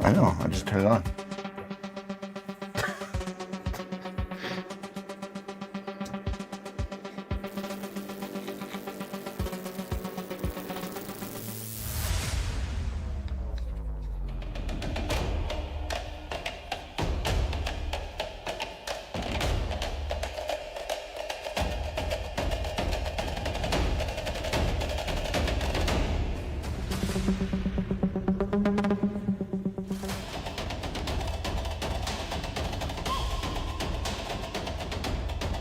I know. I just turned it on.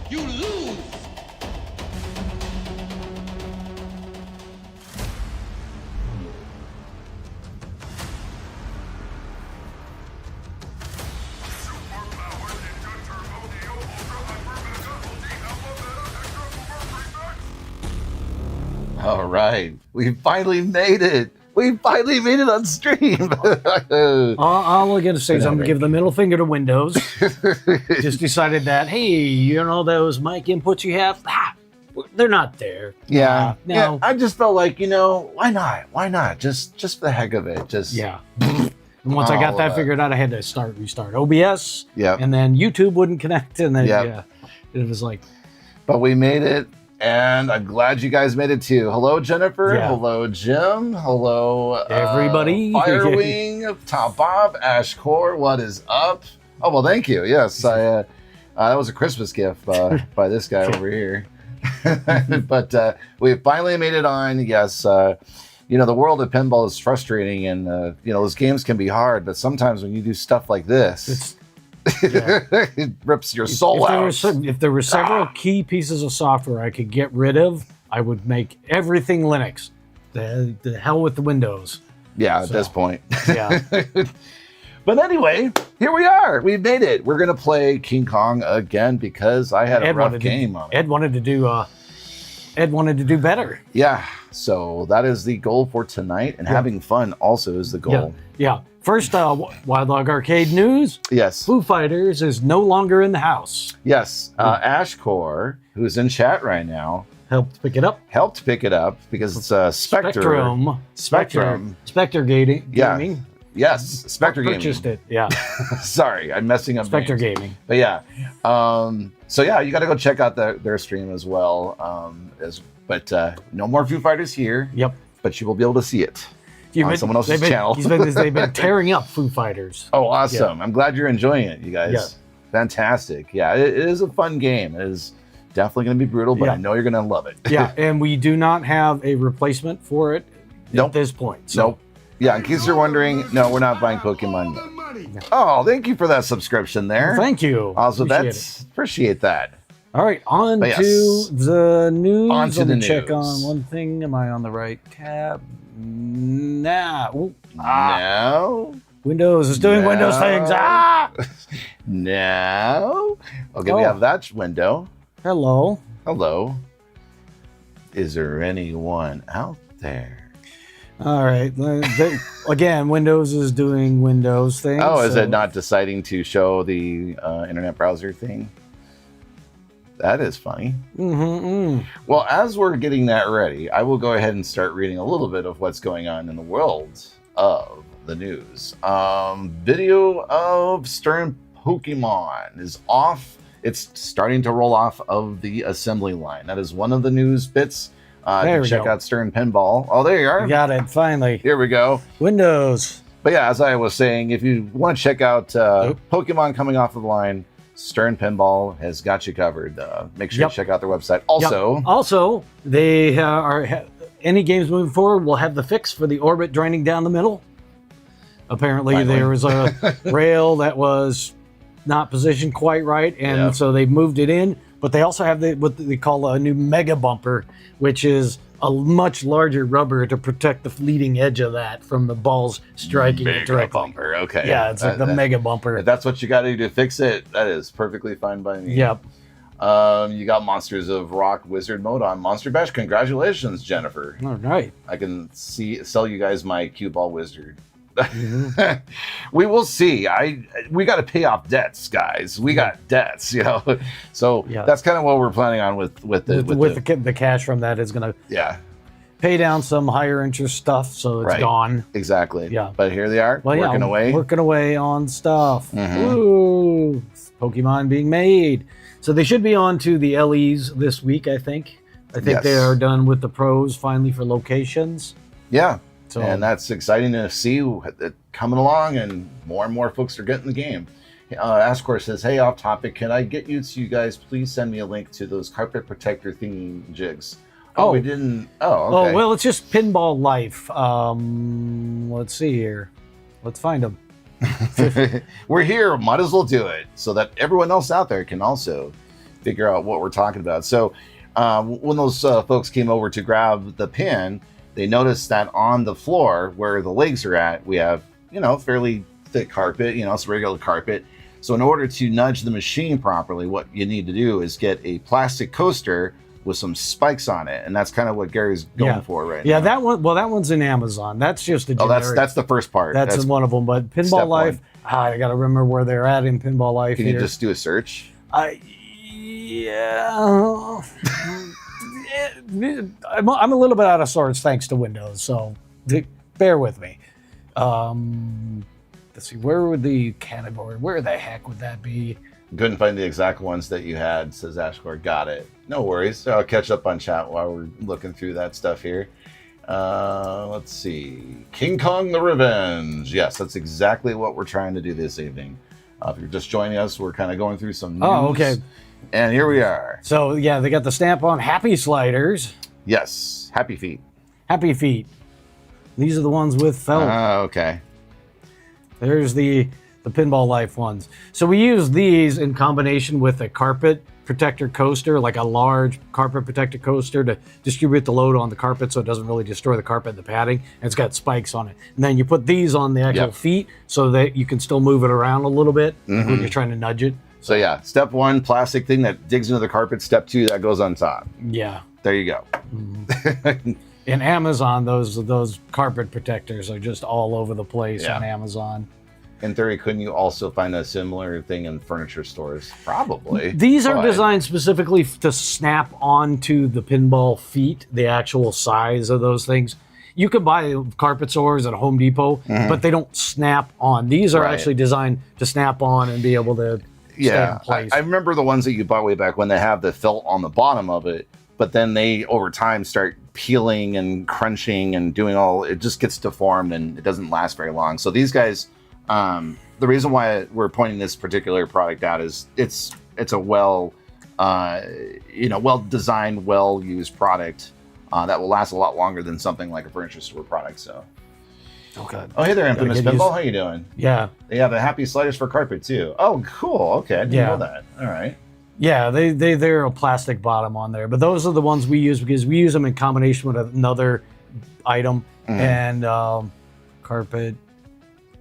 You lose! All right. We finally made it. We finally made it on stream. All I'm going to say is I'm going to give the middle finger to Windows. Just decided that, hey, you know those mic inputs you have? They're not there. Yeah. No. Yeah, I just felt like, why not? Why not? Just for the heck of it. Just Yeah. And once I got that figured out, I had to restart OBS. Yeah. And then YouTube wouldn't connect. And then, Yep. yeah, it was like. But we made it. And I'm glad you guys made it too. Hello, Jennifer. Yeah. Hello, Jim. Hello, Everybody. Firewing, Top Bob, Ash Core. What is up? Oh, well, thank you. Yes, that was a Christmas gift by this guy over here. But we finally made it on. Yes, the world of pinball is frustrating, and those games can be hard. But sometimes when you do stuff like this, it rips your soul out. If there were several key pieces of software I could get rid of, I would make everything Linux. The hell with the Windows. Yeah, at this point. Yeah. But anyway, here we are. We made it. We're gonna play King Kong again because I had a rough game on it. Ed wanted to do better. Yeah. So that is the goal for tonight, and having fun also is the goal. Yeah. First, Wild Dog Arcade news. Yes. Foo Fighters is no longer in the house. Yes. Ashcore, who's in chat right now, Helped pick it up. because it's Spectrum. Spectre Gaming. Yeah. Yes. Spectre Gaming. Purchased it. Yeah. Sorry, I'm messing up. Spectre names. Gaming. But yeah. So yeah, you got to go check out their stream as well. But no more Foo Fighters here. Yep. But you will be able to see it on someone else's channel. They've been tearing up Foo Fighters. Oh, awesome. Yeah. I'm glad you're enjoying it, you guys. Yeah. Fantastic. Yeah, it is a fun game. It is definitely going to be brutal, but I know you're going to love it. Yeah, and we do not have a replacement for it at this point. So. Nope. Yeah, in case you're wondering, no, we're not buying Pokemon. Oh, thank you for that subscription there. Well, thank you. Also, appreciate that. All right, on to the news. On to the news. Check on one thing. Am I on the right tab? No. Windows is doing Windows things. No. Okay, we have that window. Hello. Is there anyone out there? All right. Again, Windows is doing Windows things. Oh, is it not deciding to show the internet browser thing? That is funny. Well, as we're getting that ready, I will go ahead and start reading a little bit of what's going on in the world of the news. Video of Stern Pokemon is off. It's starting to roll off of the assembly line. That is one of the news bits. Check out Stern Pinball. Oh, there you are. You got it, finally. Here we go. Windows. But yeah, as I was saying, if you want to check out Pokemon coming off of the line, Stern Pinball has got you covered. Make sure you check out their website. Also, they any games moving forward will have the fix for the orbit draining down the middle. Apparently, there was a rail that was not positioned quite right, and so they moved it in. But they also have what they call a new mega bumper, which is a much larger rubber to protect the leading edge of that from the balls striking it directly. Bumper, okay. Yeah, it's like the mega bumper. If that's what you got to do to fix it, that is perfectly fine by me. Yep. You got Monsters of Rock Wizard mode on Monster Bash. Congratulations, Jennifer. All right. I can sell you guys my cue ball wizard. We will see. We got to pay off debts, guys. We got debts, So that's kind of what we're planning on with the cash from that is going to pay down some higher interest stuff, so it's gone. Exactly. Yeah. But here they are, working away. Working away on stuff. Mhm. Ooh, Pokemon being made. So they should be on to the LEs this week, I think. I think they are done with the pros finally for locations. Yeah. So, and that's exciting to see it coming along, and more folks are getting the game. Ascor says, hey, off topic, can I get you guys please send me a link to those carpet protector thingy jigs? Oh, we didn't. Oh, okay. Oh, well, it's just Pinball Life. Let's see here. Let's find them. We're here. Might as well do it so that everyone else out there can also figure out what we're talking about. So when those folks came over to grab the pin, they noticed that on the floor where the legs are at, we have, fairly thick carpet, it's regular carpet. So in order to nudge the machine properly, what you need to do is get a plastic coaster with some spikes on it, and that's kind of what Gary's going for right now. Yeah, that one. Well, that one's in Amazon. That's just a generic. That's the first part. That's one of them. But Pinball Life, I got to remember where they're at in Pinball Life. Can you just do a search? Yeah. I'm a little bit out of sorts thanks to Windows, so bear with me. Let's see, where would the category? Where the heck would that be? Couldn't find the exact ones that you had, says Ashcore. Got it. No worries. I'll catch up on chat while we're looking through that stuff here. Let's see. King Kong the Revenge. Yes, that's exactly what we're trying to do this evening. If you're just joining us, we're kind of going through some news. Oh, okay. And here we are. So, yeah, they got the stamp on Happy Sliders. Yes, Happy Feet. Happy Feet. These are the ones with felt. Okay. There's the Pinball Life ones. So we use these in combination with a carpet protector coaster, like a large carpet protector coaster to distribute the load on the carpet so it doesn't really destroy the carpet and the padding. And it's got spikes on it. And then you put these on the actual feet so that you can still move it around a little bit when you're trying to nudge it. So yeah, step one, plastic thing that digs into the carpet. Step two, that goes on top. Yeah. There you go. In Amazon, those carpet protectors are just all over the place on Amazon. In theory, couldn't you also find a similar thing in furniture stores? Probably. These are designed specifically to snap onto the pinball feet, the actual size of those things. You could buy carpet sores at Home Depot, but they don't snap on. These are actually designed to snap on and be able to stay in place. I remember the ones that you bought way back when they have the felt on the bottom of it, but then they, over time, start peeling and crunching and doing it just gets deformed and it doesn't last very long. So these guys... the reason why we're pointing this particular product out is it's a well designed, well used product that will last a lot longer than something like a furniture store product. So, oh hey there, Infamous Pinball, how you doing? Yeah, they have the Happy Sliders for carpet too. Oh, cool. Okay, I didn't know that. All right. Yeah, they're a plastic bottom on there, but those are the ones we use because we use them in combination with another item and carpet.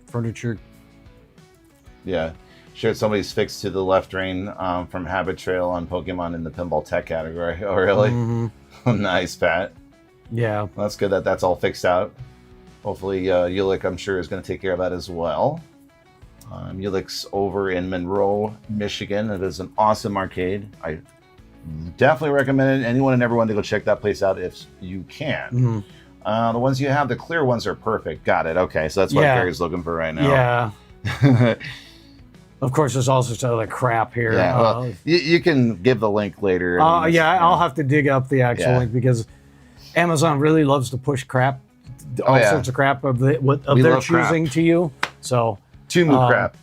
Furniture. Yeah. Shared somebody's fixed to the left drain from Habit Trail on Pokemon in the Pinball Tech category. Oh, really? Nice, Pat. Yeah. Well, that's good that that's all fixed out. Hopefully, Ulick, I'm sure, is going to take care of that as well. Ulick's over in Monroe, Michigan. It is an awesome arcade. I definitely recommend anyone and everyone to go check that place out if you can. The ones you have, the clear ones are perfect. Got it. Okay, so that's what Gary's looking for right now. Yeah. Of course, there's also some other crap here. Yeah, well, you can give the link later. I'll have to dig up the actual link because Amazon really loves to push crap, all sorts of crap of their choosing to you. So Tumu crap,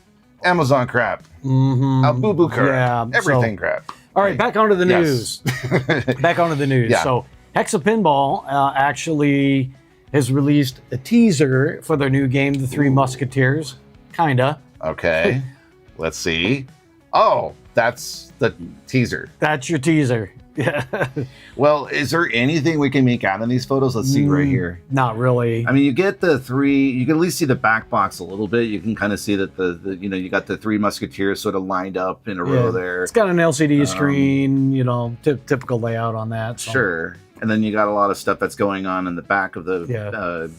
Amazon crap, boo boo crap, everything crap. All right, back onto the news. Back onto the news. Yeah. So Hexa Pinball actually has released a teaser for their new game, The Three Musketeers. Kinda. Okay. Let's see. Oh, that's the teaser. That's your teaser. Yeah. Well, is there anything we can make out of these photos? Let's see right here. Not really. I mean, you get the three. You can at least see the back box a little bit. You can kind of see that you got the Three Musketeers sort of lined up in a row there. It's got an LCD screen. Typical layout on that. So. Sure. And then you got a lot of stuff that's going on in the back of the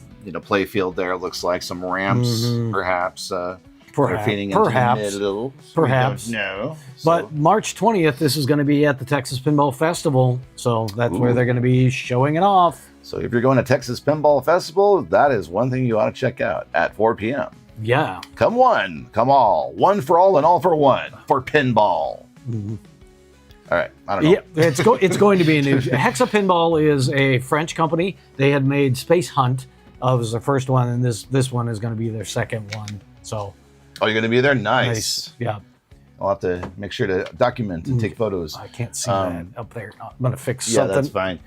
play field there. It looks like some ramps, perhaps. Perhaps. feeding into Perhaps. the middle. Perhaps. No. But March 20th, this is going to be at the Texas Pinball Festival. So that's where they're going to be showing it off. So if you're going to Texas Pinball Festival, that is one thing you ought to check out at 4 p.m. Yeah. Come one, come all. One for all and all for one for pinball. Mm-hmm. All right. I don't know. Yeah, it's going to be a new. Hexa Pinball is a French company. They had made Space Hunt. Was their first one, and this one is going to be their second one. So. Oh, you're going to be there? Nice. Yeah. I'll have to make sure to document and take photos. I can't see that up there. I'm going to fix Yeah, something. that's fine.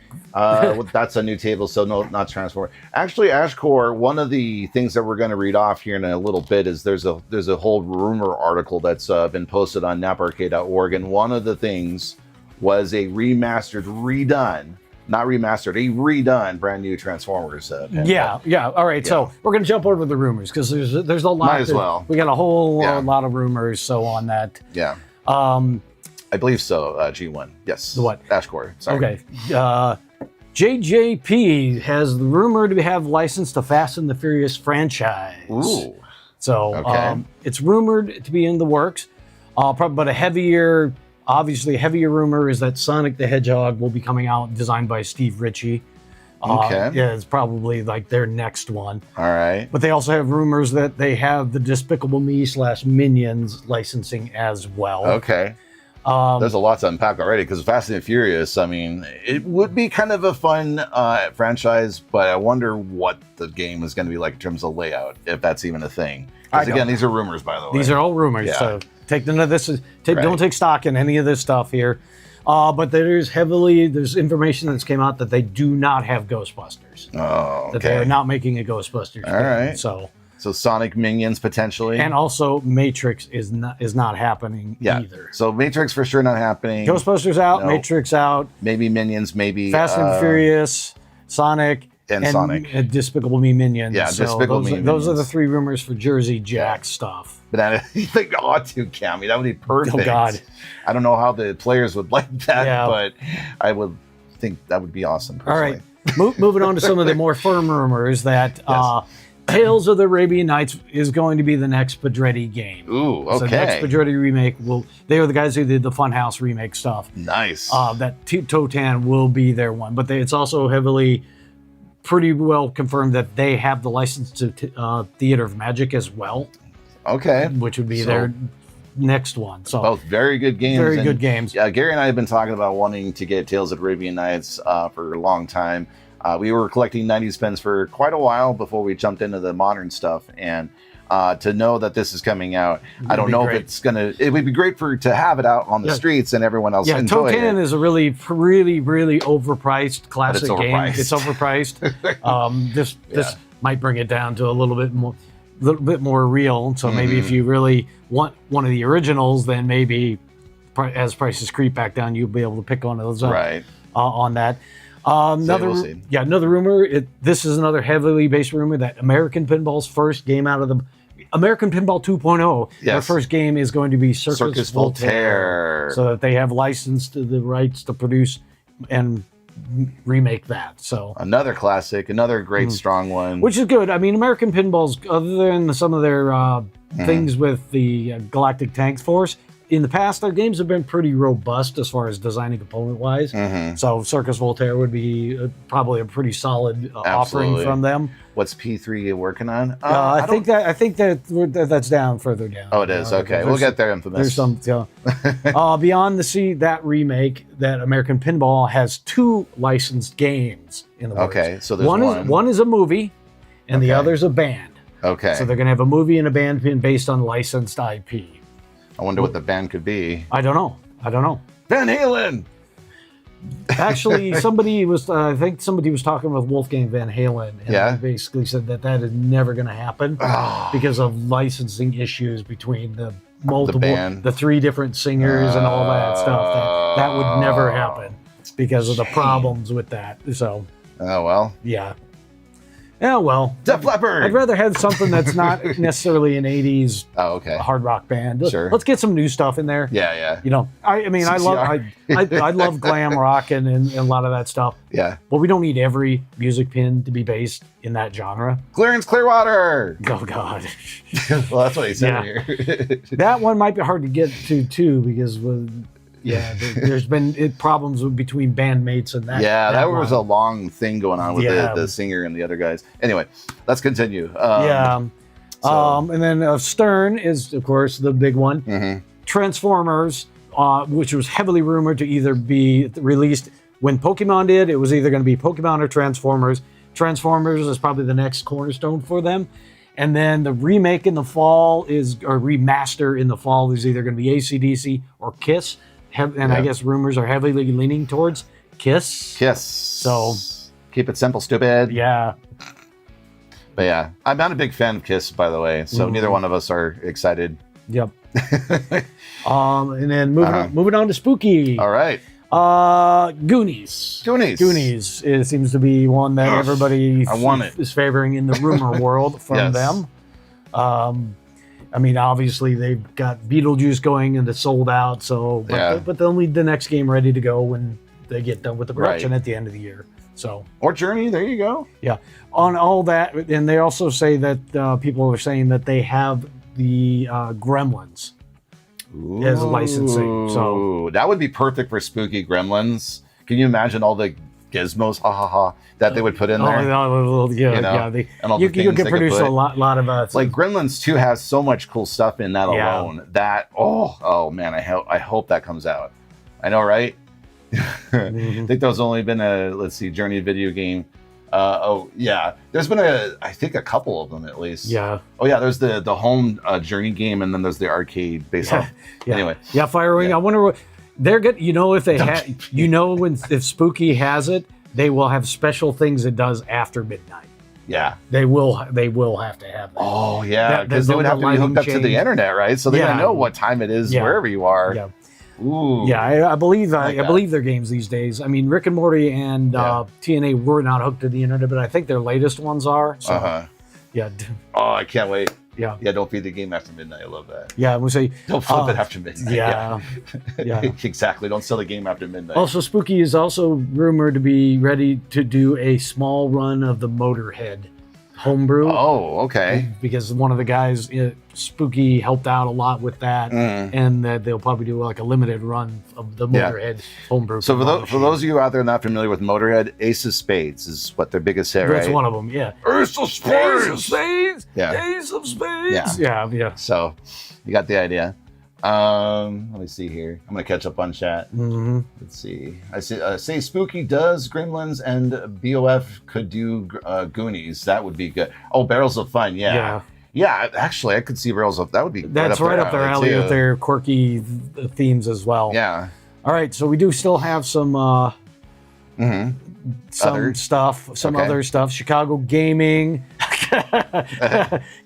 That's a new table, so no, not transformer. Actually, Ashcore, one of the things that we're going to read off here in a little bit is there's a whole rumor article that's been posted on naparcade.org, and one of the things was a redone brand new Transformers. Yeah. All right. Yeah. So we're going to jump over the rumors because there's a lot. Might as well. We got a whole lot of rumors. So on that. Yeah. I believe so. G1. Yes. The what? Ashcore. Sorry. Okay. JJP has the rumor to have license to Fast and the Furious franchise. Ooh. So it's rumored to be in the works. But obviously a heavier rumor is that Sonic the Hedgehog will be coming out, designed by Steve Ritchie. Okay. Yeah, it's probably like their next one. All right. But they also have rumors that they have the Despicable Me / Minions licensing as well. Okay. There's a lot to unpack already because Fast and Furious, I mean, it would be kind of a fun franchise, but I wonder what the game is going to be like in terms of layout, if that's even a thing. Because again, these are rumors, by the way. These are all rumors, so take none of this. Don't take stock in any of this stuff here. But there's information that's came out that they do not have Ghostbusters. Oh, okay. That they are not making a Ghostbusters game. All right. So Sonic Minions potentially, and also Matrix is not happening either. So Matrix for sure not happening. Ghostbusters out, no. Matrix out. Maybe Minions, maybe Fast and Furious, Sonic, and Sonic. Despicable Me Minions. Yeah, Despicable Me Minions. Those are the three rumors for Jersey Jack stuff. But you think ought to, Cammy? That would be perfect. Oh God, I don't know how the players would like that, but I would think that would be awesome. Personally. All right, moving on to some of the more firm rumors that. Tales of the Arabian Nights is going to be the next Pedretti game. Ooh, okay. So the next Pedretti remake they are the guys who did the Funhouse remake stuff. Nice. That Totan will be their one, but it's also pretty well confirmed that they have the license to Theater of Magic as well. Okay. Which would be their next one. So both very good games. Very good games. Yeah, Gary and I have been talking about wanting to get Tales of the Arabian Nights for a long time. We were collecting 90s pens for quite a while before we jumped into the modern stuff, and to know that this is coming out, I don't know if it's gonna. It would be great to have it out on the streets and everyone else enjoy it. Totan is a really overpriced classic game. It's overpriced. This might bring it down to a little bit more real. So maybe if you really want one of the originals, then maybe as prices creep back down, you'll be able to pick one of those up on that. Another rumor. This is another heavily based rumor that American Pinball's first game out of the American Pinball 2.0. Their first game is going to be Circus Voltaire, so that they have licensed the rights to produce and remake that. So another classic, another great strong one, which is good. I mean, American Pinball's, other than some of their things with the Galactic Tanks Force. In the past, their games have been pretty robust as far as designing component-wise. So Circus Voltaire would be probably a pretty solid offering from them. What's P3 working on? I think that's further down. Oh, it is. Okay, we'll get there. Infamous. There's some. Beyond that remake, that American Pinball has 2 licensed games in the works. Okay, so there's one is a movie, and the other's a band. Okay. So they're going to have a movie and a band based on licensed IP. I wonder what the band could be. I don't know. Van Halen! Actually, I think somebody was talking with Wolfgang Van Halen, and they basically said that is never going to happen because of licensing issues between the 3 different singers and all that stuff. That would never happen because of the problems with that. So. Oh, well. Yeah. Yeah, well, Def Leppard. I'd rather have something that's not necessarily an '80s hard rock band. Sure. Let's get some new stuff in there. Yeah. You know, I mean, I love glam rock and a lot of that stuff. Yeah. But we don't need every music pin to be based in that genre. Clearance Clearwater. Oh God. Well, that's what he said here. That one might be hard to get to too because there's been problems between bandmates and that. Yeah, that was a long thing going on with the singer and the other guys. Anyway, let's continue. And then Stern is, of course, the big one. Mm-hmm. Transformers, which was heavily rumored to either be released when Pokemon did. It was either going to be Pokemon or Transformers. Transformers is probably the next cornerstone for them. And then the remake in the fall or remaster in the fall is either going to be AC/DC or Kiss. I guess rumors are heavily leaning towards Kiss. So keep it simple, stupid. Yeah. But yeah, I'm not a big fan of Kiss, by the way. So neither one of us are excited. Yep. And then moving on to spooky. All right. Goonies. It seems to be one that everybody is favoring in the rumor world from them. I mean, obviously they've got Beetlejuice going and it's sold out. So, but they'll need the next game ready to go when they get done with the production at the end of the year. So, or Journey, there you go. Yeah, on all that, and they also say that people are saying that they have the Gremlins as a licensing. So that would be perfect for spooky Gremlins. Can you imagine all the gizmos, that they would put in there? You can produce a lot of like Gremlins 2 has so much cool stuff in that alone. That oh man, I hope that comes out. I know, right? I think there's only been a Journey video game. There's been I think a couple of them at least. There's the home Journey game, and then there's the arcade based off. Anyway, Firewing. I wonder what they're good. You know, if they if Spooky has it, they will have special things it does after midnight. Yeah, they will have to have that. Oh yeah, because they would have to be hooked up to the internet, right? So they gotta know what time it is wherever you are. Yeah. Ooh. Yeah, I believe their games these days. I mean, Rick and Morty and TNA were not hooked to the internet, but I think their latest ones are. So, yeah. Oh, I can't wait. Yeah. Yeah, don't feed the game after midnight. I love that. Yeah, we'll say don't flip it after midnight. Yeah. Exactly. Don't sell the game after midnight. Also, Spooky is also rumored to be ready to do a small run of the Motorhead homebrew. Oh, okay. Because one of the guys, Spooky, helped out a lot with that, and that they'll probably do like a limited run of the Motorhead homebrew. So for those of you out there not familiar with Motorhead, Ace of Spades is what their biggest hit, right? That's one of them. Yeah. Ace of Spades. Ace of Spades. Yeah. Ace of Spades. Yeah. So you got the idea. Let me see here. I'm gonna catch up on chat. Let's see. I say Spooky does Gremlins and BOF could do Goonies. That would be good. Oh, Barrels of Fun. Yeah. Actually, I could see Barrels of. That would be. That's right up their alley with their quirky themes as well. Yeah. All right, so we do still have some other stuff. Chicago Gaming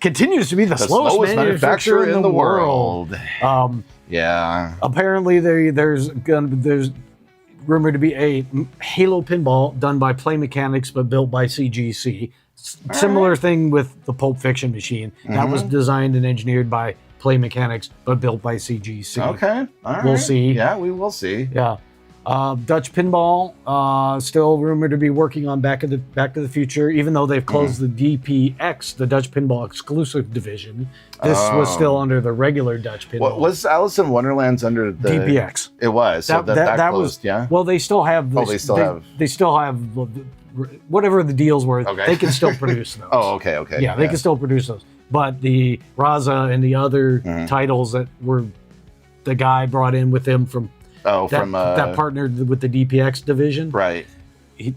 continues to be the slowest manufacturer in the world. Apparently, there's rumored to be a Halo pinball done by Play Mechanics but built by CGC. Similar thing with the Pulp Fiction machine. That was designed and engineered by Play Mechanics but built by CGC. Okay, all right. We'll see. Yeah, we will see. Yeah. Dutch Pinball, still rumored to be working on Back to the Future, even though they've closed the DPX, the Dutch Pinball exclusive division. This was still under the regular Dutch Pinball. What was Alice in Wonderland's under the DPX? It was. So that closed, yeah. Well, they still have. They still have whatever the deals were. Okay. They can still produce those. Okay. Yeah, they can still produce those. But the Raza and the other titles that were the guy brought in with him from. That partnered with the DPX division. Right.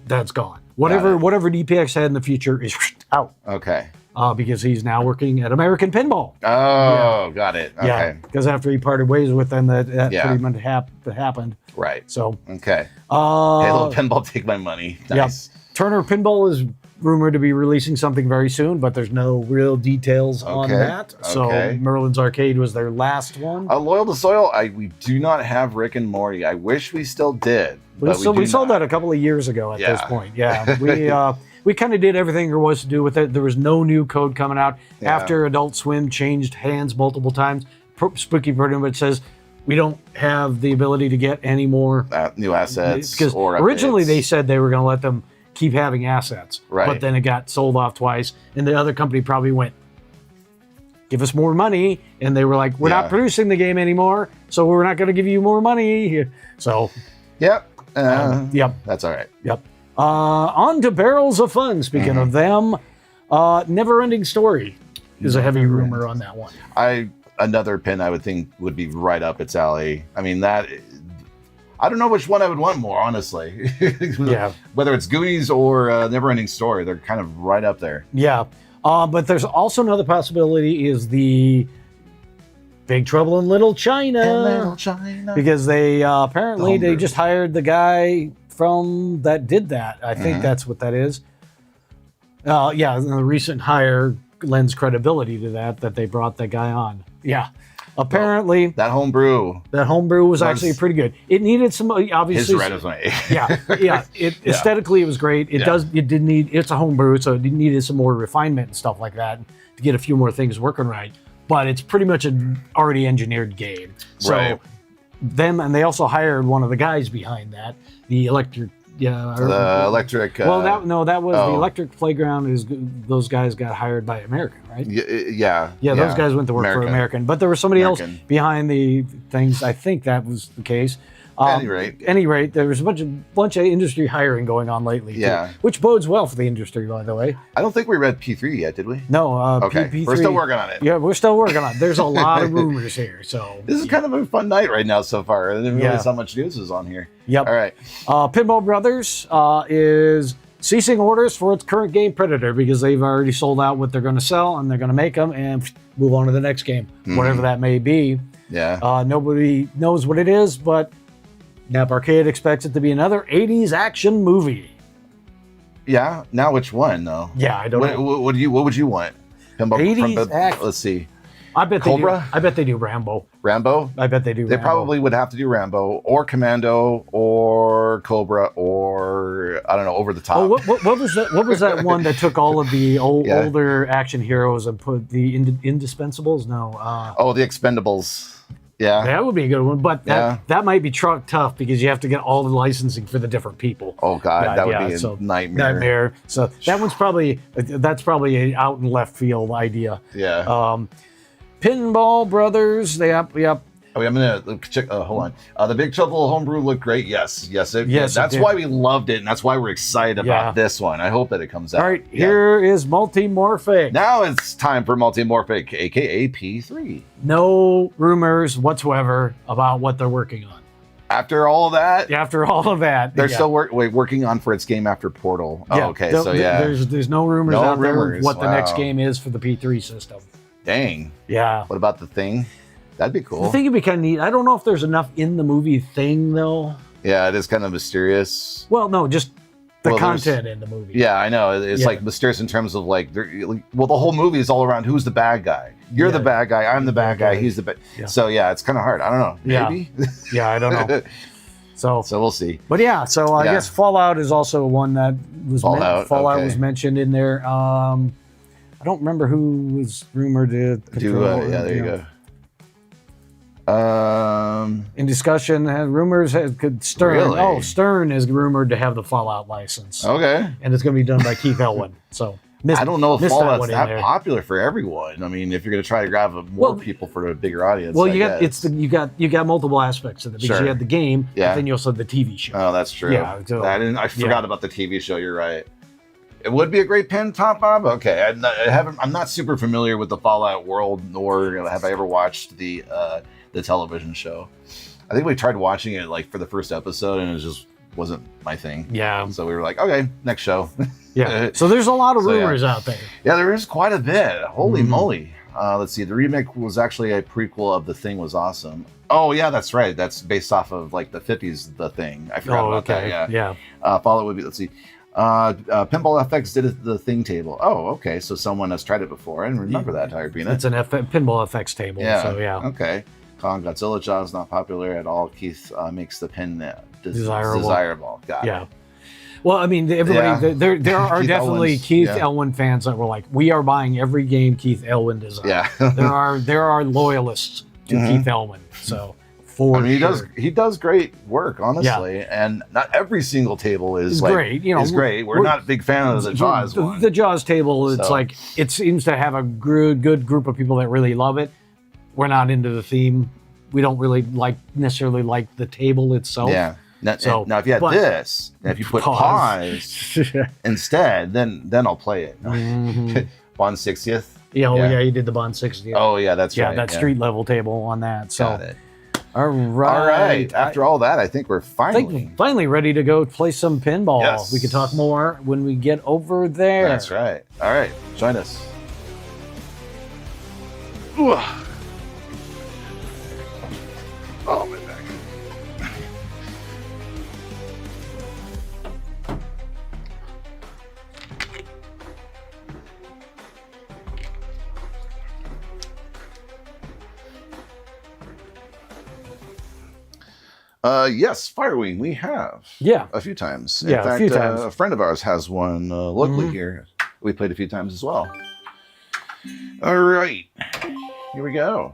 That's gone. Whatever DPX had in the future is out. Okay. Because he's now working at American Pinball. Oh, got it. Okay. Yeah, because after he parted ways with them, that pretty much happened. Right. So. Okay. Hey, little pinball, take my money. Nice. Yeah. Turner Pinball is rumored to be releasing something very soon, but there's no real details on that. So Merlin's Arcade was their last one. Loyal to Soil, we do not have Rick and Morty. I wish we still did. We sold that a couple of years ago at this point. Yeah, we kind of did everything there was to do with it. There was no new code coming out after Adult Swim changed hands multiple times. Spooky pretty much says we don't have the ability to get any more new assets. Because originally they said they were going to let them keep having assets, but then it got sold off twice, and the other company probably went, give us more money, and they were like, we're not producing the game anymore, so we're not going to give you more money. So yep, that's all right. Yep. On to Barrels of Fun. Speaking of them, Never Ending Story is a heavy rumor on that one. Another pin I would think would be right up its alley. I mean, I don't know which one I would want more, honestly. Whether it's Goonies or Never Ending Story, they're kind of right up there. Yeah. But there's also another possibility is the Big Trouble in Little China. Because they apparently they just hired the guy from that did that. I think that's what that is. The recent hire lends credibility to that they brought that guy on. Yeah. Apparently that homebrew was actually pretty good. It needed some obviously his resume. Aesthetically it was great. It's a homebrew, so it needed some more refinement and stuff like that to get a few more things working right. But it's pretty much an already engineered game. So and they also hired one of the guys behind that, the electric. The electric. That was the Electric Playground. Those guys got hired by American, right? Those guys went to work for American, but there was somebody else behind the things. I think that was the case. At any rate, there was a bunch of industry hiring going on lately. Yeah, which bodes well for the industry, by the way. I don't think we read P3 yet, did we? No. Okay, P3, we're still working on it. Yeah, we're still working on it. There's a lot of rumors here, so this is kind of a fun night right now so far. I didn't realize how much news is on here. Yep. All right. Pinball Brothers is ceasing orders for its current game Predator because they've already sold out what they're going to sell, and they're going to make them and move on to the next game, whatever that may be. Yeah. Nobody knows what it is, but Nap Arcade expects it to be another 80s action movie. Yeah. Now which one though? Yeah, I don't know. What would you want? Pinball 80s action. Let's see. I bet Cobra? they do. I bet they do Rambo. Rambo? I bet they do. They probably would have to do Rambo or Commando or Cobra or I don't know, Over the Top. Oh, what was that? What was that one that took all of the older action heroes and put the Indispensables? No. The Expendables. Yeah, that would be a good one, but that might be tough because you have to get all the licensing for the different people. Oh God, that would be a nightmare. So that one's probably an out in left field idea. Yeah. Pinball Brothers. I'm gonna check. Hold on. The Big Trouble homebrew looked great. Yes. That's why we loved it, and that's why we're excited about this one. I hope that it comes out. All right, here is Multimorphic. Now it's time for Multimorphic, aka P3. No rumors whatsoever about what they're working on. After all of that, they're still working on for its game after Portal. Oh, okay. There's no rumors out there what the next game is for the P3 system. Dang. Yeah. What about the Thing? That'd be cool. I think it'd be kind of neat. I don't know if there's enough in the movie Thing though. Yeah, it is kind of mysterious. Well, no, just the content in the movie. Yeah, I know. It's like mysterious in terms of like, the whole movie is all around who's the bad guy. You're the bad guy. I'm the bad guy. He's the bad. Yeah. So it's kind of hard. I don't know. Maybe. Yeah, I don't know. So we'll see. But I guess Fallout is also one that was Fallout was mentioned in there. I don't remember who was rumored to control. There you go. In discussion, rumors could Stern. Really? Oh, Stern is rumored to have the Fallout license. Okay, and it's going to be done by Keith Elwin. So I don't know if Fallout's that popular for everyone. I mean, if you're going to try to grab more people for a bigger audience, you got multiple aspects of it because you had the game, but then you also had the TV show. Oh, that's true. Yeah, so, I forgot about the TV show. You're right. It would be a great pen top, Bob. Okay, I'm not super familiar with the Fallout world, nor have I ever watched the television show. I think we tried watching it like for the first episode, and it just wasn't my thing. Yeah. So we were like, okay, next show. Yeah. So there's a lot of rumors out there. Yeah, there is quite a bit. Holy moly. Let's see. The remake was actually a prequel of The Thing Was Awesome. Oh yeah, that's right. That's based off of like the 50s The Thing. I forgot about that. Yeah. Fallout would be. Let's see. Pinball FX did the Thing table. Oh, okay. So someone has tried it before. I didn't remember that, Tired Peanut. It's an Pinball FX table. Yeah. So yeah. Okay. Godzilla Jaws not popular at all. Keith makes the desirable. Got Yeah. it. Well, I mean, everybody, there are Keith definitely Elwin's, Keith Elwin fans that were like, we are buying every game Keith Elwin designed. Yeah. there are loyalists to Keith Elwin. So he does great work, honestly, and not every single table is great. You know, is great. We're not a big fan of the Jaws one. The Jaws table, it's like it seems to have a good group of people that really love it. We're not into the theme. We don't really necessarily like the table itself. Yeah. Now, if you had this, and if you put pause instead, then I'll play it. Bond 60th. Yeah, you did the Bond 60th. Oh yeah, that's right. Yeah, that street level table on that. So. Got it. All right. After all that, I think we're finally ready to go play some pinball. Yes. We can talk more when we get over there. That's right. All right, join us. Ooh. Oh, my back. Yes, Firewing, we have. Yeah. A few times. Yeah, In fact, a few times. A friend of ours has one locally here. We played a few times as well. All right. Here we go.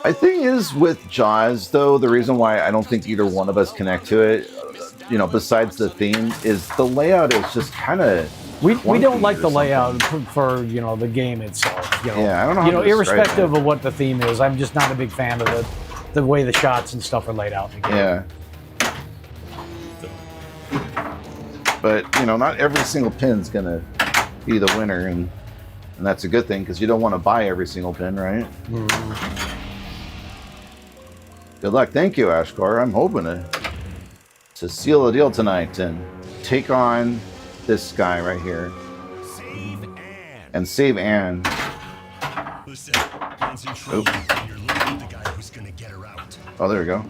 I think is with Jaws, though, the reason why I don't think either one of us connect to it, besides the theme, is the layout is just kind of. We don't like the layout for the game itself. Yeah, I don't know. How to irrespective of what the theme is, I'm just not a big fan of the way the shots and stuff are laid out in the game. Yeah. But not every single pin's gonna be the winner, and that's a good thing because you don't want to buy every single pin, right? Good luck. Thank you, Ashkar. I'm hoping to seal the deal tonight and take on this guy right here. Save Anne. Oops. Oh, there we go.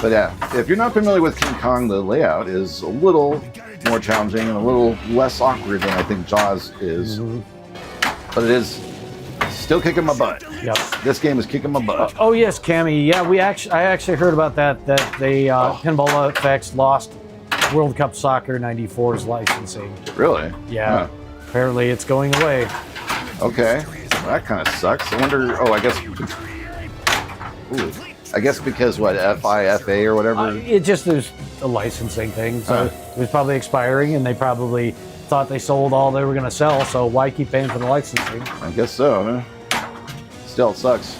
But yeah, if you're not familiar with King Kong, the layout is a little more challenging and a little less awkward than I think Jaws is. But it is still kicking my butt. Yep. This game is kicking my butt. Oh yes, Cammy. Yeah, I actually heard about that they Pinball FX lost World Cup Soccer 94's licensing. Really? Yeah. Huh. Apparently it's going away. Okay. Well, that kind of sucks. I wonder. Oh, I guess. Ooh. I guess because what, FIFA or whatever? There's a licensing thing. So it was probably expiring, and they probably thought they sold all they were going to sell. So why keep paying for the licensing? I guess so. Huh? Still, it sucks.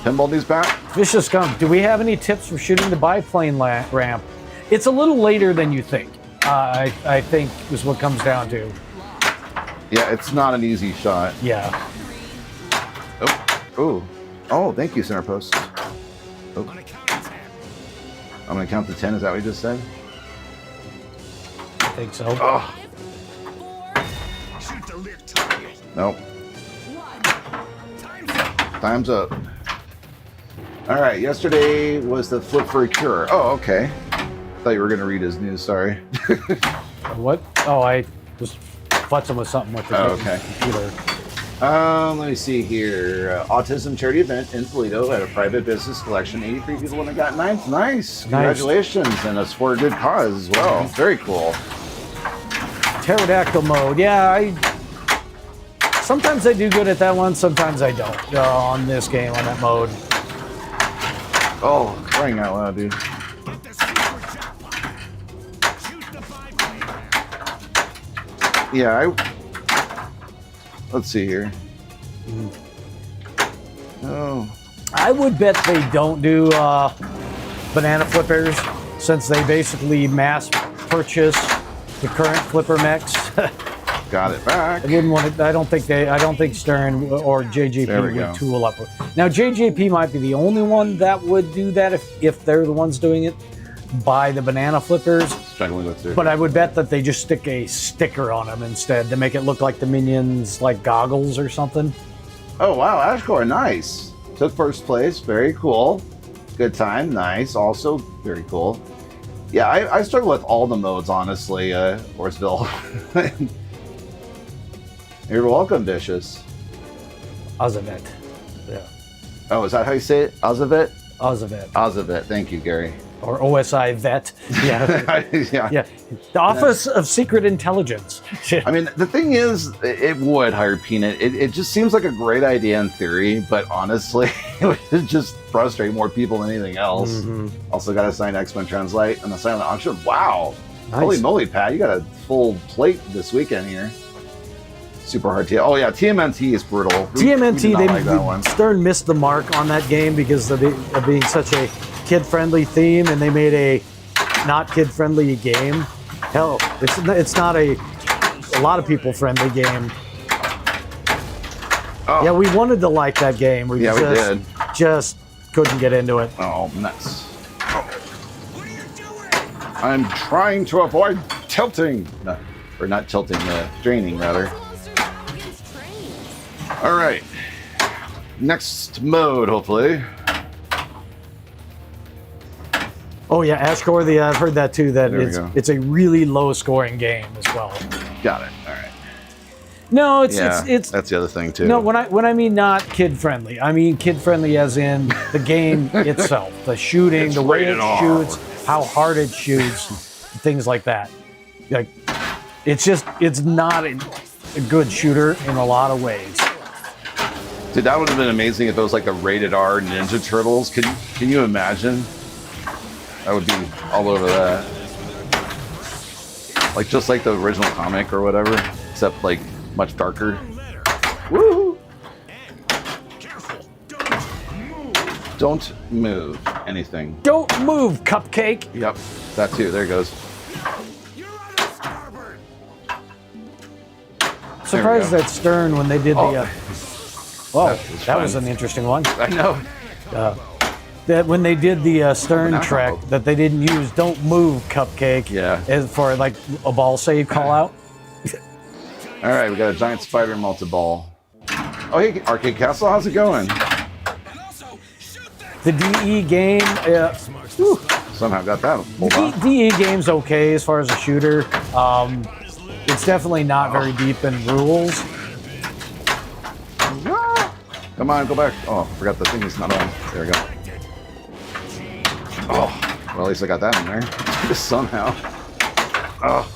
Pinball news back. Vicious Scum. Do we have any tips for shooting the biplane ramp? It's a little later than you think. I think is what comes down to. Yeah, it's not an easy shot. Yeah. Oh, thank you, center post. Oh. I'm gonna count to 10. Is that what you just said? I think so. Oh. Nope. Time's up. All right. Yesterday was the flip for a cure. Oh, okay. I thought you were gonna read his news. Sorry. What? Oh, I was futzing with something with the computer. Let me see here. Autism charity event in Toledo at a private business collection. 83 people and it got ninth. Nice. Congratulations. And it's for a good cause as well. Very cool. Pterodactyl mode. Yeah, sometimes I do good at that one. Sometimes I don't on this game, on that mode. Oh, crying out loud, dude. Yeah, let's see here. Oh. I would bet they don't do banana flippers, since they basically mass purchase the current flipper mechs. Got it back. I wouldn't want to. I don't think Stern or JJP would tool up. Now JJP might be the only one that would do that if they're the ones doing it. Buy the banana flippers. But I would bet that they just stick a sticker on them instead to make it look like the Minions, like goggles or something. Oh wow, Ashcore, nice. Took first place, very cool. Good time, nice. Also very cool. Yeah, I struggle with all the modes, honestly, Horseville. You're welcome, Vicious. Azamet. Yeah. Oh, is that how you say it? Ozavet? Ozavet. Ozavet. Thank you, Gary. Or OSI Vet. Yeah. Yeah. The Office of Secret Intelligence. I mean, the thing is, it would hire Peanut. It just seems like a great idea in theory, but honestly, it would just frustrate more people than anything else. Mm-hmm. Also got a signed X-Men Translate and a silent auction. Wow. Nice. Holy moly, Pat. You got a full plate this weekend here. Super hard to. Oh, yeah. TMNT is brutal. TMNT, Stern missed the mark on that game because of being such a kid-friendly theme, and they made a not kid-friendly game. Hell, it's not a lot of people-friendly game. Oh. Yeah, we wanted to like that game. We did. Just couldn't get into it. Oh, nuts. I'm trying to avoid tilting. No, or not tilting, draining, rather. All right. Next mode, hopefully. Oh yeah, Ash Core. I've heard that too. That it's a really low scoring game as well. Got it. All right. No, it's that's the other thing too. No, when I mean not kid friendly, I mean kid friendly as in the game itself, the shooting, the way it shoots, how hard it shoots, things like that. Like, it's not a good shooter in a lot of ways. Dude, that would have been amazing if it was like the rated R Ninja Turtles. Can you imagine? I would be all over that. Like, just like the original comic or whatever, except like much darker. Woo! Don't move anything. Don't move, Cupcake. Yep, that too. There it goes. Surprised that Stern when they did the. That was an interesting one. I know. That when they did the Stern track, that they didn't use "Don't Move, Cupcake" as for like a ball save call out. All right, we got a giant spider multi-ball. Oh, hey, Arcade Castle, how's it going? The DE game, somehow got that. DE game's okay as far as a shooter. It's definitely not very deep in rules. Come on, go back. Oh, I forgot the thing is not on. There we go. Oh, well, at least I got that in there. Somehow. Oh,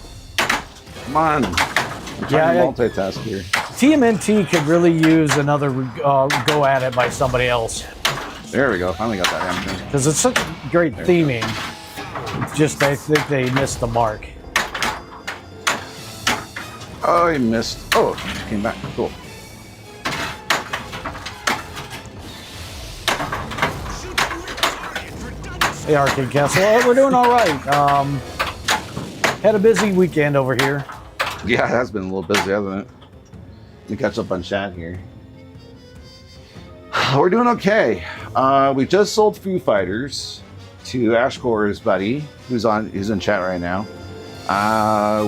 come on. I'm trying to multitask here. TMNT could really use another go at it by somebody else. There we go. Finally got that in. Because it's such great theming. Just, I think they missed the mark. Oh, he missed. Oh, came back. Cool. Hey, Arcade Castle. Oh, we're doing all right. Had a busy weekend over here. Yeah, it has been a little busy, hasn't it? Let me catch up on chat here. We're doing okay. We just sold Foo Fighters to Ashcore's buddy, who's in chat right now. I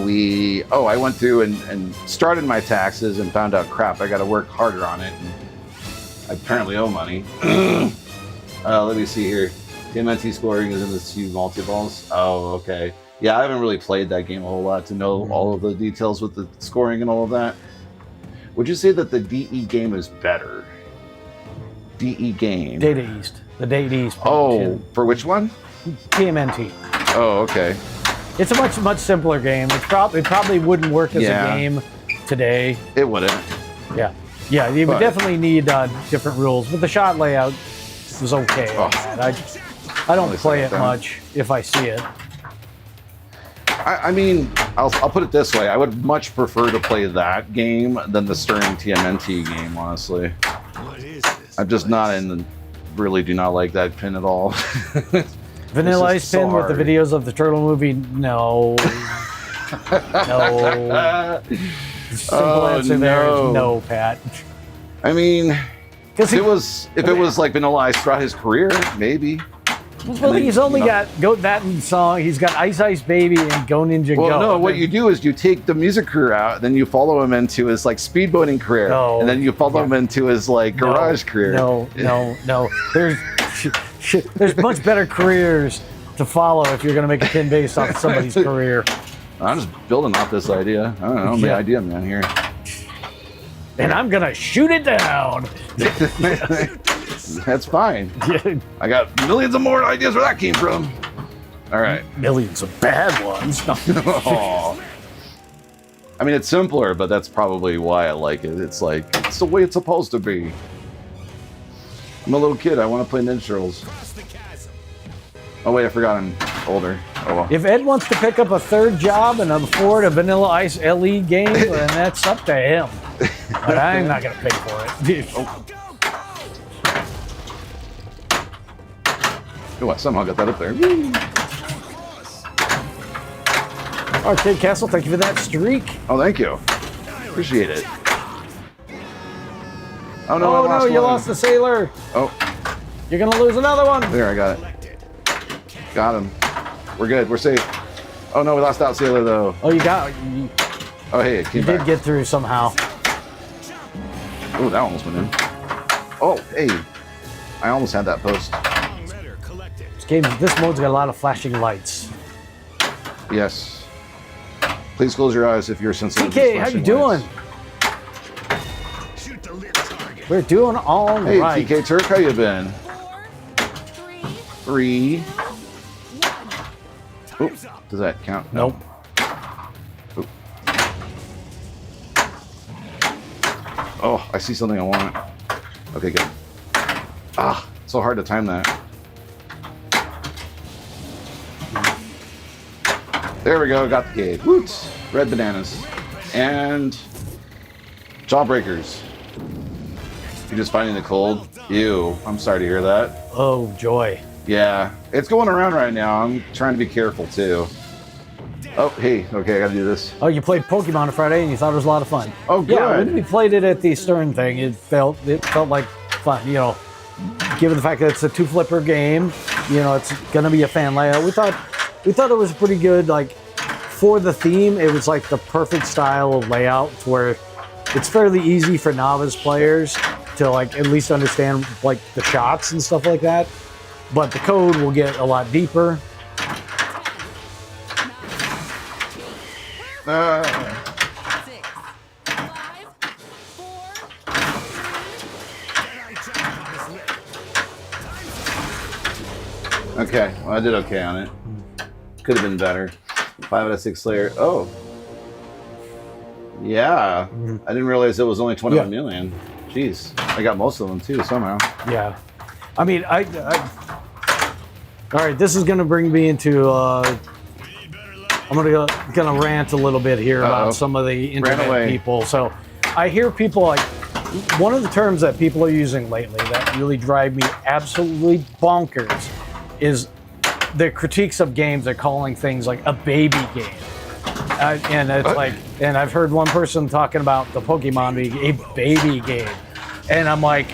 went through and started my taxes and found out, crap, I got to work harder on it. And I apparently owe money. Let me see here. TMNT scoring is in the two multi-balls. Oh, okay. Yeah, I haven't really played that game a whole lot to know all of the details with the scoring and all of that. Would you say that the DE game is better? DE game. Data East. The Data East. Oh, for which one? TMNT. Oh, okay. It's a much simpler game. It probably wouldn't work as a game today. It wouldn't. Yeah. Yeah, you would definitely need different rules, but the shot layout was okay. I don't play it much if I see it. I mean, I'll put it this way. I would much prefer to play that game than the Stern TMNT game, honestly. I'm just not really do not like that pin at all. Vanilla Ice Pin with the videos of the Turtle movie? No. No. Simple answer there is no, Pat. I mean, if it was like Vanilla Ice throughout his career, maybe. Well, he's only got that song. He's got Ice Ice Baby and Go Ninja Go. Well, no, what you do is you take the music career out, then you follow him into his like speedboating career, and then you follow him into his like garage career. No. There's much better careers to follow if you're going to make a pin based off somebody's career. I'm just building off this idea. I don't know, the idea man here. And I'm going to shoot it down. That's fine. I got millions of more ideas where that came from. All right. Millions of bad ones. Aw. I mean, it's simpler, but that's probably why I like it. It's like, it's the way it's supposed to be. I'm a little kid. I want to play Ninja Turtles. Oh, wait, I forgot I'm older. Oh, well. If Ed wants to pick up a third job and afford a Vanilla Ice LE game, then that's up to him. But I'm not going to pay for it. Oh, I somehow got that up there. Arcade Castle, thank you for that streak. Oh, thank you. Appreciate it. Oh, no, oh, no, you lost the sailor. Oh. You're going to lose another one. There, I got it. Got him. We're good. We're safe. Oh, no, we lost out sailor, though. Oh, you got... Oh, hey, it came You back. did get through somehow. Oh, that almost went in. Oh, hey. I almost had that post. This mode's got a lot of flashing lights. Yes. Please close your eyes if you're sensitive. TK, how you doing? We're doing all hey, right. TK Turk, how you been? 3. Oop, does that count? Nope. Oop. Oh, I see something I want. Okay, good. Ah, it's so hard to time that. There we go, got the cave. Woot! Red bananas. And jawbreakers. You're just fighting the cold? Ew, I'm sorry to hear that. Oh, joy. Yeah, it's going around right now. I'm trying to be careful too. Oh, hey, okay, I gotta do this. Oh, you played Pokemon on Friday and you thought it was a lot of fun. Oh, good. Yeah, when we played it at the Stern thing, it felt like fun. You know, given the fact that it's a 2-flipper game, you know, it's gonna be a fan layout. We thought it was pretty good. Like for the theme, it was like the perfect style of layout where it's fairly easy for novice players to like at least understand like the shots and stuff like that. But the code will get a lot deeper. Okay, well, I did okay on it. Could have been better. 5 out of 6 Slayer. Oh. Yeah. I didn't realize it was only 21 million. Jeez. I got most of them too, somehow. Yeah. I mean, all right, this is going to bring me into... I'm gonna rant a little bit here about some of the internet people. So I hear people like... One of the terms that people are using lately that really drive me absolutely bonkers is the critiques of games. They're calling things like a baby game. And it's like, and I've heard one person talking about the Pokemon being a baby game. And I'm like,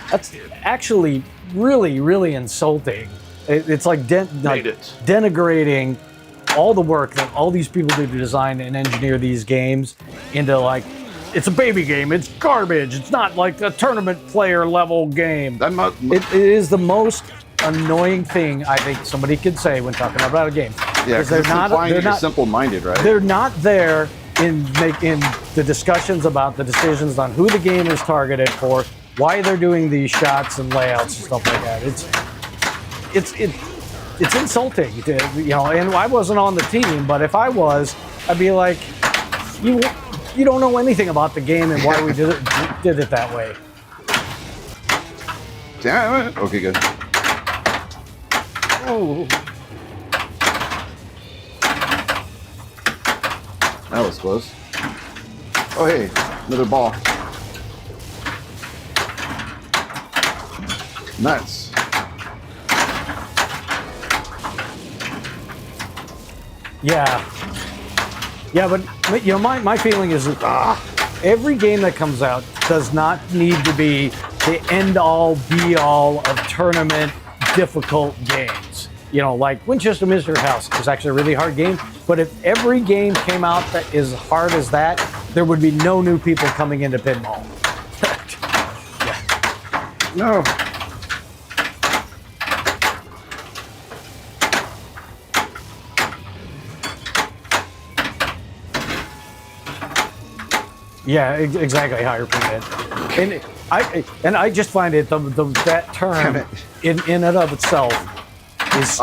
that's actually really, really insulting. It's like, denigrating all the work that all these people do to design and engineer these games into like, it's a baby game, it's garbage, it's not like a tournament player level game. It is the most annoying thing I think somebody could say when talking about a game. Yeah, because they're not simple-minded, right? They're not there in the discussions about the decisions on who the game is targeted for, why they're doing these shots and layouts and stuff like that. It's insulting, you know. And I wasn't on the team, but if I was, I'd be like, you don't know anything about the game and why we did it that way. Damn it. Okay, good. Oh. That was close. Oh, hey, another ball. Nuts. Yeah, but you know, my feeling is that every game that comes out does not need to be the end-all, be-all of tournament difficult games. You know, like Winchester Mystery House is actually a really hard game, but if every game came out that is hard as that, there would be no new people coming into pinball. Yeah. No. Yeah, exactly. Higher payment, and I just find it that term in and of itself is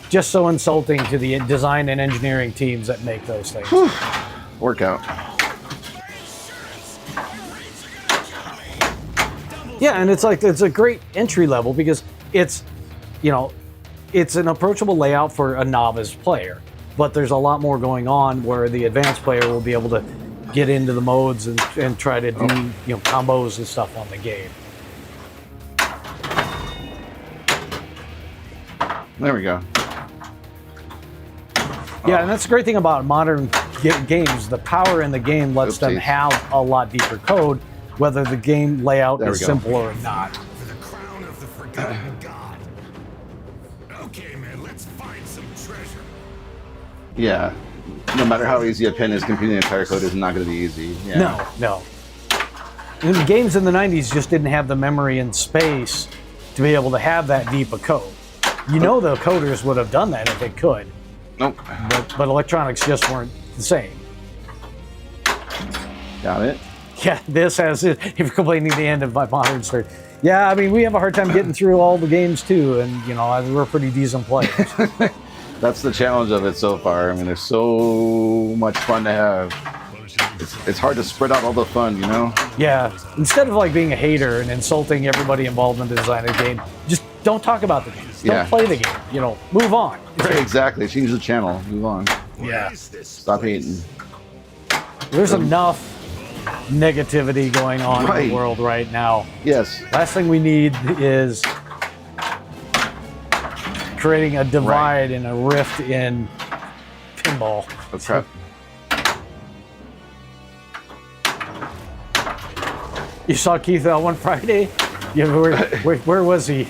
just so insulting to the design and engineering teams that make those things. Workout. Yeah, and it's a great entry level because it's, it's an approachable layout for a novice player, but there's a lot more going on where the advanced player will be able to get into the modes and try to do combos and stuff on the game. There we go. Yeah, and that's the great thing about modern games. The power in the game lets them have a lot deeper code, whether the game layout is simple or not. For the crown of the forgotten god. Okay, man, let's find some treasure. Yeah. No matter how easy a pen is, computing the entire code is not going to be easy. Yeah. No. And the games in the 90s just didn't have the memory and space to be able to have that deep a code. The coders would have done that if they could. Nope. But electronics just weren't the same. Got it. Yeah, this has it. If you're complaining the end of my modern story. Yeah, I mean, we have a hard time getting through all the games too, and we're pretty decent players. That's the challenge of it so far. I mean, there's so much fun to have. It's hard to spread out all the fun, Yeah, instead of being a hater and insulting everybody involved in the design of the game, just don't talk about the game. Don't play the game. Move on. Right, exactly. Change the channel. Move on. Yeah. Stop hating. There's enough negativity going on in the world right now. Yes. Last thing we need is creating a divide and a rift in pinball. Oh, crap. You saw Keith one Friday? Where was he?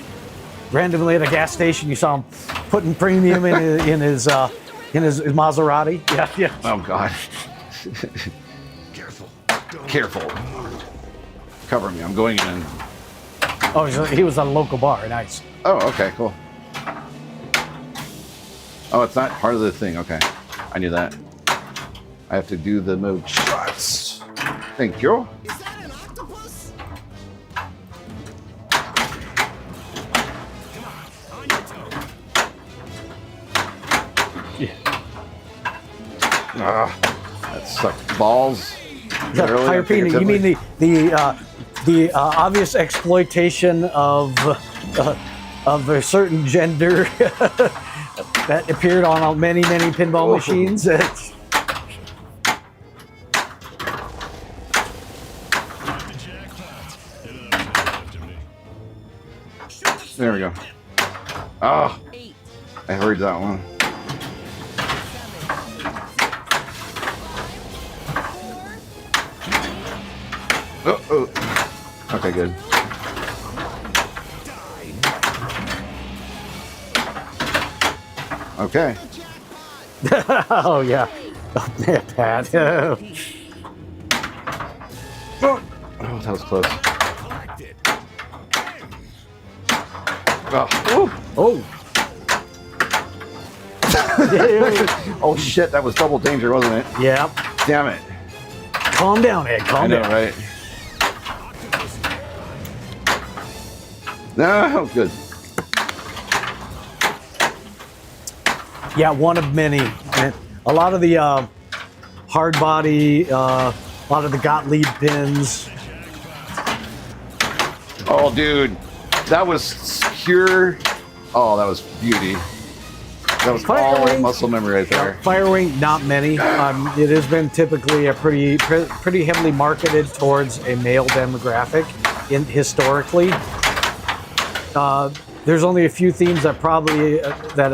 Randomly at a gas station, you saw him putting premium in his Maserati. Yeah. Oh God. Careful. Cover me. I'm going in. Oh, he was at a local bar. Nice. Oh, okay, cool. Oh, it's not part of the thing. Okay, I knew that. I have to do the mode shots. Thank you. Is that an octopus? Come on your toe. That sucked balls. Higher payment. You mean the obvious exploitation of a certain gender that appeared on many pinball machines? There we go. Oh, I heard that one. Oh. Okay, good. Okay. Oh yeah. Oh man, Pat. Oh, that was close. Oh. Oh shit, that was double danger, wasn't it? Yeah. Damn it. Calm down, Ed. Calm down. Right? No, good. Yeah, one of many. And a lot of the hard body, a lot of the Gottlieb pins. Oh, dude, that was pure. Oh, that was beauty. That was all muscle memory right there. Firewing, not many. It has been typically a pretty heavily marketed towards a male demographic historically. There's only a few themes that probably that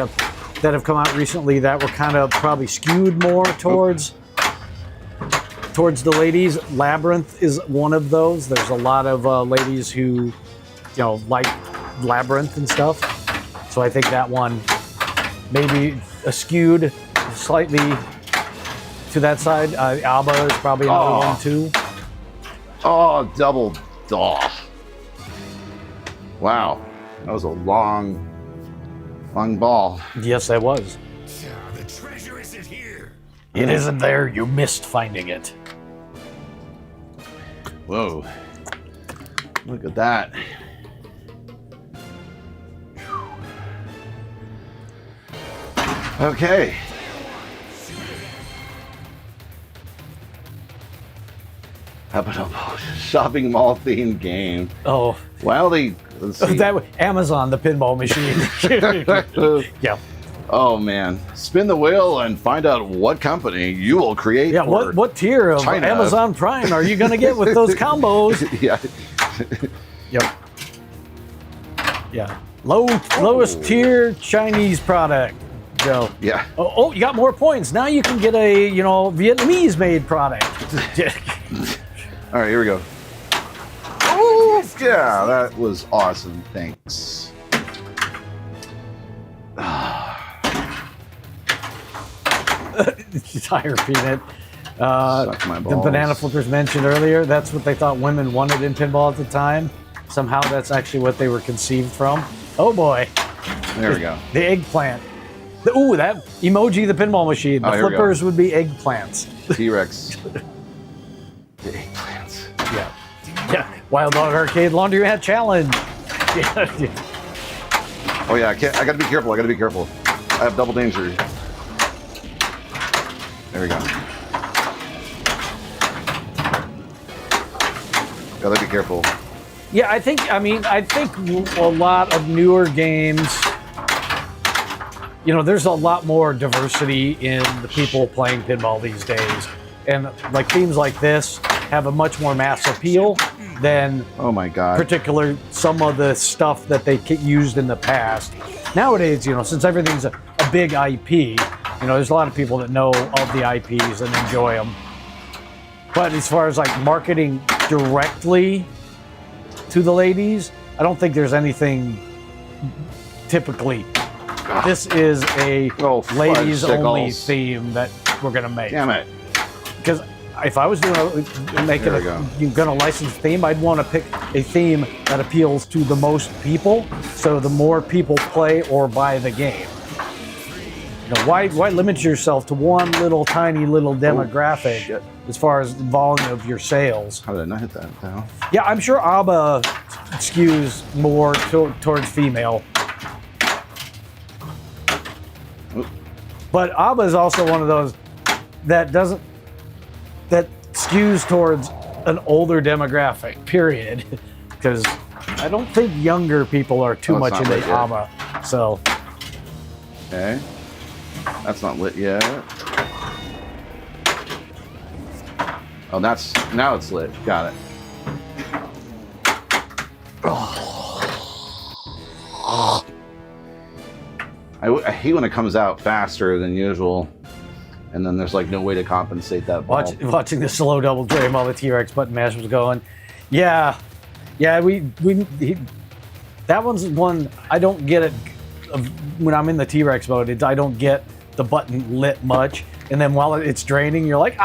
have come out recently that were kind of probably skewed more towards the ladies. Labyrinth is one of those. There's a lot of ladies who like Labyrinth and stuff. So I think that one maybe skewed slightly to that side. ABBA is probably another one too. Oh, double. Oh. Wow, that was a long ball. Yes, that was. The treasure isn't here. It isn't there. You missed finding it. Whoa. Look at that. Okay. How about a shopping mall themed game? Oh. Well, let's see. Amazon, the pinball machine. Yeah. Oh man. Spin the wheel and find out what company you will create. Yeah, for what tier of China. Amazon Prime are you going to get with those combos? Yeah. Yep. Yeah. Lowest tier Chinese product. Go. Yeah. Oh, you got more points. Now you can get a, Vietnamese made product. All right, here we go. Oh, yeah, that was awesome. Thanks. Tire peanut. Suck my The balls. banana flippers mentioned earlier, that's what they thought women wanted in pinball at the time. Somehow that's actually what they were conceived from. Oh boy. There we go. The eggplant. Ooh, that emoji, the pinball machine. The Oh, here we go. flippers would be eggplants. T-Rex. The eggplants. Yeah. Yeah. Wild Dog Arcade Laundromat Challenge. Yeah. Oh yeah, I gotta be careful. I have double danger. There we go. Gotta be careful. Yeah, I think a lot of newer games, there's a lot more diversity in the people playing pinball these days. And like themes like this have a much more mass appeal than Oh my god. some of the stuff that they used in the past. Nowadays, since everything's a big IP, there's a lot of people that know of the IPs and enjoy them. But as far as like marketing directly to the ladies, I don't think there's anything typically. This is a ladies only theme that we're gonna make. Damn it. Because if I was making a licensed theme, I'd want to pick a theme that appeals to the most people, so the more people play or buy the game. Why limit yourself to one tiny little demographic as far as the volume of your sales? How did I not hit that? What the hell? Yeah, I'm sure ABBA skews more towards female. But ABBA is also one of those that skews towards an older demographic, period. Because I don't think younger people are too much into ABBA. So. Okay. That's not lit yet. Oh, now it's lit. Got it. I hate when it comes out faster than usual, and then there's like no way to compensate that ball. Watching the slow double dream while the T-Rex button mash was going. Yeah, that one's one I don't get it when I'm in the T-Rex mode. I don't get the button lit much, and then while it's draining, you're like,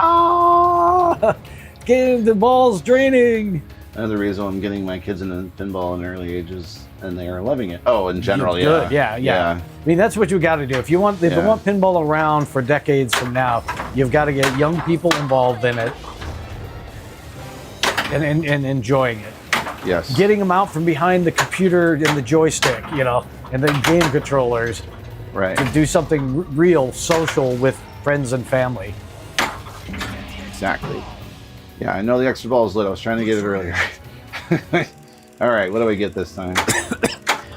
the ball's draining. Another reason I'm getting my kids into pinball in early ages, and they are loving it. Oh, in general, Good. Yeah. I mean, that's what you got to do if you want pinball around for decades from now. You've got to get young people involved in it and enjoying it. Yes. Getting them out from behind the computer and the joystick, and the game controllers. Right. To do something real, social with friends and family. Exactly. Yeah, I know the extra ball is lit. I was trying to get it earlier. All right, what do we get this time?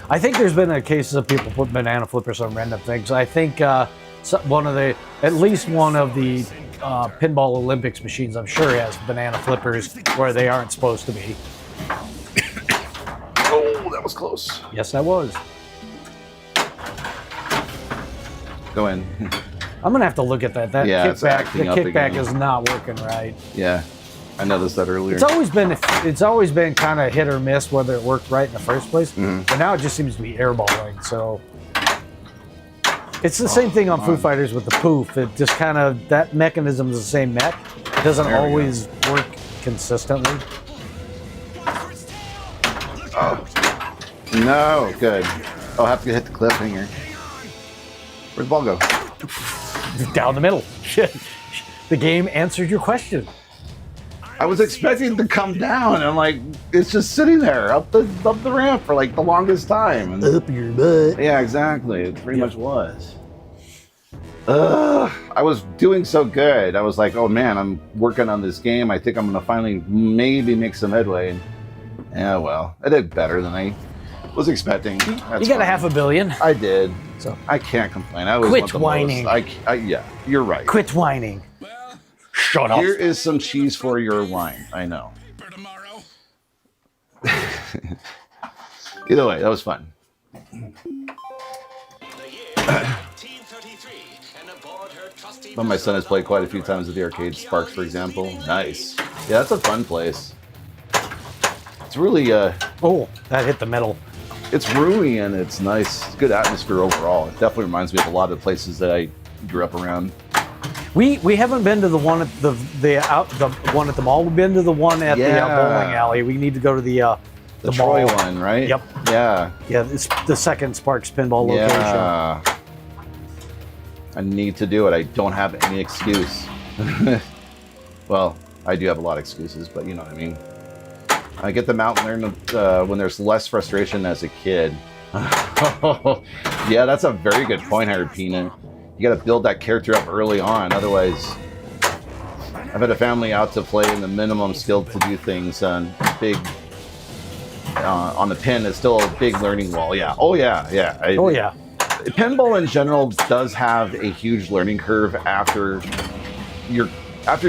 I think there's been cases of people put banana flippers on random things. I think at least one of the pinball Olympics machines, I'm sure, has banana flippers where they aren't supposed to be. Oh, that was close. Yes, that was. Go in. I'm gonna have to look at that. The kickback is not working right. Yeah, I noticed that earlier. It's always been kind of hit or miss whether it worked right in the first place. But now it just seems to be airballing. So it's the same thing on Foo Fighters with the poof. It just kind of, that mechanism is the same mech. It doesn't always work consistently. Oh no, good. I'll have to hit the cliffhanger. Where'd the ball go? Down the middle. The game answered your question. I was expecting it to come down, and like it's just sitting there up the ramp for like the longest time. And, Up your butt. yeah, exactly. It pretty much was. I was doing so good. I was like, oh man, I'm working on this game. I think I'm gonna finally maybe make some headway. And, yeah, well, I did better than I was expecting. That's You got fine. $500 million. I did. So I can't complain. I was Quit want the whining. most. Yeah, you're right. quit whining. Well, Shut up. Here is some cheese for your wine. I know. for tomorrow. Either way, that was fun. But my son has played quite a few times at the arcade. Sparks, for example. Nice. Yeah, that's a fun place. It's really Oh, that hit the middle. it's roomy and it's nice. It's good atmosphere overall. It definitely reminds me of a lot of the places that I grew up around. We haven't been to the one at the one at the mall. We've been to the one at the Yeah. bowling alley. We need to go to the Troy mall. one, right? Yep. Yeah. Yeah, it's the second Sparks Pinball location. Yeah. I need to do it. I don't have any excuse. Well, I do have a lot of excuses, but you know what I mean. I get them out and learn when there's less frustration as a kid. Yeah, that's a very good point, Howard Peanut. You got to build that character up early on. Otherwise, I've had a family out to play in the minimum skill to do things on big. On the pin, it's still a big learning wall. Yeah. Oh yeah. Yeah. Oh yeah. Pinball in general does have a huge learning curve after you're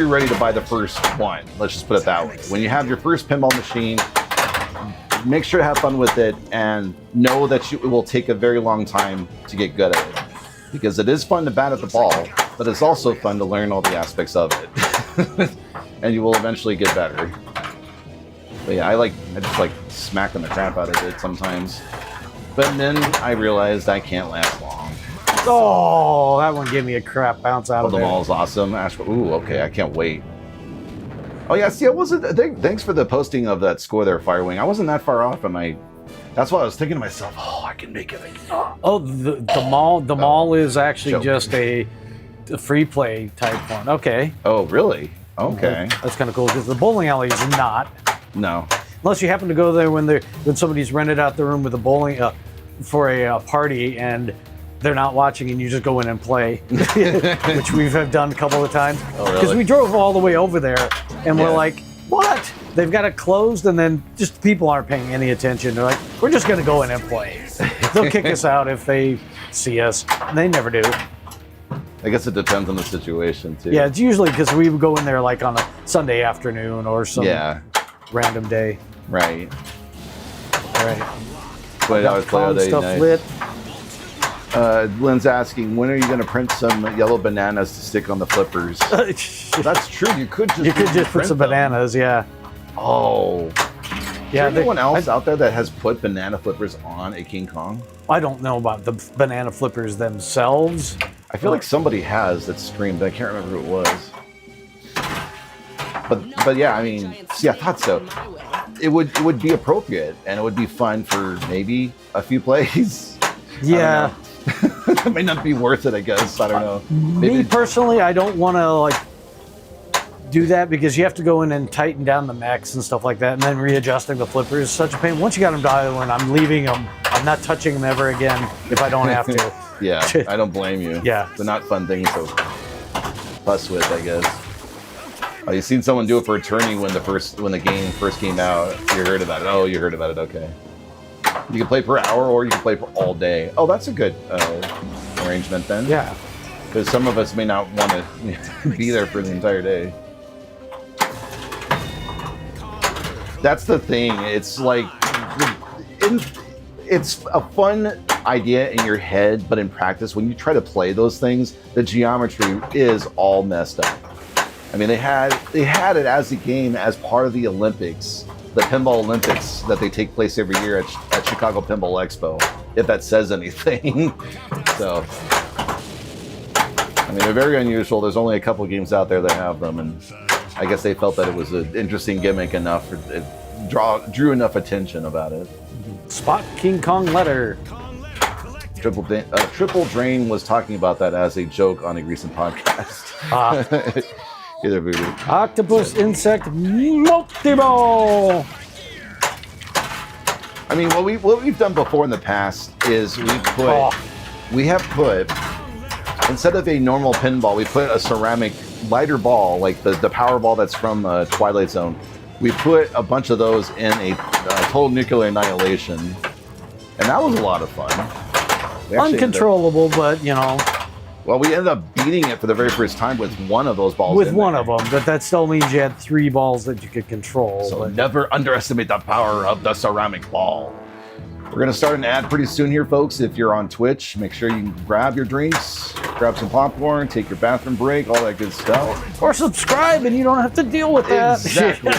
ready to buy the first one. Let's just put it that way. When you have your first pinball machine, make sure to have fun with it and know that it will take a very long time to get good at it. Because it is fun to bat at the ball, but it's also fun to learn all the aspects of it. And you will eventually get better. But yeah, I just like smacking the crap out of it sometimes. But then I realized I can't last long. Oh, that one gave me a crap bounce out Oh, of the there. mall is awesome. Ooh, okay, I can't wait. Oh yeah, see, I wasn't. Thanks for the posting of that score there, Firewing. I wasn't that far off on my. That's why I was thinking to myself, oh, I can make it again. Oh, the mall. The mall is actually Joke. just a free play type one. Okay, Oh, really? Okay. that's kind of cool because the bowling alley is not. No. Unless you happen to go there when somebody's rented out the room with a bowling for a party and they're not watching and you just go in and play, which we have done a couple of times. Oh, really? Because we drove all the way over there and Yeah. we're like, what? They've got it closed, and then just people aren't paying any attention. They're like, we're just going to go in and play. They'll kick us out if they see us. And they never do. I guess it depends on the situation too. Yeah, it's usually because we would go in there like on a Sunday afternoon or some Yeah. random day. Right. All right. But I was playing all day stuff night. lit. Lynn's asking, when are you going to print some yellow bananas to stick on the flippers? That's true. You could just put print some them. bananas, yeah. Oh. Yeah, Is there anyone else out there that has put banana flippers on a King Kong? I don't know about the banana flippers themselves. I feel like somebody has that streamed. I can't remember who it was. But yeah, I mean, see, I thought so. It would be appropriate and it would be fun for maybe a few plays. Yeah. It may not be worth it, I guess. I don't know. Me personally, I don't want to like do that because you have to go in and tighten down the mechs and stuff like that, and then readjusting the flippers is such a pain. Once you got them dialed in, I'm leaving them. I'm not touching them ever again if I don't have to. Yeah, I don't blame you. Yeah. They're not fun things to fuss with, I guess. Oh, you seen someone do it for Attorney when the game first came out? You heard about it. Oh, you heard about it. Okay. You can play per hour or you can play for all day. Oh, that's a good arrangement then. Yeah. Because some of us may not want to be there for the entire day. That's the thing. It's like, it's a fun idea in your head, but in practice, when you try to play those things, the geometry is all messed up. I mean, they had it as a game as part of the Olympics, the Pinball Olympics that they take place every year at Chicago Pinball Expo, if that says anything. So, I mean, they're very unusual. There's only a couple of games out there that have them, and I guess they felt that it was an interesting gimmick enough, it drew enough attention about it. Spot King Kong letter. Triple Drain was talking about that as a joke on a recent podcast. Either voodoo. Octopus insect multi-ball. I mean, what we've done before in the past is we have put, instead of a normal pinball, we put a ceramic lighter ball, like the power ball that's from Twilight Zone. We put a bunch of those in a total nuclear annihilation, and that was a lot of fun. Uncontrollable, but you know. Well, we ended up beating it for the very first time with one of those balls. With one of them, but that still means you had 3 balls that you could control. So never underestimate the power of the ceramic ball. We're going to start an ad pretty soon here, folks. If you're on Twitch, make sure you grab your drinks, grab some popcorn, take your bathroom break, all that good stuff. Or subscribe and you don't have to deal with that. Exactly.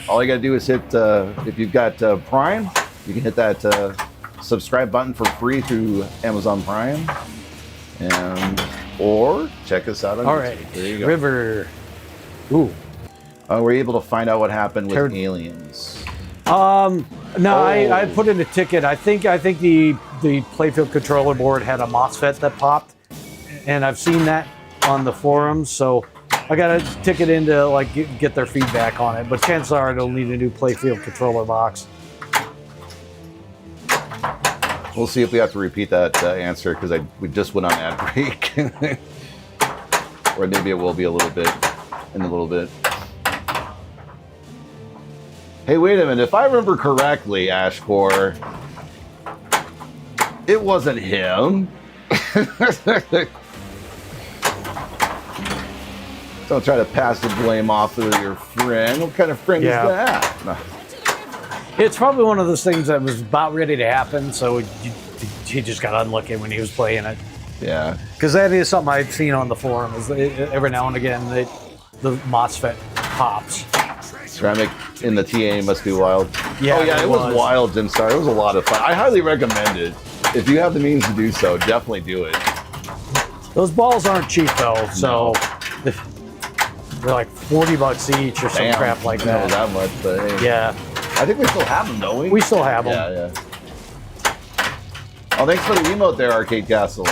All you got to do is hit, if you've got Prime, you can hit that subscribe button for free through Amazon Prime. Or check us out on all YouTube. right. There you go. River. Ooh. We're able to find out what happened with aliens. No, I put in a ticket. I think the playfield controller board had a MOSFET that popped, and I've seen that on the forums. So I got a ticket in to like get their feedback on it. But chances are it'll need a new playfield controller box. We'll see if we have to repeat that answer because we just went on ad break, or maybe it will be a little bit in a little bit. Hey, wait a minute. If I remember correctly, Ashcore, it wasn't him. Don't try to pass the blame off to your friend. What kind of friend is that? No. It's probably one of those things that was about ready to happen, so he just got unlucky when he was playing it. Yeah. Because that is something I've seen on the forum. Is every now and again, the MOSFET pops. Ceramic in the TA must be wild. Yeah, oh yeah, it was wild, Jim Star. It was a lot of fun. I highly recommend it. If you have the means to do so, definitely do it. Those balls aren't cheap though, so they're like $40 each or some crap like that. Not that much, but hey. Yeah. I think we still have them, don't we? We still have them. Yeah. Oh, thanks for the emote there, Arcade Castle.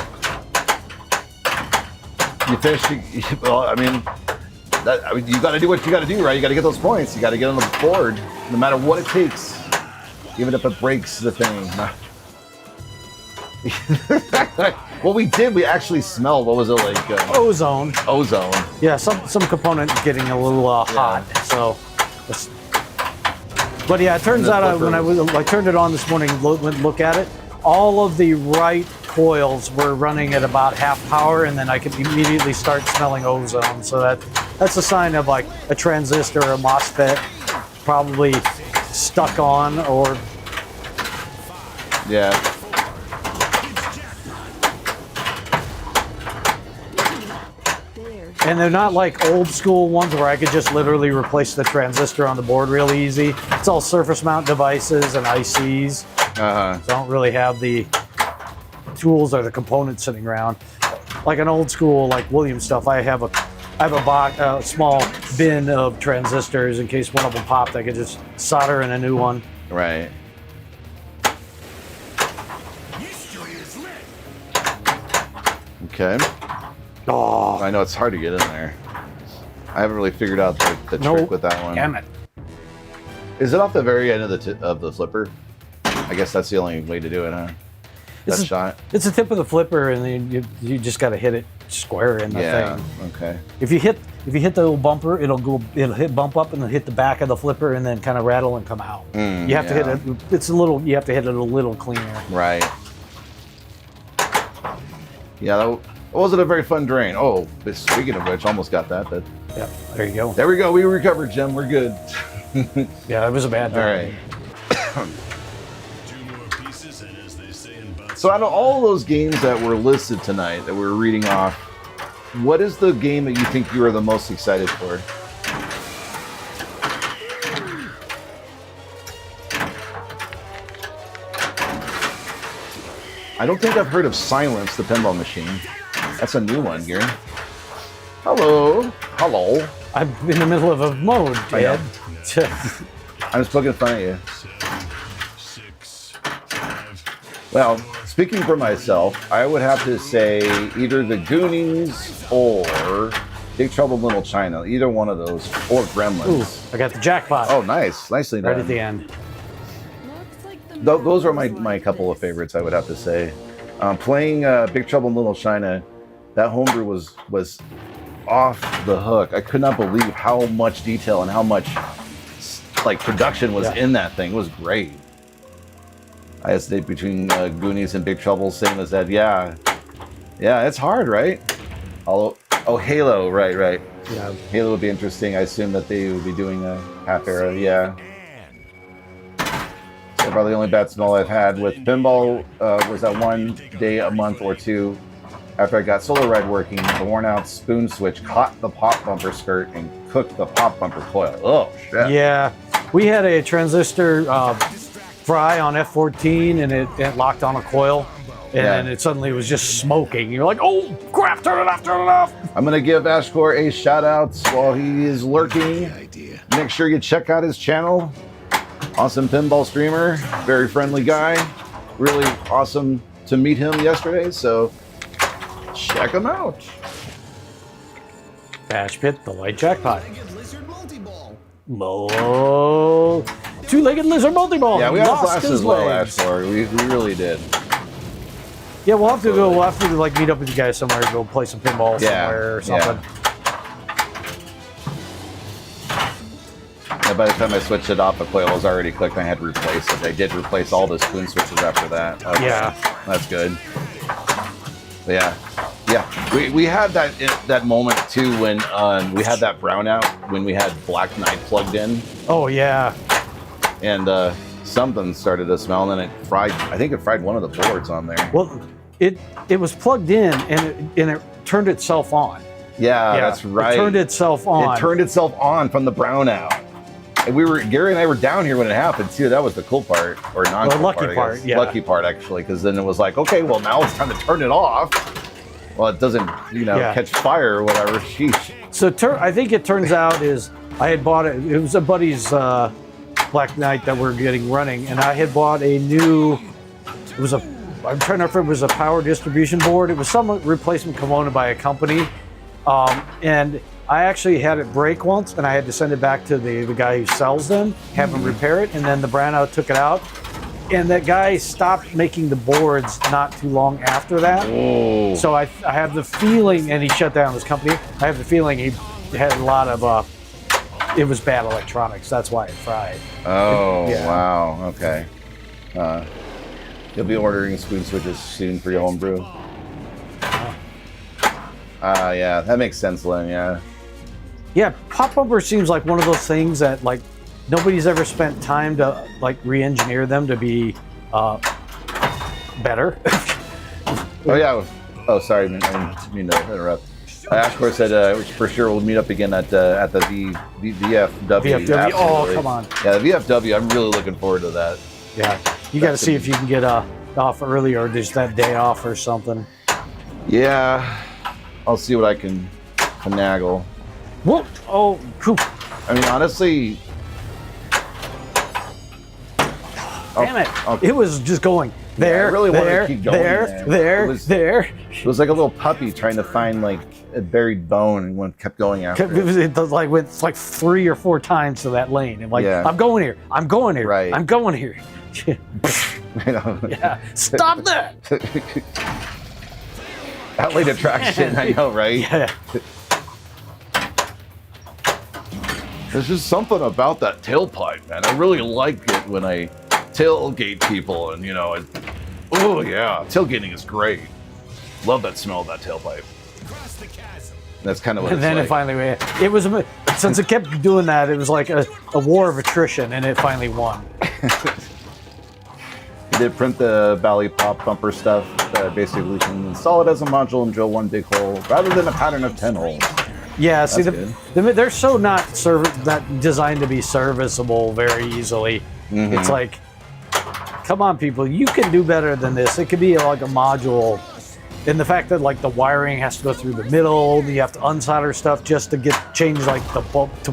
You finished. Well, I mean, you got to do what you got to do, right? You got to get those points. You got to get on the board, no matter what it takes, even if it breaks the thing. What we did, we actually smelled. What was it like? Ozone. Ozone. Yeah, some component getting a little hot. So. But yeah, it turns out when I turned it on this morning, look at it, all of the right coils were running at about half power, and then I could immediately start smelling ozone. So that's a sign of like a transistor or a MOSFET probably stuck on or. Yeah. And they're not like old school ones where I could just literally replace the transistor on the board real easy. It's all surface mount devices and ICs. So I don't really have the tools or the components sitting around. Like an old school, like Williams stuff, I have a small bin of transistors in case one of them popped. I could just solder in a new one. Right. Okay. Oh, I know it's hard to get in there. I haven't really figured out the trick with that one. Damn it. Is it off the very end of the flipper? I guess that's the only way to do it, huh? That shot? It's the tip of the flipper, and then you just got to hit it square in the thing. Okay. If you hit the little bumper, it'll bump up and then hit the back of the flipper and then kind of rattle and come out. You have to hit it. You have to hit it a little cleaner. Right. Yeah, that wasn't a very fun drain. Oh, but speaking of which, almost got that. But yeah, there you go. There we go. We recovered, Jim. We're good. Yeah, that was a bad drain. All right. So out of all those games that were listed tonight that we're reading off, what is the game that you think you are the most excited for? I don't think I've heard of Silence, the pinball machine. That's a new one here. Hello. Hello. I'm in the middle of a mode, Dad. I'm just poking fun at you. Well, speaking for myself, I would have to say either the Goonies or Big Trouble in Little China, either one of those, or Gremlins. Ooh, I got the jackpot. Oh, nice. Nicely done. Right at the end. Those are my couple of favorites, I would have to say. Playing Big Trouble in Little China, that homebrew was off the hook. I could not believe how much detail and how much like production was in that thing. It was great. I hesitate between Goonies and Big Trouble, same as that. Yeah, it's hard, right? Although, Halo, right. Yeah. Halo would be interesting. I assume that they would be doing a half era. Yeah. So probably the only bad smell I've had with Pinball was that one day a month or two after I got Solar Ride working, the worn out spoon switch caught the pop bumper skirt and cooked the pop bumper coil. Oh, shit. Yeah. We had a transistor fry on F14 and it locked on a coil. And it suddenly was just smoking. You're like, oh, crap, turn it off. I'm going to give Ashcore a shout out while he is lurking. Make sure you check out his channel. Awesome pinball streamer, very friendly guy. Really awesome to meet him yesterday, so check him out. Bash Pit, the white jackpot. Two-legged lizard multi-ball. Yeah, we had a blast as well, Ashcore. We really did. Yeah, we'll have to like meet up with you guys somewhere, go play some pinball somewhere or something. Yeah, by the time I switched it off, the coil was already clicked and I had to replace it. I did replace all the spoon switches after that. Okay. Yeah. That's good. But yeah. We had that moment too when we had that brownout when we had Black Knight plugged in. Oh yeah. And something started to smell and then it fried. I think it fried one of the boards on there. Well, it was plugged in and it turned itself on. Yeah, that's right. It turned itself on. It turned itself on from the brownout. And Gary and I were down here when it happened too. That was the cool part, or non-cool part. Lucky part, actually, because then it was like, okay, well now it's time to turn it off. Well, it doesn't, catch fire or whatever. Sheesh. So I think it turns out is I had bought it. It was a buddy's Black Knight that we're getting running, and I had bought a new. It was I'm trying to remember if it was a power distribution board. It was some replacement component by a company, and I actually had it break once, and I had to send it back to the guy who sells them, have him repair it, and then the brownout took it out. And that guy stopped making the boards not too long after that. Oh. So I have the feeling, and he shut down his company, I have the feeling he had a lot of, it was bad electronics. That's why it fried. Oh, wow. Okay. You'll be ordering spoon switches soon for your homebrew. Yeah, that makes sense, Len, yeah. Yeah, pop bumper seems like one of those things that like nobody's ever spent time to like re-engineer them to be better. Oh yeah. Oh sorry, I didn't mean to interrupt. Ashcore said for sure we'll meet up again at the VFW. VFW. Absolutely. Oh come on. Yeah, the VFW. I'm really looking forward to that. Yeah, you got to see if you can get off early or just that day off or something. Yeah, I'll see what I can finagle. Whoop! Oh, poop. I mean, honestly. Damn it! It was just going there, I really wanted to keep going there. It was like a little puppy trying to find like a buried bone and one kept going after it. It like went like 3 or 4 times to that lane and like I'm going here, right. I'm going here. I know. Yeah, stop that! That late attraction, I know, right? Yeah. There's just something about that tailpipe, man. I really like it when I tailgate people, and oh yeah, tailgating is great. Love that smell of that tailpipe. That's kind of what. And then like. It finally, it was since it kept doing that, it was like a war of attrition, and it finally won. We did print the Bally Pop bumper stuff. Basically, we can install it as a module and drill one big hole rather than a pattern of 10 holes. Yeah, see, they're so not designed to be serviceable very easily. Mm-hmm. It's like, come on, people, you can do better than this. It could be like a module, and the fact that like the wiring has to go through the middle, you have to unsolder stuff just to change like to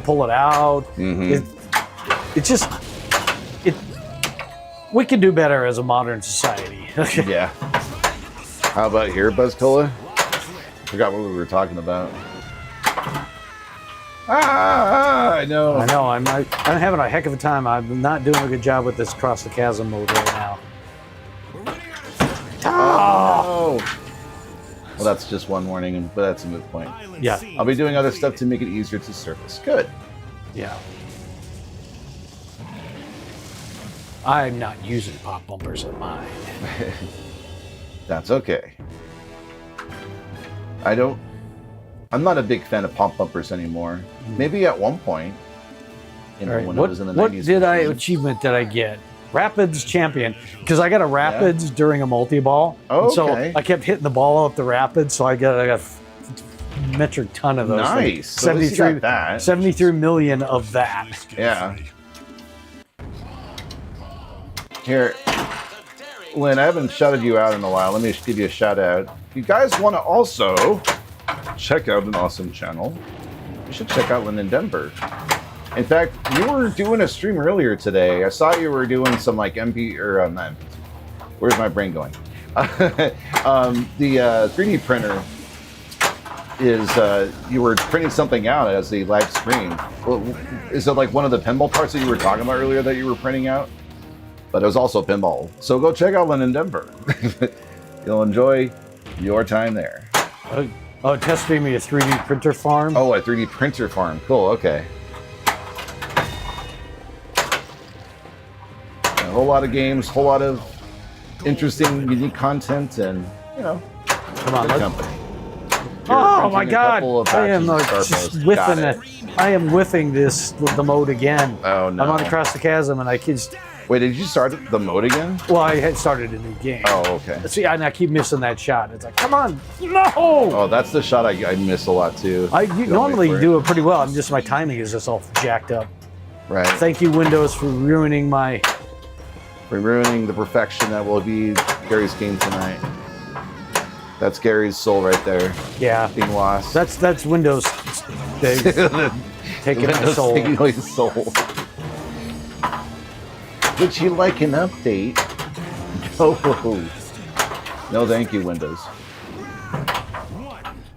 pull it out. Mm-hmm. We can do better as a modern society. Yeah. How about here, Buzz Cola? Forgot what we were talking about. I know. I'm having a heck of a time. I'm not doing a good job with this Cross the Chasm mode right now. Oh! Well, that's just one warning, but that's a moot point. Yeah. I'll be doing other stuff to make it easier to surface. Good. Yeah. I'm not using pop bumpers in mine. That's okay. I'm not a big fan of pop bumpers anymore. Maybe at one point, you know, Right. when I was in the 90s. What achievement did I get? Rapids champion, because I got a rapids during a multi-ball. Oh, so okay. I kept hitting the ball up the rapids, so I got a metric ton of those. Nice. So at least you got that. 73 million of that. Yeah. Here, Lynn, I haven't shouted you out in a while. Let me give you a shout out. If you guys want to also check out an awesome channel, you should check out Lynn in Denver. In fact, you were doing a stream earlier today. I saw you were doing some like MP or not MP. Where's my brain going? The 3D printer is you were printing something out as the live stream. Well, is it like one of the pinball parts that you were talking about earlier that you were printing out? But it was also pinball. So go check out Lynn in Denver. You'll enjoy your time there. Test stream me a 3D printer farm. Oh, a 3D printer farm. Cool. Okay. A whole lot of games, whole lot of interesting, unique content, and you know, Come on, good let's. company. Oh my God! I am just whiffing it. I am whiffing the mode again. Oh no! I'm on Across the Chasm, and I just. Wait, did you start the mode again? Well, I had started a new game. Oh, okay. See, and I keep missing that shot. It's like, come on, no! Oh, that's the shot I miss a lot too. You normally do it pretty well. I'm just my timing is just all jacked up. Right. Thank you, Windows, for ruining my. For ruining the perfection that will be Gary's game tonight. That's Gary's soul right there. Yeah. Being lost. That's Windows. They taking my soul. Taking away his soul. Would you like an update? No, thank you, Windows.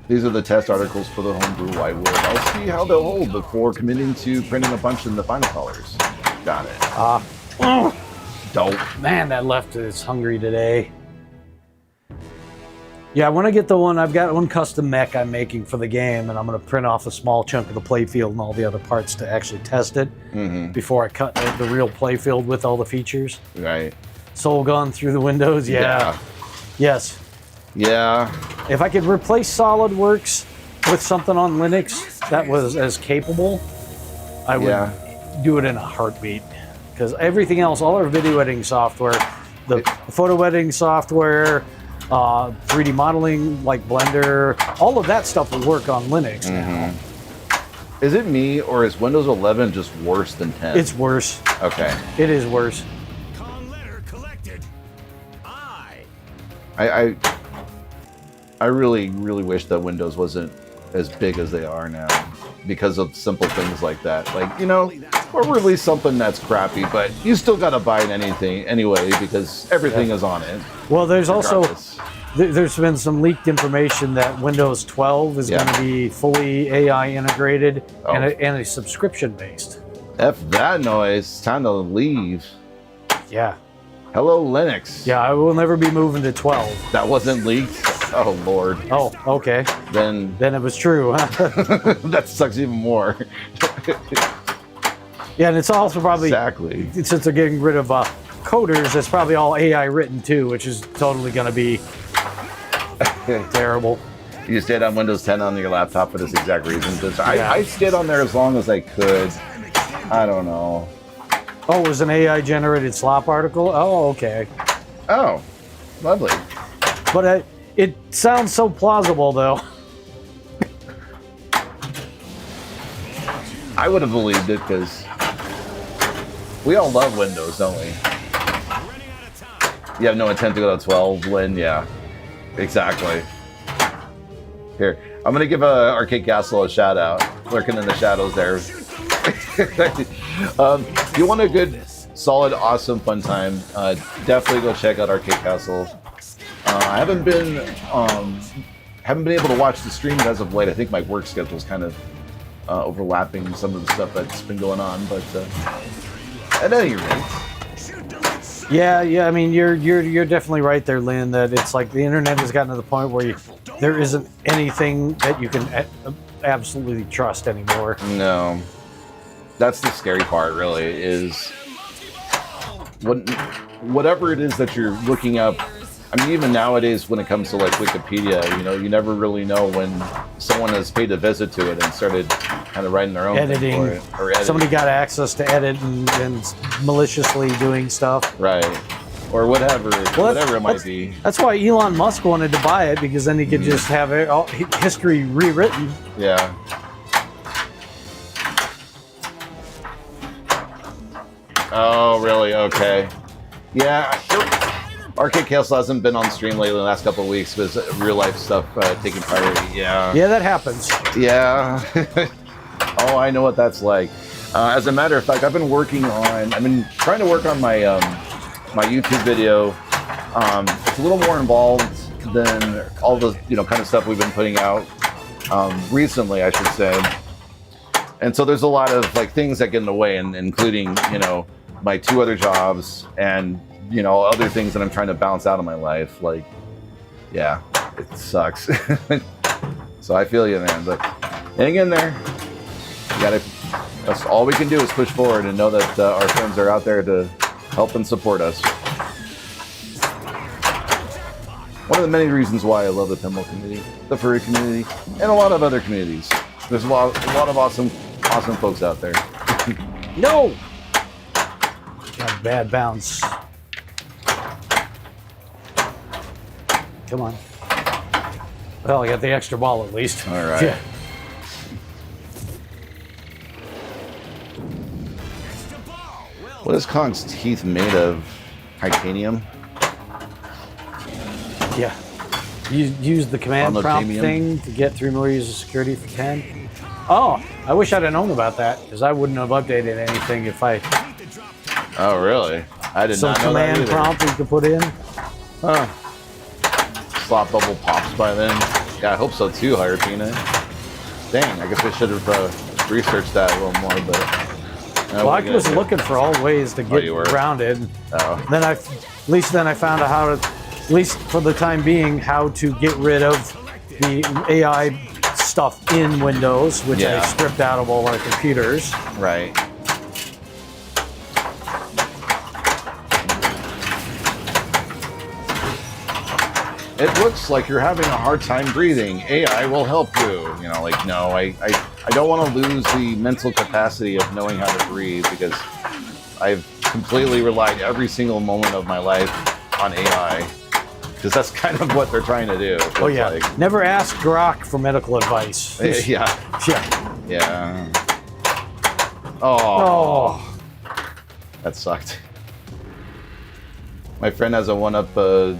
These are the test articles for the homebrew whitewood. I'll see how they'll hold before committing to printing a bunch in the final colors. Got it. Dope. Man, that left is hungry today. Yeah, I want to get the one. I've got one custom mech I'm making for the game, and I'm going to print off a small chunk of the playfield and all the other parts to actually test it before I cut the real playfield with all the features. Right. Soul gone through the windows. Yeah. Yes. Yeah. If I could replace SolidWorks with something on Linux that was as capable, I would do it in a heartbeat. Because everything else, all our video editing software, the photo editing software, 3D modeling like Blender, all of that stuff will work on Linux now. Is it me, or is Windows 11 just worse than 10? It's worse. Okay. It is worse. Con letter collected. I really, really wish that Windows wasn't as big as they are now because of simple things like that. Like, you know, or release something that's crappy, but you still got to buy it anything anyway because everything is on it. Well, there's regardless. also there's been some leaked information that Windows 12 is going to be fully AI integrated and a subscription based. F that noise. Time to leave. Yeah. Hello, Linux. Yeah, I will never be moving to 12. That wasn't leaked? Oh, Lord. Oh, okay. Then it was true, huh? that sucks even more. Yeah, and it's also probably, exactly. since they're getting rid of coders, it's probably all AI written too, which is totally going to be terrible. You stayed on Windows 10 on your laptop for this exact reason. I stayed on there as long as I could. I don't know. Oh, it was an AI generated slop article? Oh, okay. Oh, lovely. But it sounds so plausible, though. I would have believed it because we all love Windows, don't we? You have no intent to go to 12, Lynn? Yeah, exactly. Here, I'm going to give Arcade Castle a shout out, lurking in the shadows there. If you want a good, solid, awesome, fun time, definitely go check out Arcade Castle. I haven't been haven't been able to watch the streams as of late. I think my work schedule's kind of overlapping some of the stuff that's been going on. But at any rate, yeah. I mean, you're definitely right there, Lynn. That it's like the internet has gotten to the point where there isn't anything that you can absolutely trust anymore. No, that's the scary part. Really, is whatever it is that you're looking up. I mean, even nowadays, when it comes to like Wikipedia, you never really know when someone has paid a visit to it and started kind of writing their own editing. Thing for it, or editing. Somebody got access to edit and maliciously doing stuff. Right. Or whatever it might be. That's why Elon Musk wanted to buy it, because then he could just have all history rewritten. Yeah. Oh, really? Okay. Yeah. Arcade Chaos hasn't been on stream lately the last couple of weeks because real life stuff taking priority. Yeah. Yeah, that happens. Yeah. Oh, I know what that's like. As a matter of fact, I've been trying to work on my my YouTube video. It's a little more involved than all the kind of stuff we've been putting out recently, I should say. And so there's a lot of like things that get in the way, and including my 2 other jobs and other things that I'm trying to balance out of my life. Like, yeah, it sucks. So I feel you, man. But hang in there. That's all we can do is push forward and know that our friends are out there to help and support us. One of the many reasons why I love the pinball community, the furry community, and a lot of other communities. There's a lot of awesome folks out there. No! Got a bad bounce. Come on. Well, I got the extra ball at least. All right. Yeah. What is Kong's teeth made of? Titanium? Yeah. You use the command prompt Unobtainium? thing to get 3 more years of security for 10. Oh, I wish I'd have known about that, because I wouldn't have updated anything if I... Oh, really? I did Some not know that command either. prompt you could put in. Huh. Slot bubble pops by then. Yeah, I hope so too, Hirepina. Dang, I guess I should have researched that a little more, but... Well, I was looking for all ways to get you were? around it. Oh. Then at least I found out how to, at least for the time being, how to get rid of the AI stuff in Windows, which I Yeah. stripped out of all our computers. Right. It looks like you're having a hard time breathing. AI will help you. No, I don't want to lose the mental capacity of knowing how to breathe, because I've completely relied every single moment of my life on AI, because that's kind of what they're trying to do. Oh yeah, like, never ask Grok for medical advice. yeah, Yeah. yeah. Oh. That sucked. My friend has a one-up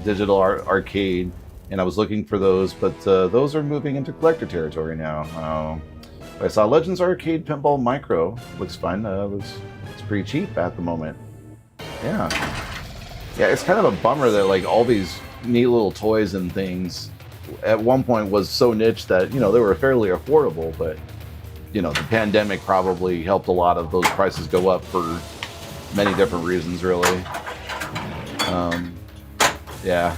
digital arcade, and I was looking for those, but those are moving into collector territory now. I saw Legends Arcade Pinball Micro. Looks fun. It's pretty cheap at the moment. Yeah. Yeah, it's kind of a bummer that like all these neat little toys and things at one point was so niche that, they were fairly affordable, but the pandemic probably helped a lot of those prices go up for many different reasons, really. Yeah,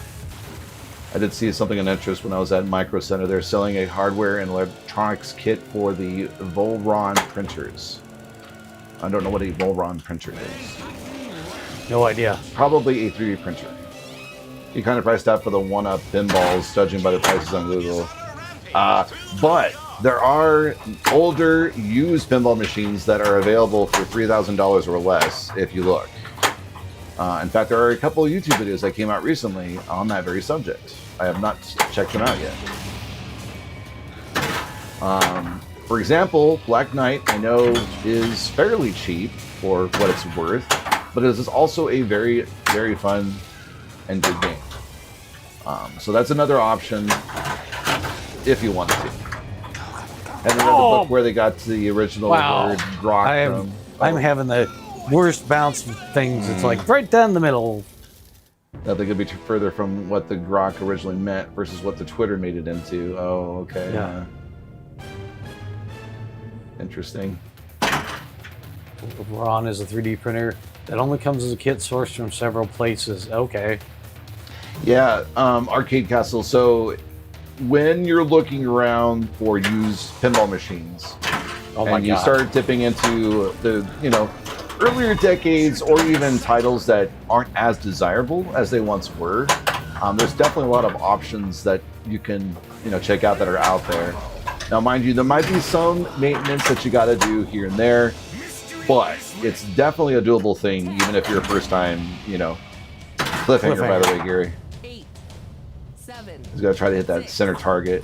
I did see something of interest when I was at Micro Center. They're selling a hardware and electronics kit for the Volron printers. I don't know what a Volron printer is. No idea. Probably a 3D printer. You kind of priced out for the one-up pinballs, judging by the prices on Google. But there are older, used pinball machines that are available for $3,000 or less if you look. In fact, there are a couple of YouTube videos that came out recently on that very subject. I have not checked them out yet. For example, Black Knight, I know, is fairly cheap for what it's worth, but it is also a very, very fun and good game. So that's another option if you wanted to. Haven't read the book where they got to the original word rock from. I'm having the worst bounce things. It's like right down the middle. That they could be further from what the Grok originally meant versus what the Twitter made it into. Oh, okay. Yeah. Interesting. Ron is a 3D printer that only comes as a kit sourced from several places. Okay. Yeah, Arcade Castle. So when you're looking around for used pinball machines, and you start dipping into the, earlier decades or even titles that aren't as desirable as they once were, there's definitely a lot of options that you can, check out that are out there. Now, mind you, there might be some maintenance that you got to do here and there, but it's definitely a doable thing, even if you're a first-time, cliffhanger, by the way, Gary. 8, 7. He's got to try to hit that center target.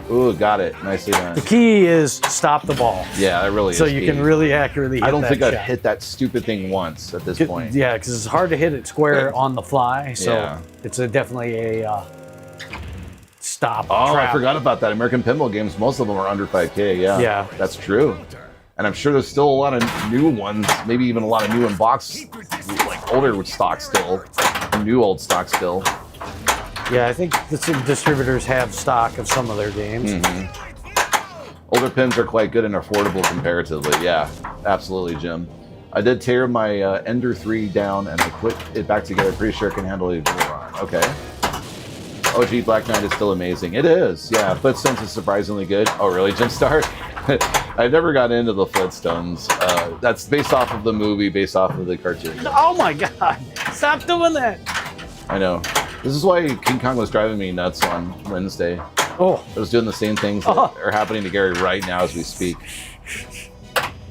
Ooh, got it. Nicely done. The key is stop the ball. Yeah, that really is. So you can really accurately hit that I don't think I've shot. hit that stupid thing once at this point. Yeah, because it's hard to hit it square on the fly. So Yeah. it's definitely a stop. Oh, trap. I forgot about that. American Pinball games, most of them are under 5K. Yeah. Yeah. That's true. And I'm sure there's still a lot of new ones, maybe even a lot of new in-box, like older stock still, new old stock still. Yeah, I think the distributors have stock of some of their games. Older pins are quite good and affordable comparatively. Yeah, absolutely, Jim. I did tear my Ender 3 down and I put it back together. Pretty sure it can handle a Run. Okay. OG Black Knight is still amazing. It is. Yeah, Flintstones is surprisingly good. Oh, really, Jim Star? I've never got into the Flintstones. That's based off of the movie, based off of the cartoon. Oh my God! Stop doing that! I know. This is why King Kong was driving me nuts on Wednesday. Oh. I was doing the same things that are happening to Gary right now as we speak.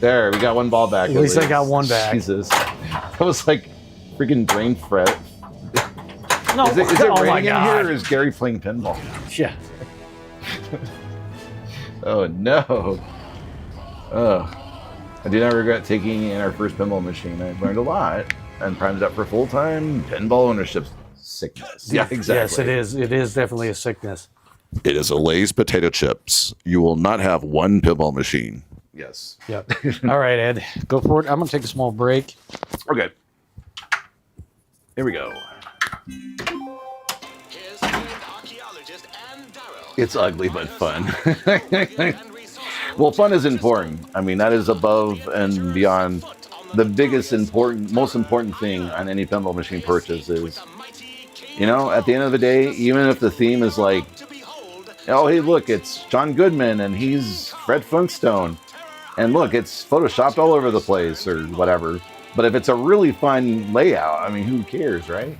There, we got one ball back. At least I got one back. Jesus. That was like freaking brain fret. No, Is it oh my raining in God. here or is Gary playing pinball? Yeah. Oh no. I do not regret taking in our first pinball machine. I've learned a lot and primed it up for full-time pinball ownership. Sickness. Yeah, exactly. Yes, it is. It is definitely a sickness. It is a Lay's potato chips. You will not have one pinball machine. Yes. Yep. All right, Ed, go for it. I'm going to take a small break. Okay. Here we go. Here's famed archaeologist Ann Darrow. It's ugly but fun. Well, fun is important. I mean, that is above and beyond. The biggest most important thing on any pinball machine purchase is, at the end of the day, even if the theme is like, oh, hey, look, it's John Goodman and he's Fred Flintstone. And look, it's photoshopped all over the place or whatever. But if it's a really fun layout, I mean, who cares, right?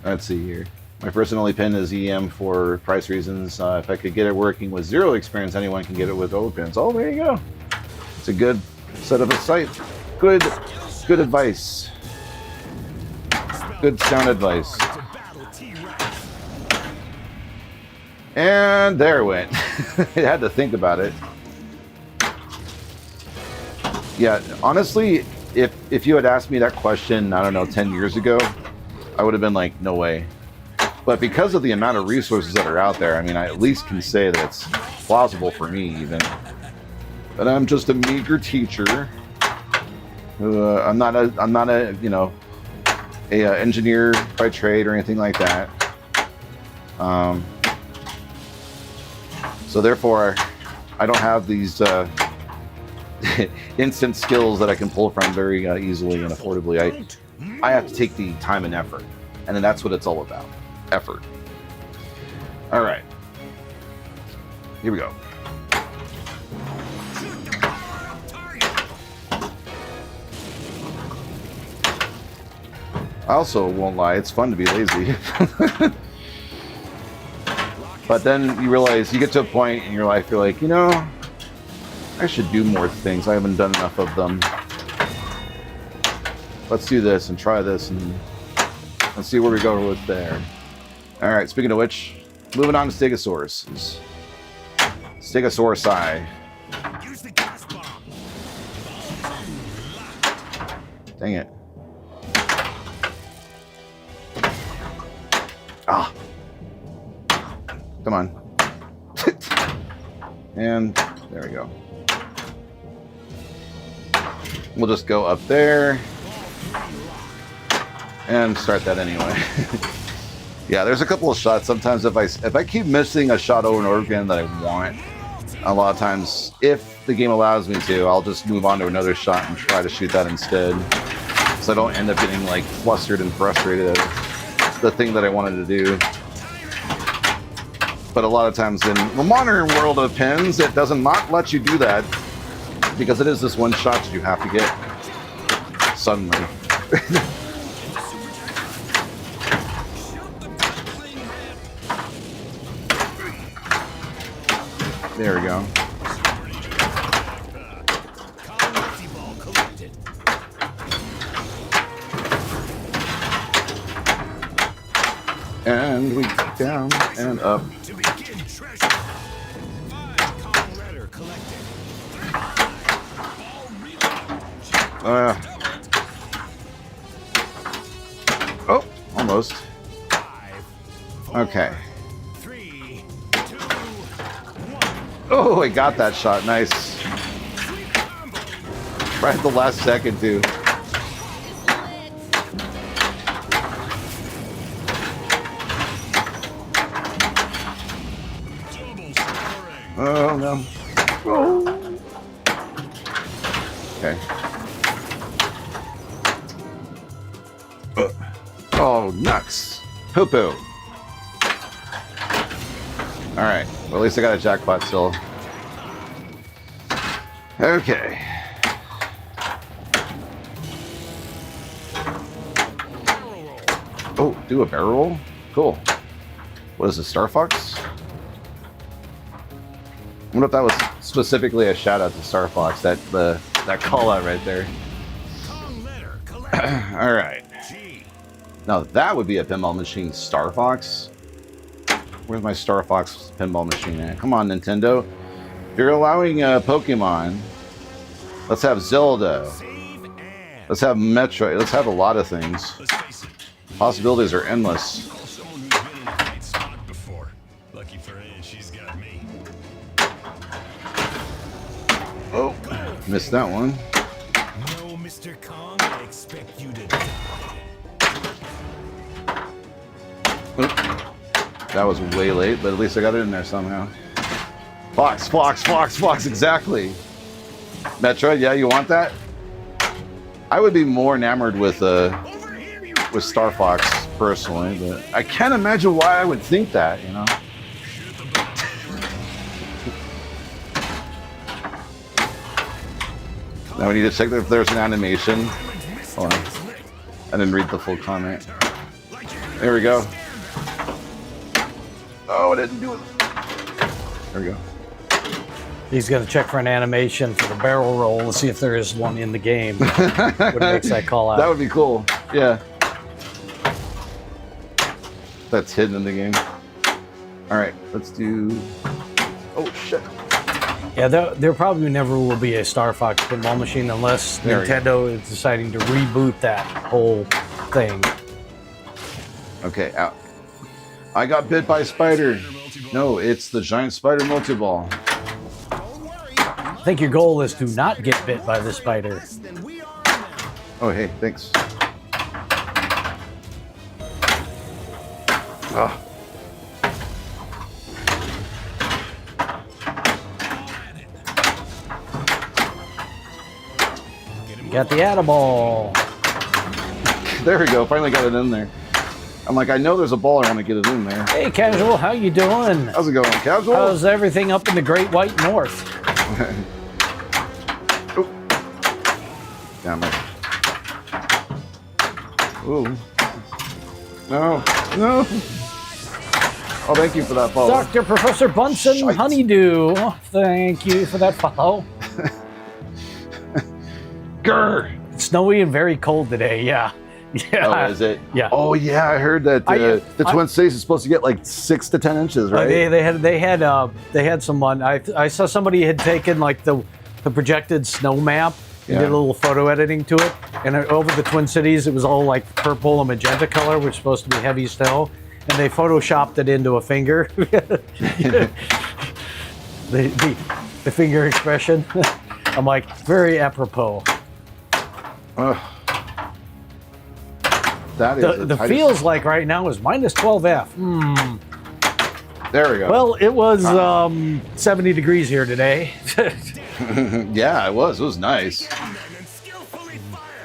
Let's see here. My first and only pin is EM for price reasons. If I could get it working with zero experience, anyone can get it with O pins. Oh, there you go. It's a good set of a site. Good advice. Good sound advice. And there it went. I had to think about it. Yeah, honestly, if you had asked me that question, I don't know, 10 years ago, I would have been like, no way. But because of the amount of resources that are out there, I mean, I at least can say that it's plausible for me even. But I'm just a meager teacher. I'm not a engineer by trade or anything like that. So therefore, I don't have these instant skills that I can pull from very easily and affordably. I have to take the time and effort, and then that's what it's all about. Effort. All right. Here we go. I also won't lie, it's fun to be lazy. But then you realize, you get to a point in your life, you're like, I should do more things. I haven't done enough of them. Let's do this and try this and let's see where we go with there. All right, speaking of which, moving on to Stegosaurus. Stegosaurusi. Use the gas bomb. Dang it. Ah. Come on. And there we go. We'll just go up there. And start that anyway. Yeah, there's a couple of shots. Sometimes if I keep missing a shot over and over again that I want, a lot of times, if the game allows me to, I'll just move on to another shot and try to shoot that instead. So I don't end up getting like flustered and frustrated at the thing that I wanted to do. But a lot of times in the modern world of pins, it does not let you do that because it is this one shot that you have to get suddenly. There we go. And we down and up. To begin treasure. 5 Kong letter collected. Oh, almost. 5, 4, Okay. 3, 2, 1. Oh, I got that shot. Nice. Right at the last second, too. Oh, no. Oh. Okay. Oh, nuts. Poo-poo. All right. Well, at least I got a jackpot still. Okay. Oh, do a barrel roll? Cool. What is this, Star Fox? I wonder if that was specifically a shout out to Star Fox, that call out right there. All right. Now that would be a pinball machine, Star Fox. Where's my Star Fox pinball machine at? Come on, Nintendo. If you're allowing Pokemon, let's have Zelda. Let's have Metroid. Let's have a lot of things. Possibilities are endless. Lucky for Anne, she's got me. Oh, missed that one. No, Mr. Kong, I expect you to die. Oop. That was way late, but at least I got it in there somehow. Fox, Fox, Fox, Fox, exactly. Metroid, yeah, you want that? I would be more enamored with Star Fox personally, but I can't imagine why I would think that, you know. Now we need to check if there's an animation. Hold on. I didn't read the full comment. There we go. Oh, I didn't do it. There we go. He's going to check for an animation for the barrel roll and see if there is one in the game. What makes that call out? That would be cool. Yeah. That's hidden in the game. All right, let's do. Oh shit. Yeah, there probably never will be a Star Fox pinball machine unless Nintendo is deciding to reboot that whole thing. Okay, out. I got bit by a spider. No, it's the giant spider multi-ball. I think your goal is to not get bit by the spider. Oh, hey, thanks. Oh. Got the Atta-ball. There we go. Finally got it in there. I'm like, I know there's a ball. I want to get it in there. Hey, Casual, how you doing? How's it going, Casual? How's everything up in the Great White North? Oh. Damn it. Ooh. No. No. Oh, thank you for that follow. Dr. Professor Bunsen Shite. Honeydew. Thank you for that follow. Grr. It's snowy and very cold today, yeah. Yeah. Oh, is it? Yeah. Oh, yeah. I heard that the Twin Cities is supposed to get like 6 to 10 inches, right? They had someone. I saw somebody had taken like the projected snow map and did a little photo editing to it, and over the Twin Cities it was all like purple and magenta color, which is supposed to be heavy snow, and they photoshopped it into a finger. the finger expression. I'm like, very apropos. That is The tightest- feels like right now is minus 12F. There we go. Well, it was 70 degrees here today. Yeah, it was. It was nice.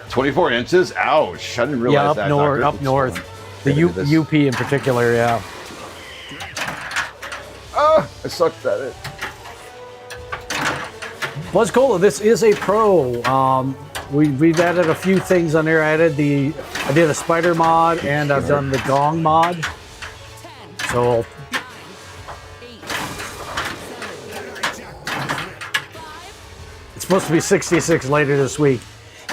24 inches? Ouch. I didn't realize Yeah, up that. north. Doctor. Up north. The Gotta do this. UP in particular, yeah. Oh, I sucked at it. Buzz Cola, this is a pro. We've added a few things on there. I did a spider mod and I've done the gong mod. 10, So 8, 7, 5, it's supposed to be 66 later this week.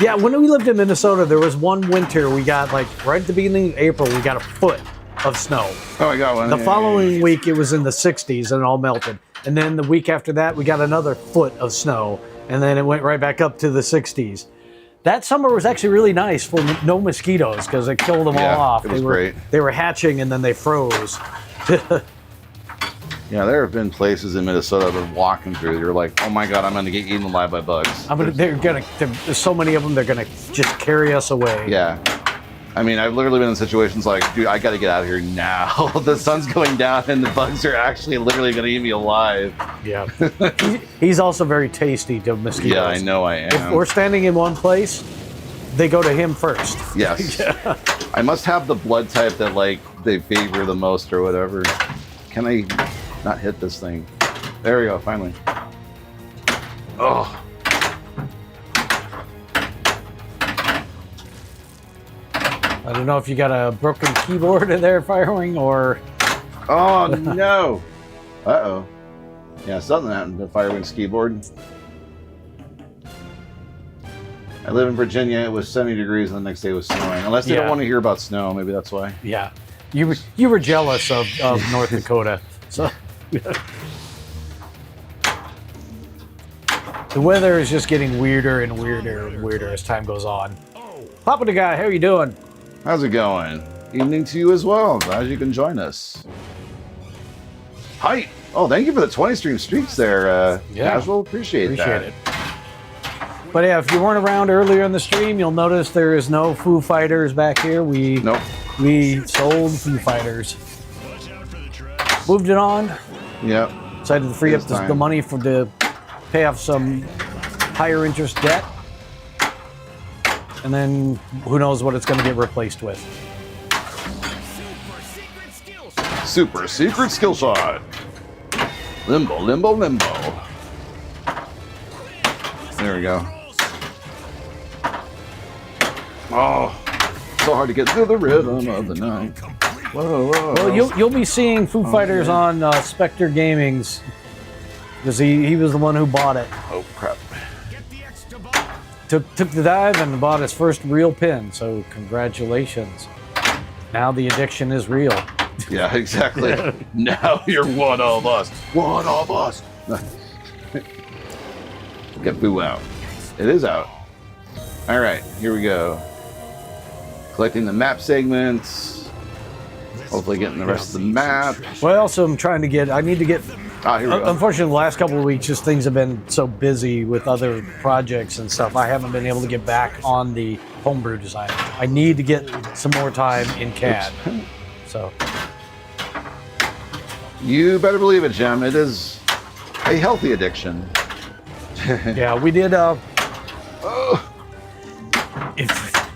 Yeah, when we lived in Minnesota, there was one winter we got like right at the beginning of April, we got a foot of snow. Oh, I got one. The following week, it was in the 60s and it all melted. And then the week after that, we got another foot of snow. And then it went right back up to the 60s. That summer was actually really nice for no mosquitoes because it killed them Yeah, all off. it was great. They were hatching and then they froze. Yeah, there have been places in Minnesota I've been walking through. You're like, oh my God, I'm going to get eaten alive by bugs. There's so many of them, they're going to just carry us away. Yeah. I mean, I've literally been in situations like, dude, I got to get out of here now. The sun's going down and the bugs are actually literally going to eat me alive. Yeah. He's also very tasty to mosquitoes. Yeah, I know I am. If we're standing in one place, they go to him first. Yes. I must have the blood type that, like, they favor the most or whatever. Can I not hit this thing? There we go, finally. Oh. I don't know if you got a broken keyboard in there firing or... Oh, no. Uh-oh. Yeah, something happened to Firewing's keyboard. I live in Virginia. It was 70 degrees, and the next day it was snowing. Unless they don't Yeah. want to hear about snow. Maybe that's why. Yeah. You were jealous of North Dakota. So the weather is just getting weirder and weirder and weirder as time goes on. Papa the guy, how are you doing? How's it going? Evening to you as well. Glad you can join us. Hi. Oh, thank you for the 20 streaks there, Yeah. Casual. Appreciate that. Appreciate it. But yeah, if you weren't around earlier in the stream, you'll notice there is no Foo Fighters back here. Nope. We sold Foo Fighters. Moved it on. Yep. Decided to free up It's time. the money to pay off some higher interest debt. And then who knows what it's going to get replaced with. Super secret skill shot. Limbo, limbo, limbo. There we go. Oh, so hard to get through the rhythm of the night. Whoa, whoa. Well, you'll be seeing Foo Fighters on Spectre Gaming's because he was the one who bought it. Oh crap. Took the dive and bought his first real pin. So congratulations. Now the addiction is real. Yeah, exactly. Now you're one of us. One of us. Get Boo out. It is out. All right, here we go. Collecting the map segments. Hopefully getting the rest of the map. Well, I also am trying to get. I need to get. Ah, here we go. Unfortunately, the last couple of weeks, just things have been so busy with other projects and stuff. I haven't been able to get back on the homebrew design. I need to get some more time in CAD. So You better believe it, Jem. It is a healthy addiction. yeah, we did.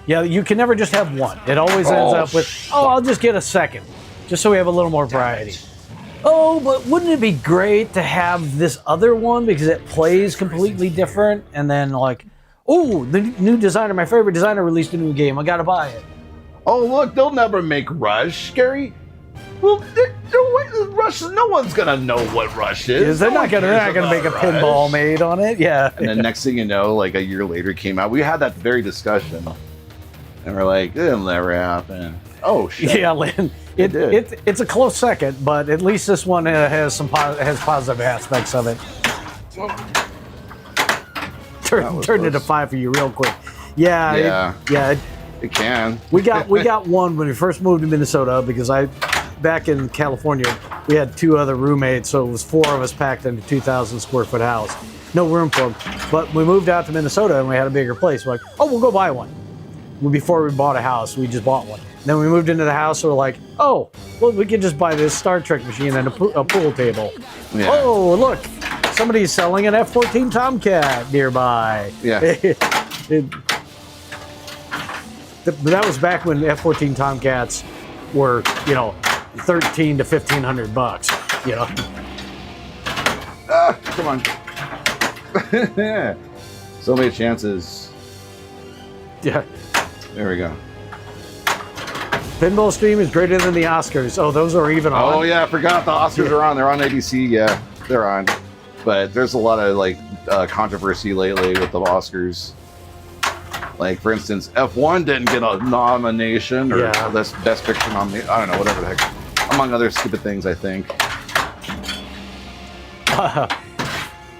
Yeah, you can never just have one. It always ends up with, I'll just get a second, just so we have a little more variety. Oh, but wouldn't it be great to have this other one because it plays completely different? And then like, oh, the new designer, my favorite designer released a new game. I gotta buy it. Oh, look, they'll never make Rush, Gary. Well, Rush, no one's gonna know what Rush is. They're No not one gonna cares make a about pinball Rush. made on it. Yeah. And then next thing you know, like a year later it came out. We had that very discussion. And we're like, it'll never happen. Oh, shit. Yeah, Lynn. did. It's a close second, but at least this one has some has positive aspects of it. Turned into close. 5 for you real quick. Yeah, Yeah. It can. We got one when we first moved to Minnesota because back in California we had 2 other roommates, so it was 4 of us packed in a 2,000 square foot house. No room for them. But we moved out to Minnesota and we had a bigger place. We're like, oh, we'll go buy one. before we bought a house. We just bought one. Then we moved into the house. So we're like, oh, well, we could just buy this Star Trek machine and a pool table. Yeah. Oh, look, somebody's selling an F-14 Tomcat nearby. Yeah. That was back when F-14 Tomcats were, $1,300 to $1,500. Ah, come on. So many chances. Yeah. There we go. Pinball stream is greater than the Oscars. Oh, those are even on. Oh yeah, I forgot the Oscars are on. They're on ABC. Yeah, they're on. But there's a lot of controversy lately with the Oscars. Like for instance, F1 didn't get a nomination or best picture nomination. I don't know, whatever the heck. Among other stupid things, I think.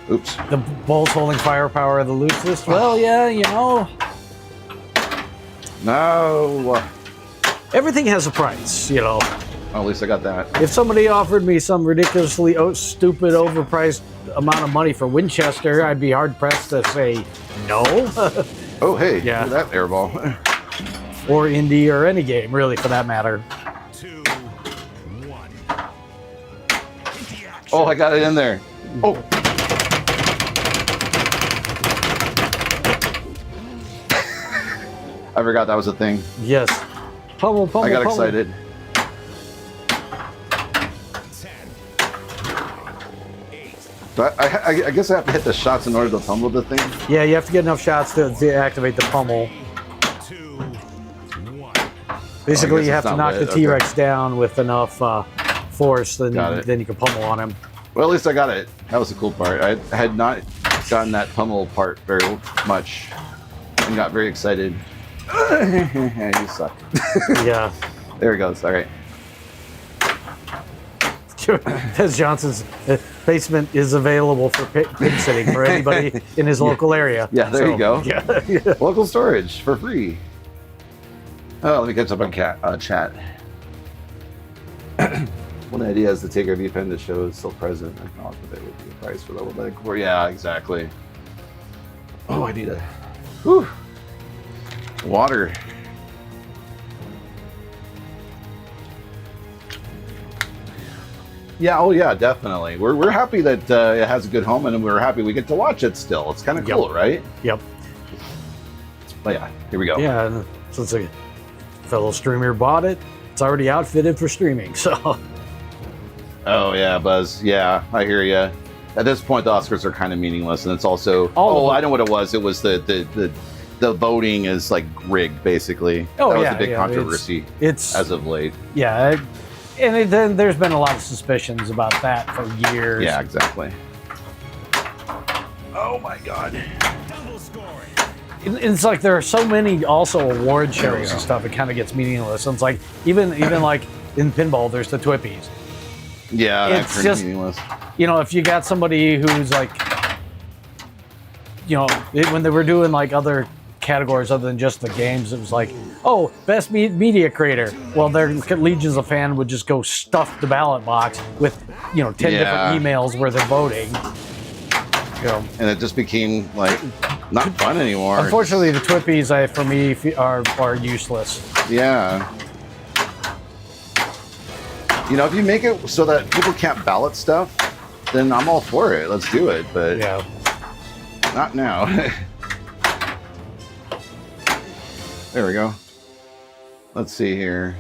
Oops. The Bulls holding firepower of the loosest. Well, yeah, No. everything has a price, Well, at least I got that. If somebody offered me some ridiculously stupid, overpriced amount of money for Winchester, I'd be hard pressed to say no. Oh, hey, Yeah. look at that airball. Or Indy or any game, really, for that matter. 2, 1. Oh, I got it in there. Oh. I forgot that was a thing. Yes. Pummel, I got pummel. excited. 10, 8. But I guess I have to hit the shots in order to pummel the thing. Yeah, you have to get enough shots to activate the pummel. 2, 1. Basically, you have it's to not knock lit, the T-Rex down with enough force, Got it. then you can pummel on him. Well, at least I got it. That was the cool part. I had not gotten that pummel part very much and got very excited. You suck. Yeah. There it goes. All right. Des Johnson's basement is available for pig sitting for anybody in his local area. Yeah, there you go. Yeah. Local storage for free. Oh, let me catch up on chat. One idea is to take our VPN to show is still present. Acknowledge that would be a price for level back. Yeah, exactly. Oh, I need a water. Yeah, oh yeah, definitely. We're happy that it has a good home, and we're happy we get to watch it still. It's kind of cool, right? Yep. But yeah, here we go. Yeah, and since a fellow streamer bought it, it's already outfitted for streaming. So. Oh yeah, Buzz. Yeah, I hear you. At this point, the Oscars are kind of meaningless, and it's also. I know what it was. It was the voting is like rigged, basically. Oh, that was yeah, a big yeah, controversy. It's as of late. Yeah, then there's been a lot of suspicions about that for years. Yeah, exactly. Oh my God. Double scoring. It's like there are so many also award shows and stuff. It kind of gets meaningless. And it's like even like in pinball, there's the Twippies. Yeah, It's that's just- meaningless. If you got somebody who's like, when they were doing like other categories other than just the games, it was like, oh, best media creator. Well, their legions of fan would just go stuff the ballot box with 10 different emails where they're voting. And it just became like not fun anymore. Unfortunately, the Twippies, for me, are useless. Yeah. If you make it so that people can't ballot stuff, then I'm all for it. Let's do it. But Yeah. not now. There we go. Let's see here.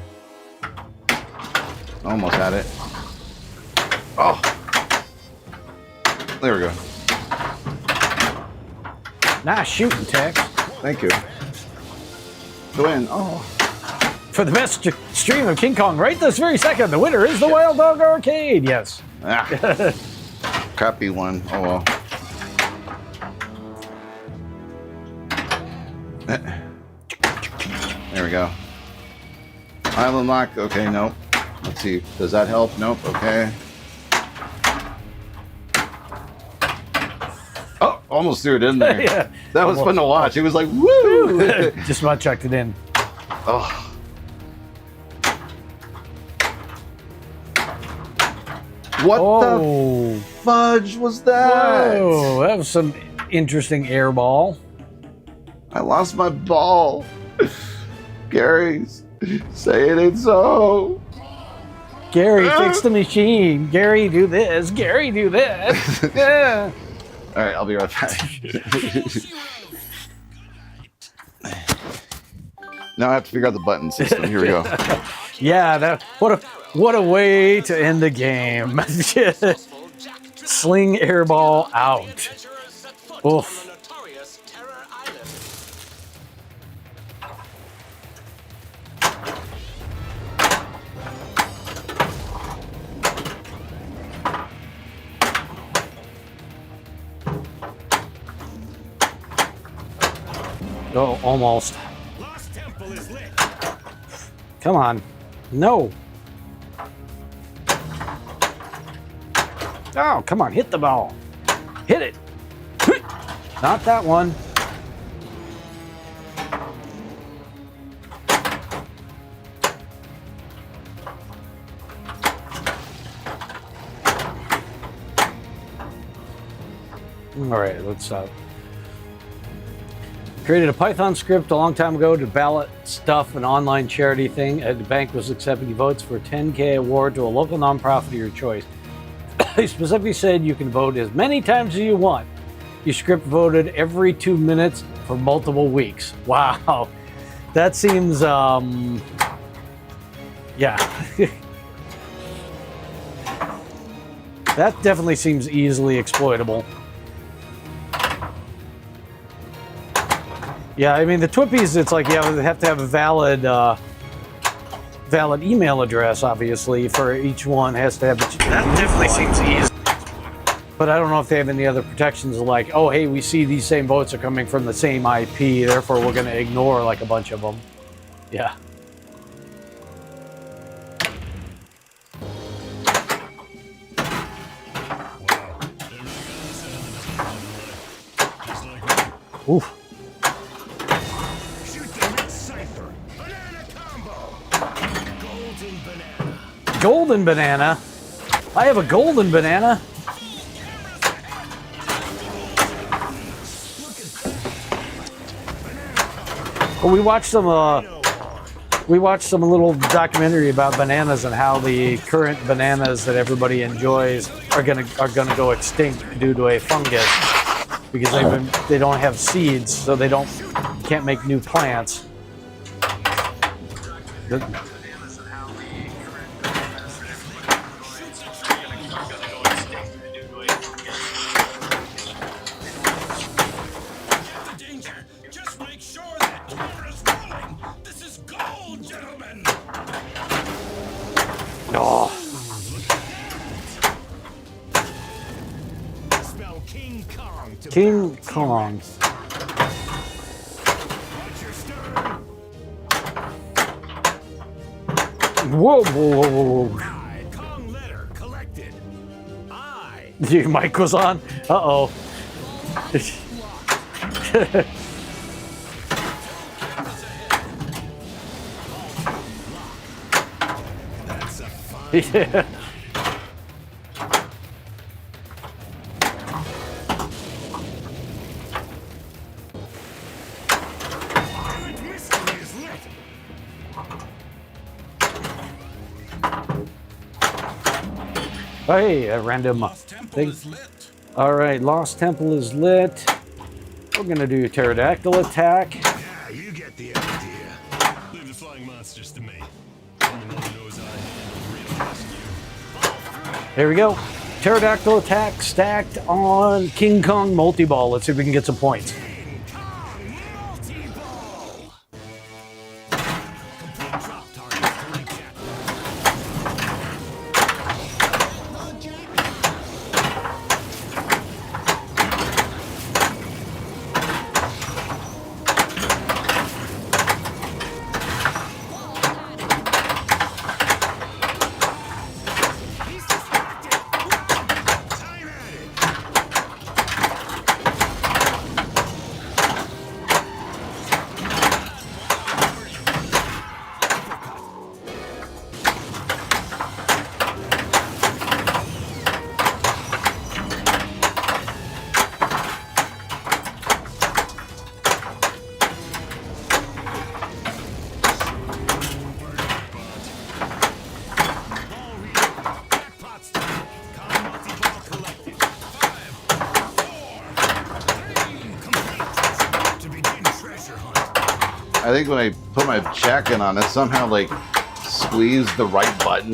Almost had it. Oh. There we go. Nice shooting, Tex. Thank you. Go in. Oh. For the best stream of King Kong right this very second, the winner is the Wild Dog Arcade. Yes. Ah. Crappy one. Oh well. There we go. Island lock. Okay, nope. Let's see. Does that help? Nope. Okay. Oh, almost threw it in there. Yeah. That was fun to watch. It was like, woo! Just about chucked it in. Oh. What the fudge was that? Whoa, that was some interesting air ball. I lost my ball. Gary's saying it so. Gary, fix the machine. Gary, do this. Gary, do this. Yeah. All right, I'll be right back. Now I have to figure out the button system. Here we go. Yeah, what a way to end the game. Sling airball out. Oof. Oh, almost. Lost Temple is lit. Come on. No. Oh, come on. Hit the ball. Hit it. Not that one. All right, let's created a Python script a long time ago to ballot stuff, an online charity thing. The bank was accepting votes for a $10K award to a local nonprofit of your choice. They specifically said you can vote as many times as you want. Your script voted every 2 minutes for multiple weeks. Wow. That seems, yeah. That definitely seems easily exploitable. Yeah, I mean, the Twippies, it's like you have to have a valid email address, obviously, for each one. Has to have. That definitely seems easy. But I don't know if they have any other protections like, oh, hey, we see these same votes are coming from the same IP, therefore we're going to ignore like a bunch of them. Yeah. Oof. Golden banana? I have a golden banana? Well, we watched some little documentary about bananas and how the current bananas that everybody enjoys are gonna go extinct due to a fungus because they don't have seeds, so they can't make new plants. King Kong. Whoa, whoa, whoa, whoa. Kong letter collected. I. Your mic was on? Uh-oh. That's a fun. Yeah. Hey, a random thing. All right, Lost Temple is lit. We're gonna do a pterodactyl attack. Yeah, you get the idea. Leave the flying monsters to me. Anyone knows I handle real rescue. There we go. Pterodactyl attack stacked on King Kong multi-ball. Let's see if we can get some points. King Kong multi-ball. Complete drop target for recap. I think when I put my jacket on, it somehow like squeezed the right button,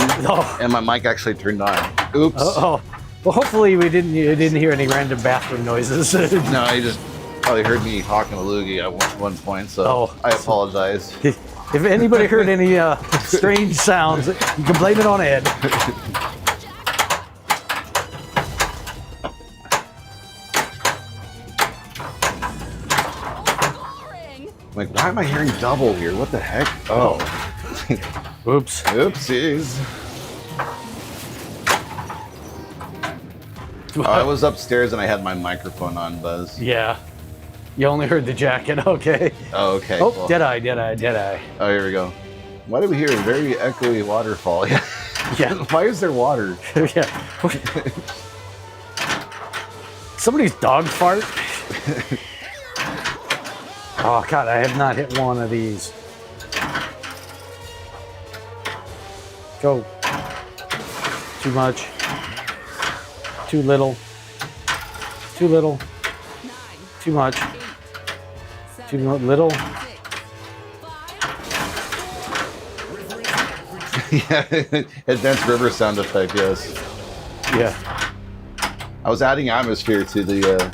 and my mic actually turned on. Oops. Oh. Well, hopefully you didn't hear any random bathroom noises. No, I just probably heard me hawking a loogie at one point, so I apologize. If anybody heard any strange sounds, you can blame it on Ed. Scoring. I'm like, why am I hearing double here? What the heck? Oh. Oops. Oopsies. I was upstairs and I had my microphone on, Buzz. Yeah. You only heard the jacket, okay. Oh, okay. Oh, cool. did I? Oh, here we go. Why do we hear a very echoey waterfall? Yeah. Why is there water? Yeah. Somebody's dog fart? Oh, God, I have not hit one of these. Go. Too much. Too little. Too little. 9, Too much. 8, Too 7, little. 6, 5, Yeah, advanced river sound effect. Yes. Yeah. I was adding atmosphere to the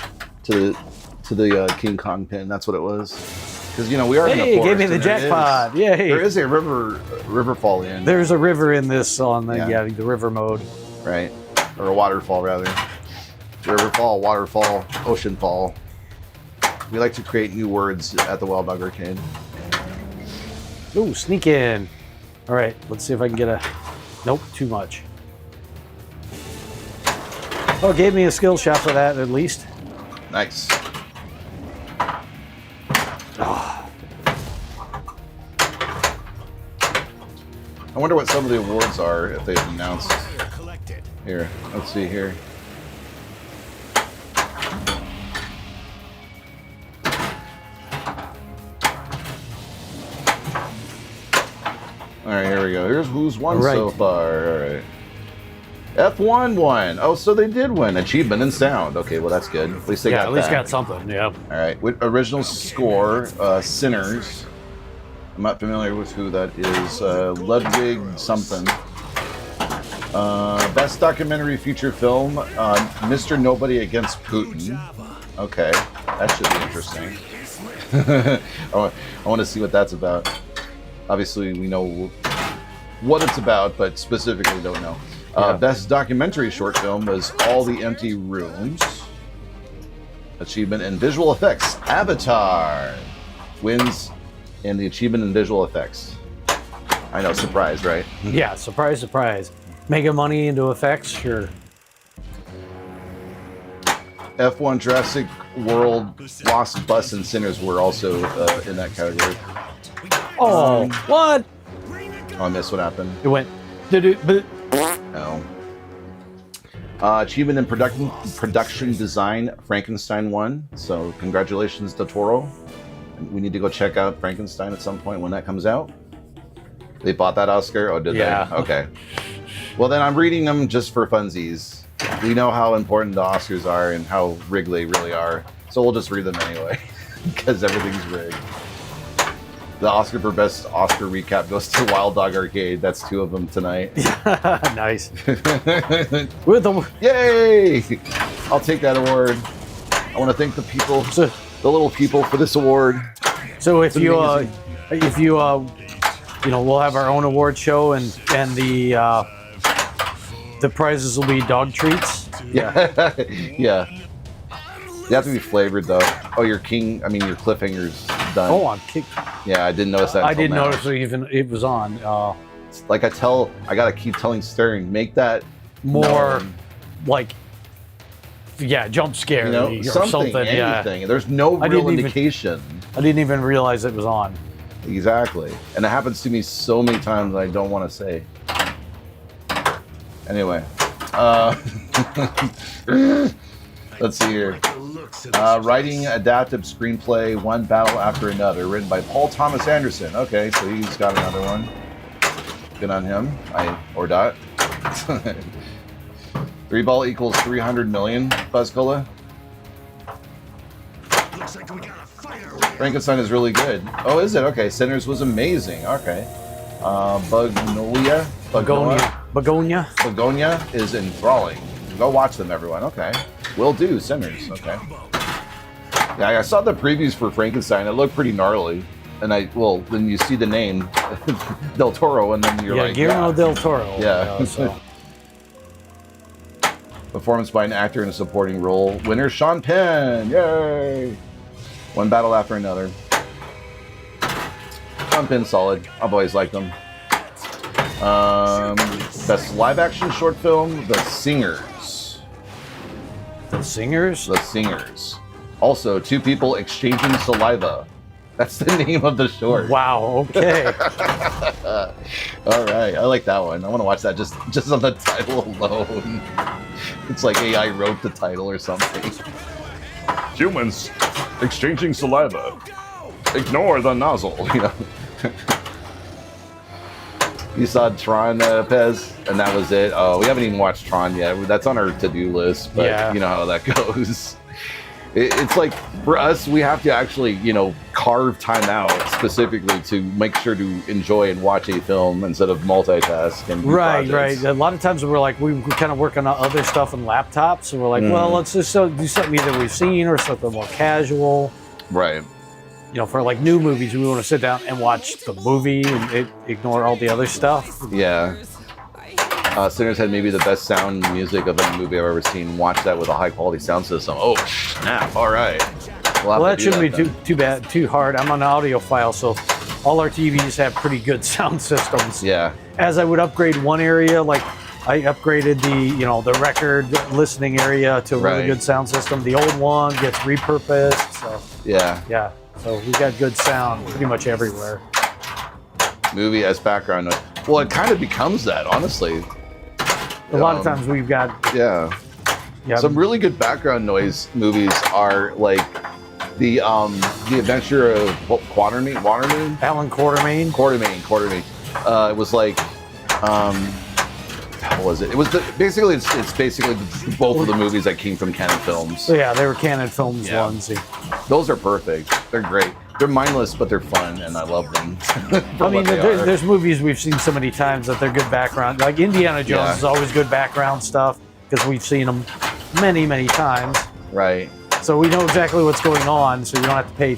King Kong pin. That's what it was. Because we are in a Hey, forest. gave me the and there jackpot. is- Yay. There is a river fall in. There's a river in this on the Yeah. the river mode. Right, or a waterfall rather. River fall, waterfall, ocean fall. We like to create new words at the Wild Dog Arcade. Ooh, sneak in. All right, let's see if I can get a. Nope, too much. Oh, it gave me a skill shot for that at least. Nice. I wonder what some of the awards are if they've announced. Collected. Here, let's see here. All right, here we go. Here's who's won so far. All right. F1 won. Oh, so they did win. Achievement in sound. Okay, well, that's good. At least they got at least that. got something. Yeah. All right. With original score, Sinners. I'm not familiar with who that is. Ludwig something. Best documentary feature film, Mr. Nobody Against Putin. Okay, that should be interesting. I want to see what that's about. Obviously, we know what it's about, but specifically don't know. Best documentary short film was All the Empty Rooms. Achievement in visual effects, Avatar wins in the achievement in visual effects. I know, surprise, right? Yeah, surprise, surprise. Making money into effects, sure. F1 Jurassic World, Lost Bus, and Sinners were also in that category. Oh, what? Oh, I missed what happened. It went. No. Achievement in production design, Frankenstein won. So congratulations, Del Toro. We need to go check out Frankenstein at some point when that comes out. They bought that Oscar? Oh, did they? Okay. Well, then I'm reading them just for funsies. We know how important the Oscars are and how rigged they really are. So we'll just read them anyway, because everything's rigged. The Oscar for Best Oscar Recap goes to Wild Dog Arcade. That's 2 of them tonight. Nice. With them. Yay! I'll take that award. I want to thank the people, the little people, for this award. So if It's you, amazing. we'll have our own award show, and the prizes will be dog treats. Yeah. Yeah. You have to be flavored though. Oh, your cliffhanger's done. Oh, I'm kicked. Yeah, I didn't notice that. I until didn't now. notice it was on. Like I gotta keep telling Stern, make that More known. like, jump scare or something, anything. Yeah, There's no I real didn't even- indication. I didn't even realize it was on. Exactly. And it happens to me so many times that I don't want to say. Anyway. Let's see here. Writing adaptive screenplay, One Battle After Another, written by Paul Thomas Anderson. Okay, so he's got another one. Good on him. Or dot. 3 ball equals 300 million, Buzz Cola. Frankenstein is really good. Oh, is it? Okay. Sinners was amazing. Okay. Begonia is enthralling. Go watch them, everyone. Okay. Will do. Sinners. Okay. Yeah, I saw the previews for Frankenstein. It looked pretty gnarly. And then you see the name Del Toro, and then you're like, Guillermo del Toro. Yeah. So. Performance by an actor in a supporting role. Winner Sean Penn. Yay! One battle after another. Sean Penn solid. I've always liked him. Best live action short film, The Singers. The Singers? The Singers. Also, two people exchanging saliva. That's the name of the short. Wow, okay. All right, I like that one. I want to watch that just on the title alone. It's like AI wrote the title or something. Humans exchanging saliva. Ignore the nozzle. You know. You saw Tron, Pez, and that was it. Oh, we haven't even watched Tron yet. That's on our to-do list, but you know how that goes. It's like, for us, we have to actually, carve time out specifically to make sure to enjoy and watch a film instead of multitask. And right. A lot of times we're like, we kind of work on other stuff on laptops, and we're like, well, let's just do something either we've seen or something more casual. Right. For like new movies, we want to sit down and watch the movie and ignore all the other stuff. Yeah. Sinners had maybe the best sound music of any movie I've ever seen. Watch that with a high quality sound system. Oh, snap. All right. Well, that shouldn't be too hard. I'm an audiophile, so all our TVs have pretty good sound systems. Yeah. As I would upgrade one area, like I upgraded the record listening area to a really good sound system. The old one gets repurposed. So yeah. So we got good sound pretty much everywhere. Movie as background noise. Well, it kind of becomes that, honestly. A lot of times we've got some really good background noise movies are like the Adventure of Waterman. Alan Quartermain. Quartermain. It was like what was it? It was basically both of the movies that came from Canon Films. So yeah, they were Canon Films ones. Those are perfect. They're great. They're mindless, but they're fun, and I love them. I mean, there's movies we've seen so many times that they're good background. Like Indiana Jones is always good background stuff because we've seen them many, many times. Right. So we know exactly what's going on, so you don't have to pay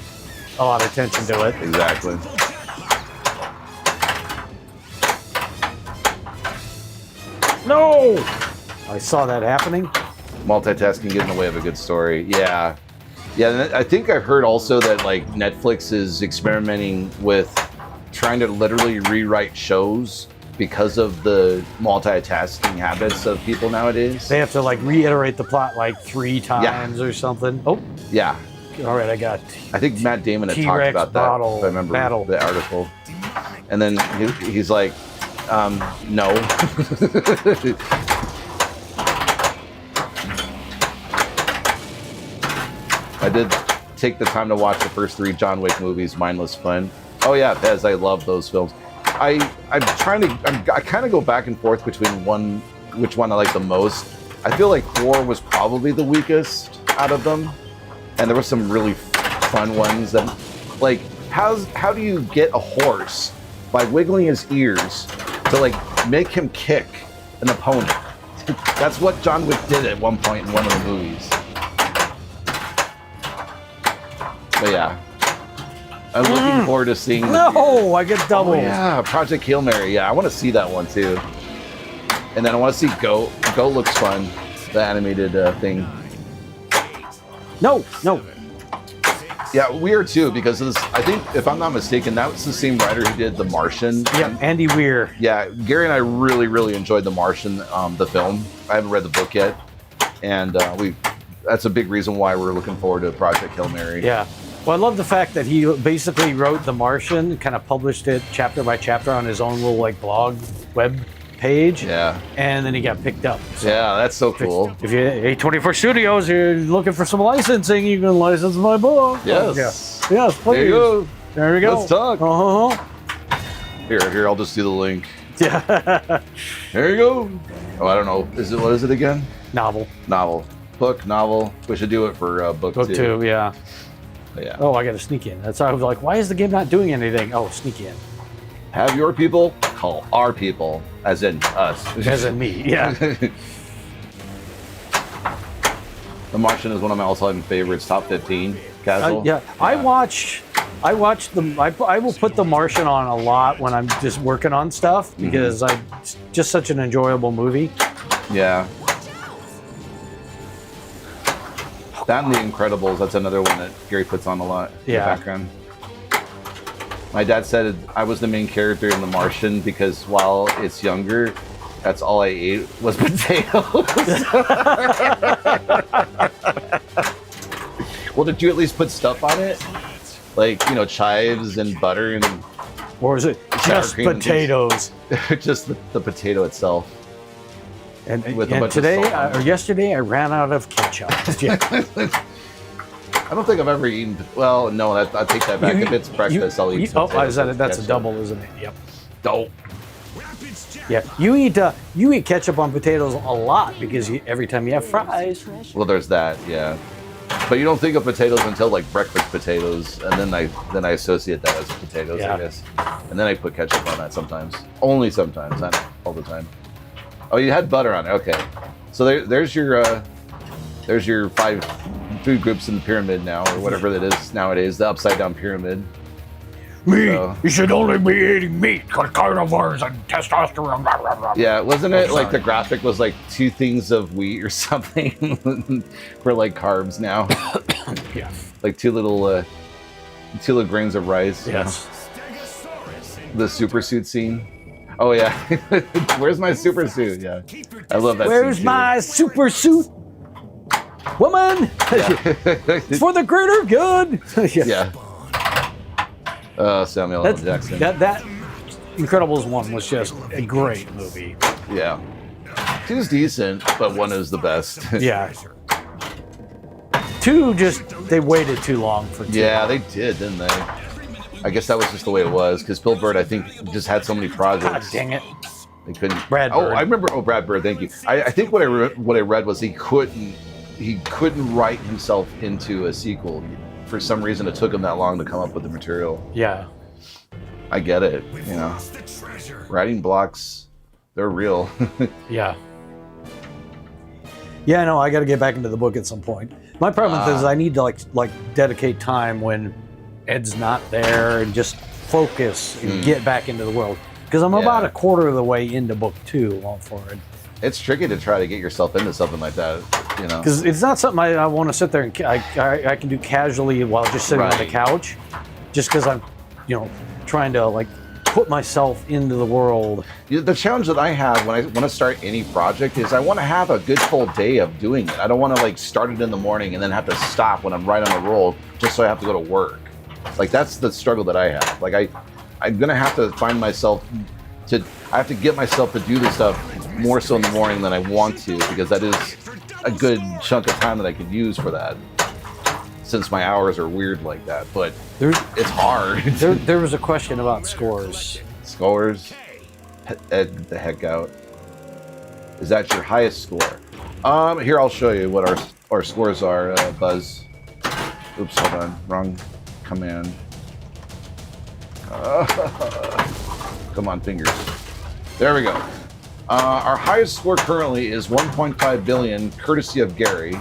a lot of attention to it. Exactly. No! I saw that happening. Multitasking getting in the way of a good story. Yeah. Yeah, I think I've heard also that like Netflix is experimenting with trying to literally rewrite shows because of the multitasking habits of people nowadays. They have to like reiterate the plot like 3 times or something. Oh. Yeah. All right, I think Matt Damon had T-Rex talked about that, if I remember the article. And then he's like, no. I did take the time to watch the first 3 John Wick movies, mindless fun. Oh yeah, Pez, I love those films. I kind of go back and forth between which one I like the most. I feel like 4 was probably the weakest out of them, and there were some really fun ones that, like, how do you get a horse by wiggling his ears to like make him kick an opponent? That's what John Wick did at one point in one of the movies. But yeah, I'm looking forward to seeing. No, I get double. Oh, yeah, Project Hail Mary. Yeah, I want to see that one too. And then I want to see Go. Go looks fun. The animated thing. No. Yeah, we are too, because this, I think, if I'm not mistaken, that was the same writer who did The Martian. Yeah, Andy Weir. Yeah, Gary and I really enjoyed The Martian, the film. I haven't read the book yet, and that's a big reason why we're looking forward to Project Hail Mary. Yeah. Well, I love the fact that he basically wrote The Martian, kind of published it chapter by chapter on his own little like blog web page. Yeah. And then he got picked up. So yeah, that's so cool. If you're A24 Studios, you're looking for some licensing, you can license my book. Yes. Yes, please. There you go. There we go. Let's talk. Uh-huh. Here, I'll just do the link. Yeah. There you go. Oh, I don't know. What is it again? Novel. Book, novel. We should do it for book 2. Book 2, yeah. Yeah. Oh, I got to sneak in. That's why I was like, why is the game not doing anything? Oh, sneak in. Have your people call our people, as in us. As in me, yeah. The Martian is one of my all-time favorites, top 15 casual. Yeah, I watch them. I will put The Martian on a lot when I'm just working on stuff because it's just such an enjoyable movie. Yeah. That and The Incredibles, that's another one that Gary puts on a lot in the background. My dad said I was the main character in The Martian because while it's younger, that's all I ate was potatoes. Well, did you at least put stuff on it? Like, you know, chives and butter and... Or is it just potatoes? Just the potato itself. And With a bunch of today, salt on it. or yesterday, I ran out of ketchup. Yeah. I don't think I've ever eaten... Well, no, I take that back. If it's breakfast, I'll eat some potatoes with that's a ketchup. double, isn't it? Yep. Dope. Yeah, you eat ketchup on potatoes a lot because every time you have fries. Well, there's that, yeah. But you don't think of potatoes until like breakfast potatoes, and then I associate that as potatoes, I guess. And then I put ketchup on that sometimes. Only sometimes, not all the time. Oh, you had butter on it. Okay. So there's your 5 food groups in the pyramid now, or whatever that is nowadays, the upside down pyramid. Meat. So- You should only be eating meat because carnivores and testosterone. Blah, blah, blah. Yeah, wasn't it like the graphic was like 2 things of wheat or something for like carbs now? Yeah. Like 2 little grains of rice. you know? Yes. The super suit scene. Oh yeah. Where's my super suit? Yeah. I love that Where's scene my super suit? Woman! too. For the greater good! Yeah. Samuel L. Jackson. That Incredibles 1 was just a great movie. Yeah. 2's decent, but 1 is the best. Yeah. 2 they waited too long for 2. Yeah, they did, didn't they? I guess that was just the way it was, because Bill Bird, I think, just had so many God projects. dang it. They couldn't. Brad Oh, Bird. I remember. Oh, Brad Bird. Thank you. I think what I read was he couldn't write himself into a sequel. For some reason, it took him that long to come up with the material. Yeah. I get it. You know, writing blocks, they're real. Yeah. Yeah, I know. I got to get back into the book at some point. My problem is I need to like dedicate time when Ed's not there and just focus and get back into the world. Because I'm about a quarter of the way into book 2 for it. It's tricky to try to get yourself into something like that. You know, Because it's not something I want to sit there and I can do casually while just sitting on the Right. couch. Just because I'm, trying to like put myself into the world. the challenge that I have when I want to start any project is I want to have a good full day of doing it. I don't want to like start it in the morning and then have to stop when I'm right on the roll just so I have to go to work. Like that's the struggle that I have. Like I'm gonna have to find myself I have to get myself to do this stuff more so in the morning than I want to, because that is a good chunk of time that I could use for that. Since my hours are weird like that, but it's hard. There was a question about scores. Scores, Ed the heck out. Is that your highest score? Here I'll show you what our scores are. Buzz. Oops, hold on, wrong command. Come on, fingers. There we go. Our highest score currently is 1.5 billion, courtesy of Gary,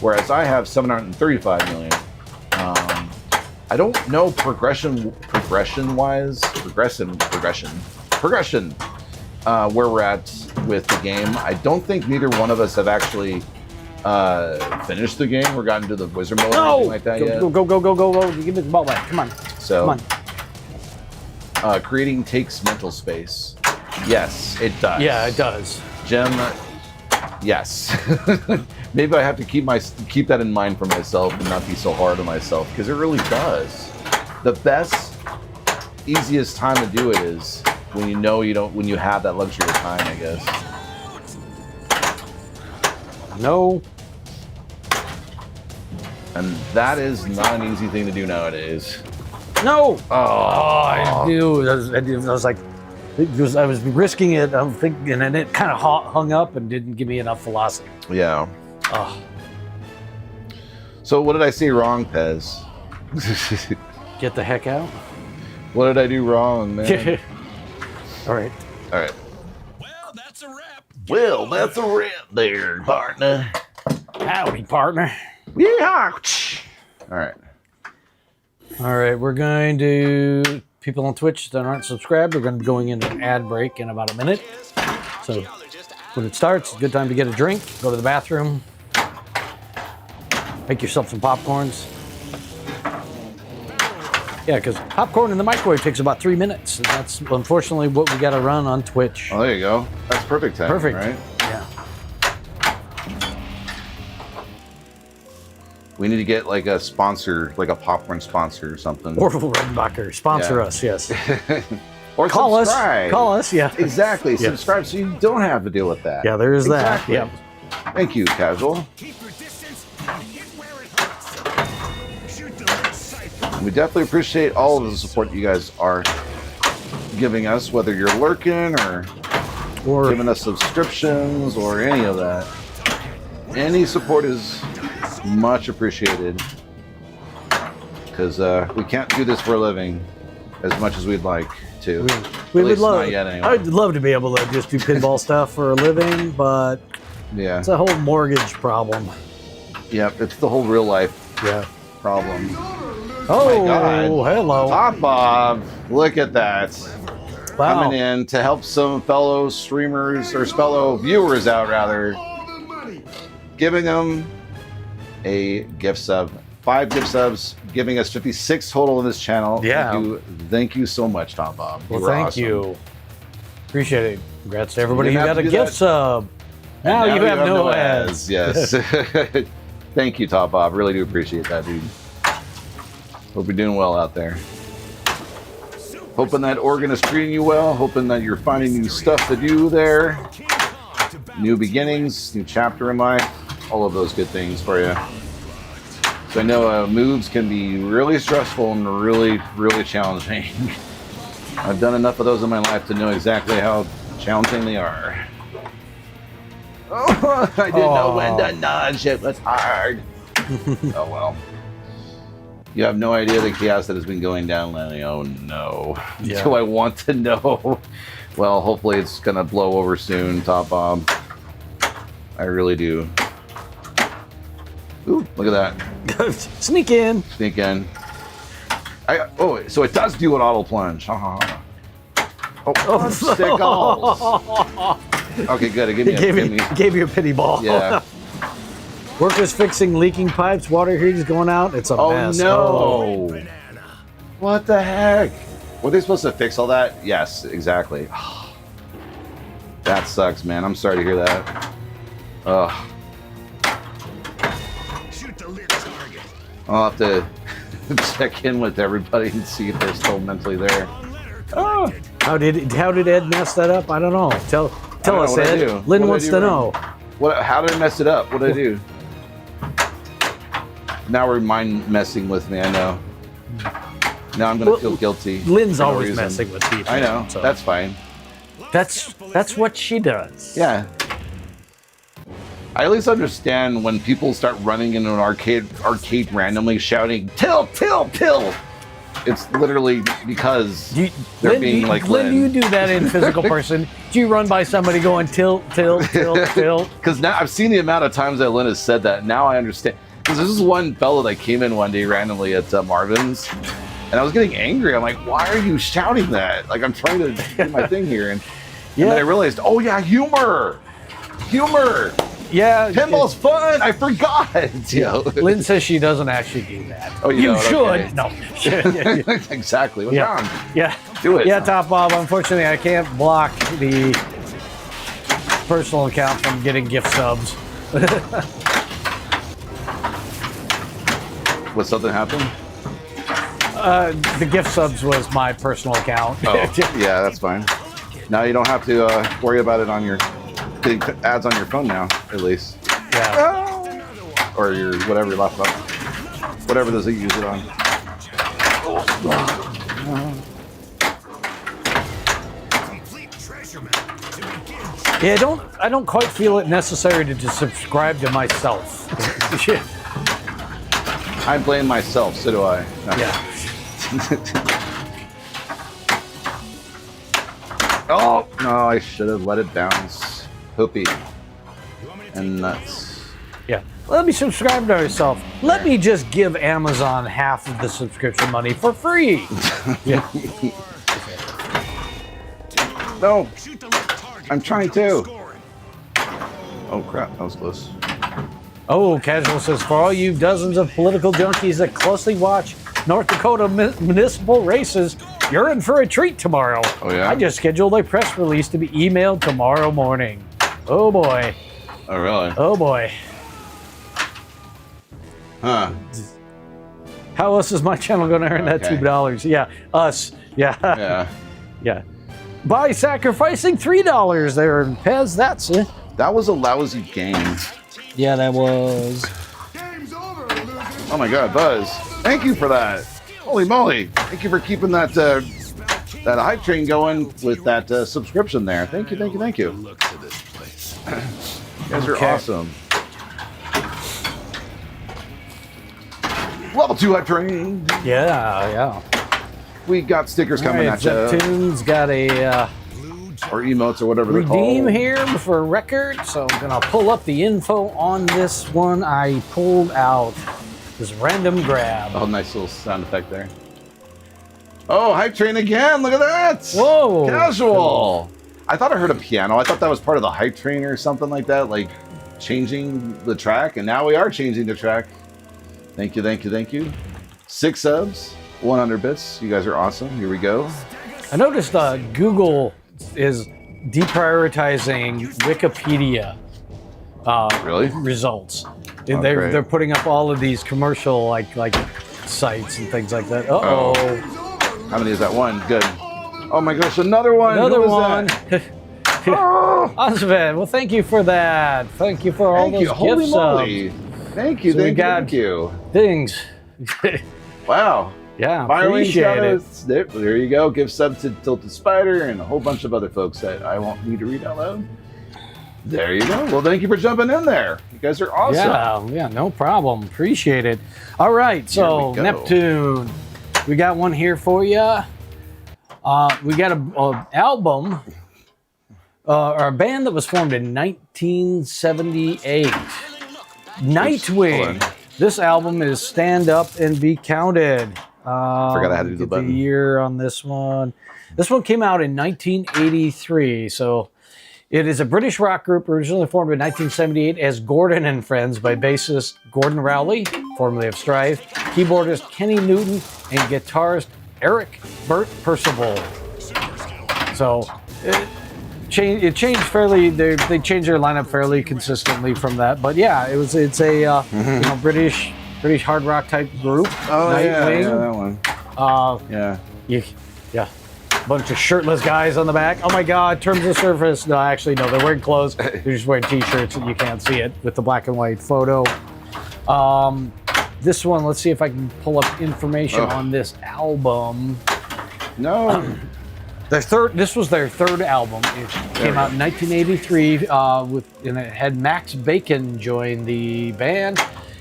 whereas I have 735 million. I don't know progression wise, where we're at with the game. I don't think neither one of us have actually finished the game or gotten to the wizard mode or anything like that yet. Go. Give me the ball back. Come on. So, Come on. Creating takes mental space. Yes, it does. Yeah, it does. Jim, yes. Maybe I have to keep that in mind for myself and not be so hard on myself, because it really does. The best, easiest time to do it is when when you have that luxury of time, I guess. No. And that is not an easy thing to do nowadays. No. Oh, I knew. I was like, I was risking it. I'm thinking, and it kind of hung up and didn't give me enough velocity. yeah. Oh. So what did I say wrong, Pez? Get the heck out. What did I do wrong, man? All right. All right. Well, that's a wrap. Well, that's a wrap there, partner. Howdy, partner. Yeah. All right. All right, we're going to people on Twitch that aren't subscribed. We're going to be going into an ad break in about a minute. So when it starts, it's a good time to get a drink, go to the bathroom, make yourself some popcorns. Yeah, because popcorn in the microwave takes about 3 minutes. And that's unfortunately what we got to run on Twitch. Oh, there you go. That's perfect time. Perfect. Right? Yeah. We need to get like a sponsor, like a popcorn sponsor or something. Orville Redenbacher, sponsor Yeah. us, yes. Or Call subscribe. us. Call us, yeah. Exactly. Yeah. Subscribe so you don't have to deal with that. Yeah, there is Exactly. that. Thank you, Casual. Keep your distance and hit where it hurts. Shoot the red sight. We definitely appreciate all of the support you guys are giving us, whether you're lurking or Or giving us subscriptions or any of that. Any support is much appreciated because we can't do this for a living as much as we'd like to. we At would least love. not yet, anyway. I'd love to be able to just do pinball stuff for a living, but Yeah. it's a whole mortgage problem. Yep. It's the whole real life Yeah. problem. Oh, God. hello. Top Bob, look at that. Wow. Coming in to help some fellow streamers or fellow viewers out, rather. Giving them a gift sub. 5 gift subs, giving us 56 total in this channel. Yeah. Thank you so much, Top Bob. Well, were thank awesome. you. Appreciate it. Congrats to everybody who didn't have got a to do gift that. sub. Now you have no ads. Yes. Thank you, Top Bob. Really do appreciate that, dude. Hope you're doing well out there. Hoping that Oregon is treating you well. Hoping that you're finding new stuff to do there. New beginnings, new chapter in life. All of those good things for you. So I know moves can be really stressful and really, really challenging. I've done enough of those in my life to know exactly how challenging they are. Oh, I didn't know when to nudge. It was hard. Oh well. You have no idea the chaos that has been going down, Lenny. Oh no. Yeah. Do I want to know? Well, hopefully it's gonna blow over soon, Top Bob. I really do. Ooh, look at that. Sneak in. Sneak in. So it does do an auto plunge. Oh, stickles. Okay, good. It Gave you a pity ball. Yeah. Workers fixing leaking pipes, water heaters going out. It's a Oh mess. no! Banana. What the heck? Were they supposed to fix all that? Yes, exactly. That sucks, man. I'm sorry to hear that. Ugh. Shoot the lit target. I'll have to check in with everybody and see if they're still mentally there. Oh. How did Ed mess that up? I don't know. Tell know. us, What'd I Ed. do? Lynn What'd I wants do to wrong? know. How did I mess it up? What did I do? Now we're mind messing with me. I know. Now I'm gonna feel guilty. Lynn's for no always reason. messing with people. I know. so That's fine. that's what she does. Yeah. I at least understand when people start running into an arcade randomly shouting "Tilt, tilt, tilt." It's literally because they're being like Lynn, Lynn. do you do that in physical person? Do you run by somebody going tilt, tilt, tilt, tilt? Because now I've seen the amount of times that Lynn has said that. Now I understand. Because this is one fellow that came in one day randomly at Marvin's, and I was getting angry. I'm like, why are you shouting that? Like, I'm trying to do my thing here. And then I realized, oh yeah, humor. Yeah. Pinball's fun. I forgot. You know? Lynn says she doesn't actually do that. Oh, you don't? should. Okay. No. Exactly. What's Yeah. wrong? Yeah. Do it. Yeah, Top Bob. Unfortunately, I can't block the personal account from getting gift subs. What, something happened? The gift subs was my personal account. Oh, yeah, that's fine. Now you don't have to worry about it on your getting ads on your phone now, at least, Yeah. or your whatever your laptop, whatever does it use it on. Complete treasure map to begin. Yeah, I don't quite feel it necessary to subscribe to myself. I blame myself. So do I. No. Yeah. Oh no! I should have let it bounce. Hoopy and nuts. Yeah. Let me subscribe to myself. Let me just give Amazon half of the subscription money for free. Yeah. No, Shoot the left target. I'm trying to. Scoring. Oh crap! That was close. Oh, Casual says, for all you dozens of political junkies that closely watch North Dakota municipal races, you're in for a treat tomorrow. Oh, yeah? I just scheduled a press release to be emailed tomorrow morning. Oh boy. Oh really? Oh boy. Huh? How else is my channel going to earn that Okay. $2? Yeah, us. Yeah. Yeah. Yeah. By sacrificing $3 there, Pez, that's it. That was a lousy game. Yeah, that was. Game's over, loser. Oh my god, Buzz! Thank you for that. Holy moly! Thank you for keeping that that hype train going with that subscription there. Thank you, thank you, thank you. Look to this place. You guys are Okay. awesome. Level 2 hype train. Yeah, yeah. We got stickers coming Alright, at you, Zeptoon's got a or emotes or whatever they're redeem called. here for a record, so I'm gonna pull up the info on this one. I pulled out this random grab. Oh, nice little sound effect there. Oh, hype train again! Look at that! Whoa! Casual. I thought I heard a piano. I thought that was part of the hype train or something like that, like changing the track. And now we are changing the track. Thank you, thank you, thank you. 6 subs, 100 bits. You guys are awesome. Here we go. I noticed Google is deprioritizing Wikipedia Really? results. Oh, they're great. they're putting up all of these commercial like sites and things like that. Uh-oh. How many is that? One. Good. Oh my gosh, another one. Another Who was one. that? Oh, Osved, well, thank you for that. Thank you for all thank you. those Holy gift moly. subs. Thank you, So we thank you, got- thank you. Things. Wow. Yeah, Firewing appreciate it. Shadows. There you go. Give sub to Tilted Spider and a whole bunch of other folks that I won't need to read out loud. There you go. Well, thank you for jumping in there. You guys are awesome. Yeah, no problem. Appreciate it. All right, so Here we go. Neptune, we got one here for you. We got a album, or a band that was formed in 1978. Nightwing. hold on. This album is Stand Up and Be Counted. Forgot I had to do the Get button. The year on this one. This one came out in 1983, so it is a British rock group originally formed in 1978 as Gordon and Friends by bassist Gordon Rowley, formerly of Strife, keyboardist Kenny Newton, and guitarist Eric Burt Percival. So it changed fairly. They changed their lineup fairly consistently from that. But yeah, it's a British hard rock type group. Oh, yeah, Nightwing. that one. Yeah. Yeah. Bunch of shirtless guys on the back. Oh my God, terms of service. No, actually, no, they're wearing clothes. They're just wearing t-shirts and you can't see it with the black and white photo. This one, let's see if I can pull up information on this album. No. This was their third album. It came out in 1983 and it had Max Bacon join the band,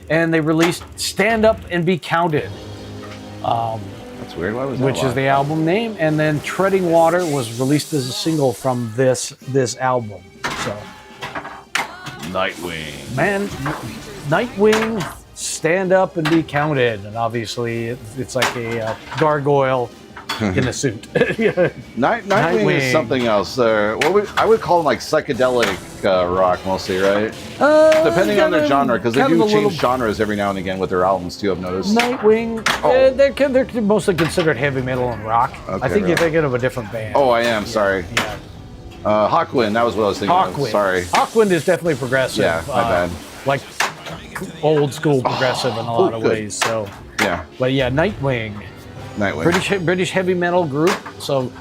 and they released Stand Up and Be Counted. That's weird. Why was that? Which is the album name, and then Treading Water was released as a single from this album. So, Nightwing. man, Nightwing, Stand Up and Be Counted, and obviously it's like a gargoyle in a suit. Yeah. Nightwing is something else. I would call them like psychedelic rock mostly, right? Depending on their genre, because they do change genres every now and again with their albums too. I've noticed. Nightwing, they're mostly considered heavy metal and rock. Okay, I think you're right. thinking of a different band. Oh, I am. Sorry. Yeah. Hawkwind. That was what I was thinking. Hawkwind. Of. Sorry. Hawkwind is definitely progressive. Yeah, my bad. Like old school progressive in a lot of good. ways. So, Yeah. but yeah, Nightwing, Nightwing. British heavy metal group. So,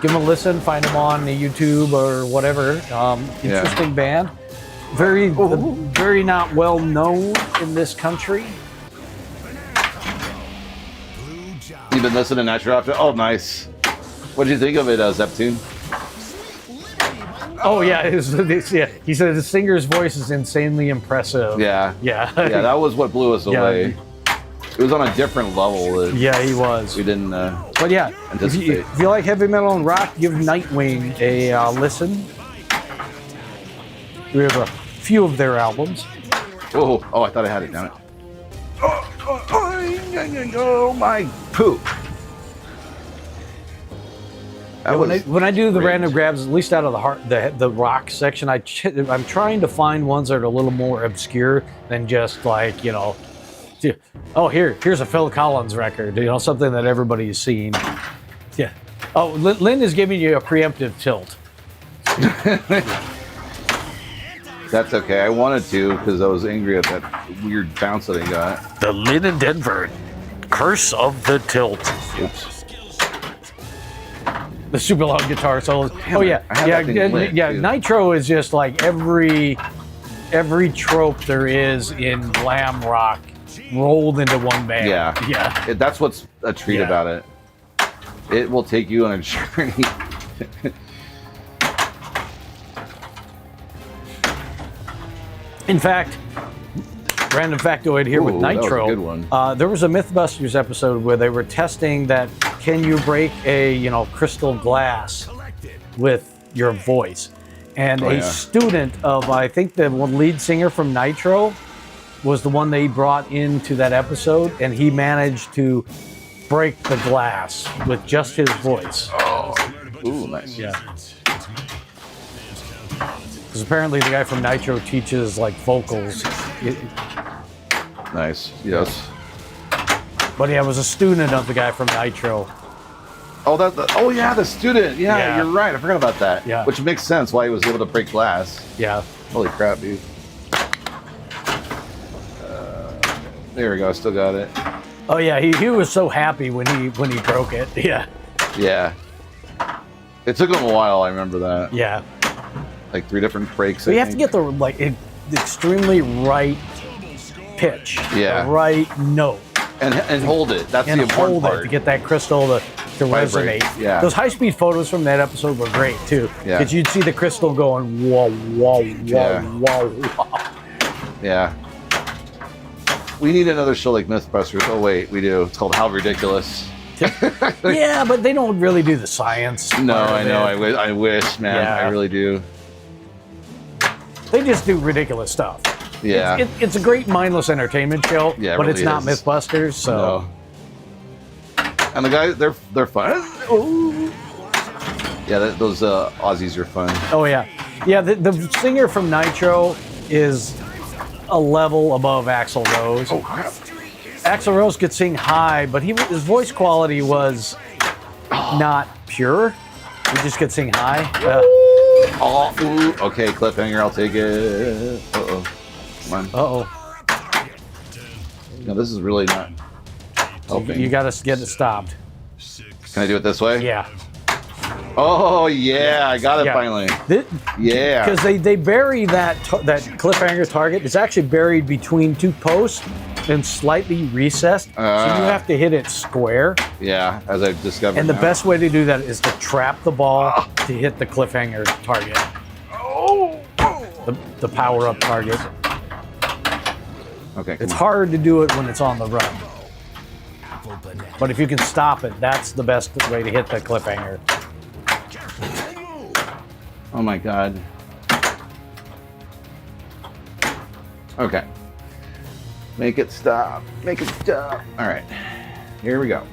give them a listen. Find them on YouTube or whatever. Interesting band. Very not well known in this country. You've been listening to Natural After. Oh, nice. What did you think of it, Zeptune? Oh yeah, he said the singer's voice is insanely impressive. Yeah. Yeah. Yeah, that was what blew us away. It was on a different level. That Yeah, he was. we didn't. But yeah, Anticipate. if you like heavy metal and rock, give Nightwing a listen. We have a few of their albums. Oh, I thought I had it. Damn it. Oh my poop. That was When I do the great. random grabs, at least out of the rock section, I'm trying to find ones that are a little more obscure than just like, you know, oh, here's a Phil Collins record, you know, something that everybody's seen. Yeah. Oh, Lynn is giving you a preemptive tilt. That's okay. I wanted to because I was angry at that weird bounce that I got. The Lynn and Denver Curse of the Tilt. Oops. The super loud guitar solos. Oh yeah, I had that thing lit, too. Nitro is just like every trope there is in glam rock rolled into one band. Yeah. That's what's a treat Yeah. about it. It will take you on a journey. In fact, random factoid here with Ooh, that was a Nitro. good one. There was a MythBusters episode where they were testing that can you break a crystal glass with your voice, and Oh, a yeah. student of I think the one lead singer from Nitro was the one they brought into that episode, and he managed to break the glass with just his voice. Ooh, nice. Yeah. Because apparently the guy from Nitro teaches like vocals. Nice. Yes. But yeah, I was a student of the guy from Nitro. Oh, yeah, the student. Yeah, Yeah. you're right. I forgot about that. Yeah. Which makes sense why he was able to break glass. Yeah. Holy crap, dude. There we go. I still got it. Oh yeah, he was so happy when he broke it. Yeah. Yeah. It took him a while. I remember that. Yeah. Like 3 different breaks. So I you have to think. get the extremely right pitch. Yeah. The right note. and hold it. That's And the important hold it part. to get that crystal to Vibrate, resonate. yeah. Those high-speed photos from that episode were great too. Yeah. Because you'd see the crystal going whoa, whoa, whoa, Yeah. whoa, whoa. Yeah. We need another show like Mythbusters. Oh wait, we do. It's called How Ridiculous. Yeah, but they don't really do the science. No, part of I know. it. I wish, man. Yeah. I really do. They just do ridiculous stuff. Yeah. It's a great mindless entertainment show, Yeah, it but really it's not is. Mythbusters, so. No. And the guys, they're fun. Ooh. Yeah, those Aussies are fun. Oh yeah, yeah. The singer from Nitro is a level above Axl Rose. Oh crap! Axl Rose could sing high, but his voice quality was not pure. He just could sing high. Oh, ooh. Okay, cliffhanger. I'll take it. Uh oh. Come on. Uh-oh. No, this is really not helping. You got to get it stopped. Can I do it this way? Yeah. Oh yeah, I got it finally. Yeah. Because they bury that cliffhanger target. It's actually buried between 2 posts and slightly recessed. So you have to hit it square. Yeah, as I've discovered. And the now. best way to do that is to trap the ball to hit the cliffhanger target. The power-up target. Okay. It's hard to do it when it's on the run. But if you can stop it, that's the best way to hit the cliffhanger. Oh my god. Okay. Make it stop. Make it stop. All right. Here we go.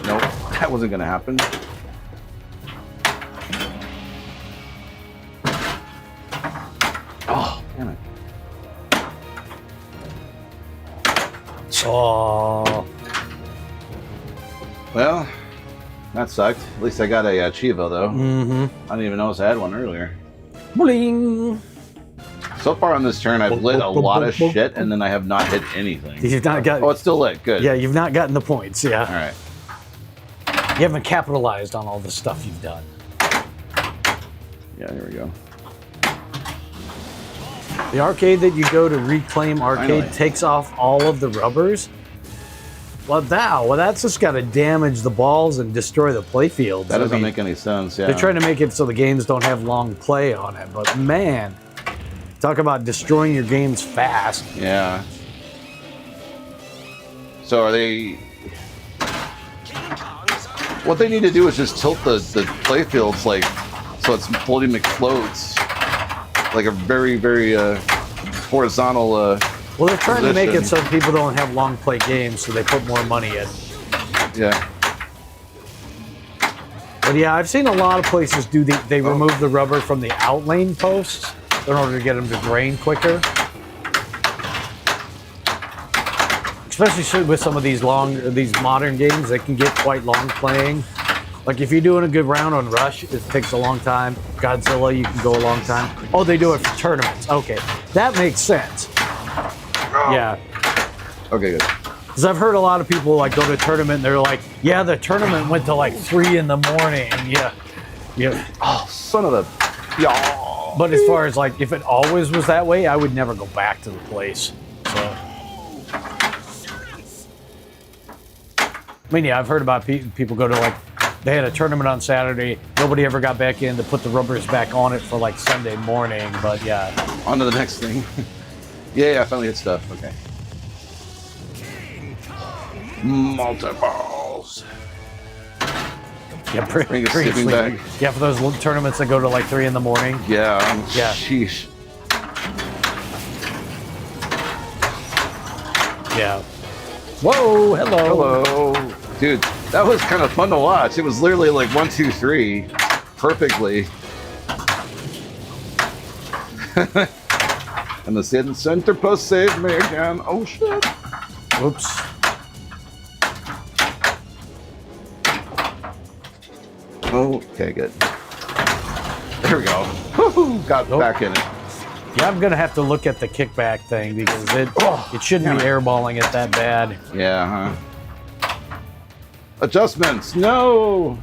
Nope, that wasn't gonna happen. Oh, damn it. Oh. Well, that sucked. At least I got a Chivo though. Mm-hmm. I didn't even notice I had one earlier. Bling. So far on this turn, I've lit a lot of shit, and then I have not hit anything. You've not got. Oh, it's still lit. Good. Yeah, you've not gotten the points. Yeah. All right. You haven't capitalized on all the stuff you've done. Yeah, here we go. The arcade that you go to Reclaim Arcade Finally. takes off all of the rubbers. Well, that's just got to damage the balls and destroy the playfields. That doesn't make any sense. Yeah. They're trying to make it so the games don't have long play on it, but man, Talk about destroying your games fast. Yeah. So are they? What they need to do is just tilt the playfields like so it's floating McFloats, like a very horizontal. Well, they're trying to make it position. so people don't have long play games, so they put more money in. Yeah. But yeah, I've seen a lot of places do they remove the rubber from the outlane posts in order to get them to drain quicker. Especially with some of these modern games, they can get quite long playing. Like if you're doing a good round on Rush, it takes a long time. Godzilla, you can go a long time. Oh, they do it for tournaments. Okay, that makes sense. Yeah. Okay, good. Because I've heard a lot of people like go to a tournament and they're like, yeah, the tournament went to like 3 in the morning. Yeah. Yeah. Oh, son of a. Yeah. But as far as like, if it always was that way, I would never go back to the place. So. I mean, yeah, I've heard about people go to like, they had a tournament on Saturday. Nobody ever got back in to put the rubbers back on it for like Sunday morning. But yeah. On to the next thing. Yeah, I finally hit stuff. Okay. Multiples. Yeah, Bring a sleeping sleepy. bag. Yeah, for those little tournaments that go to like 3 in the morning. Yeah. Yeah. Sheesh. Yeah. Whoa, hello. Hello. Dude, that was kind of fun to watch. It was literally like 1, 2, 3. Perfectly. And the center post saved me again. Oh shit. Oops. Okay, good. There we go. Woo-hoo, got back in it. Yeah, I'm gonna have to look at the kickback thing because it shouldn't be airballing it that bad. Yeah, huh? Adjustments. No.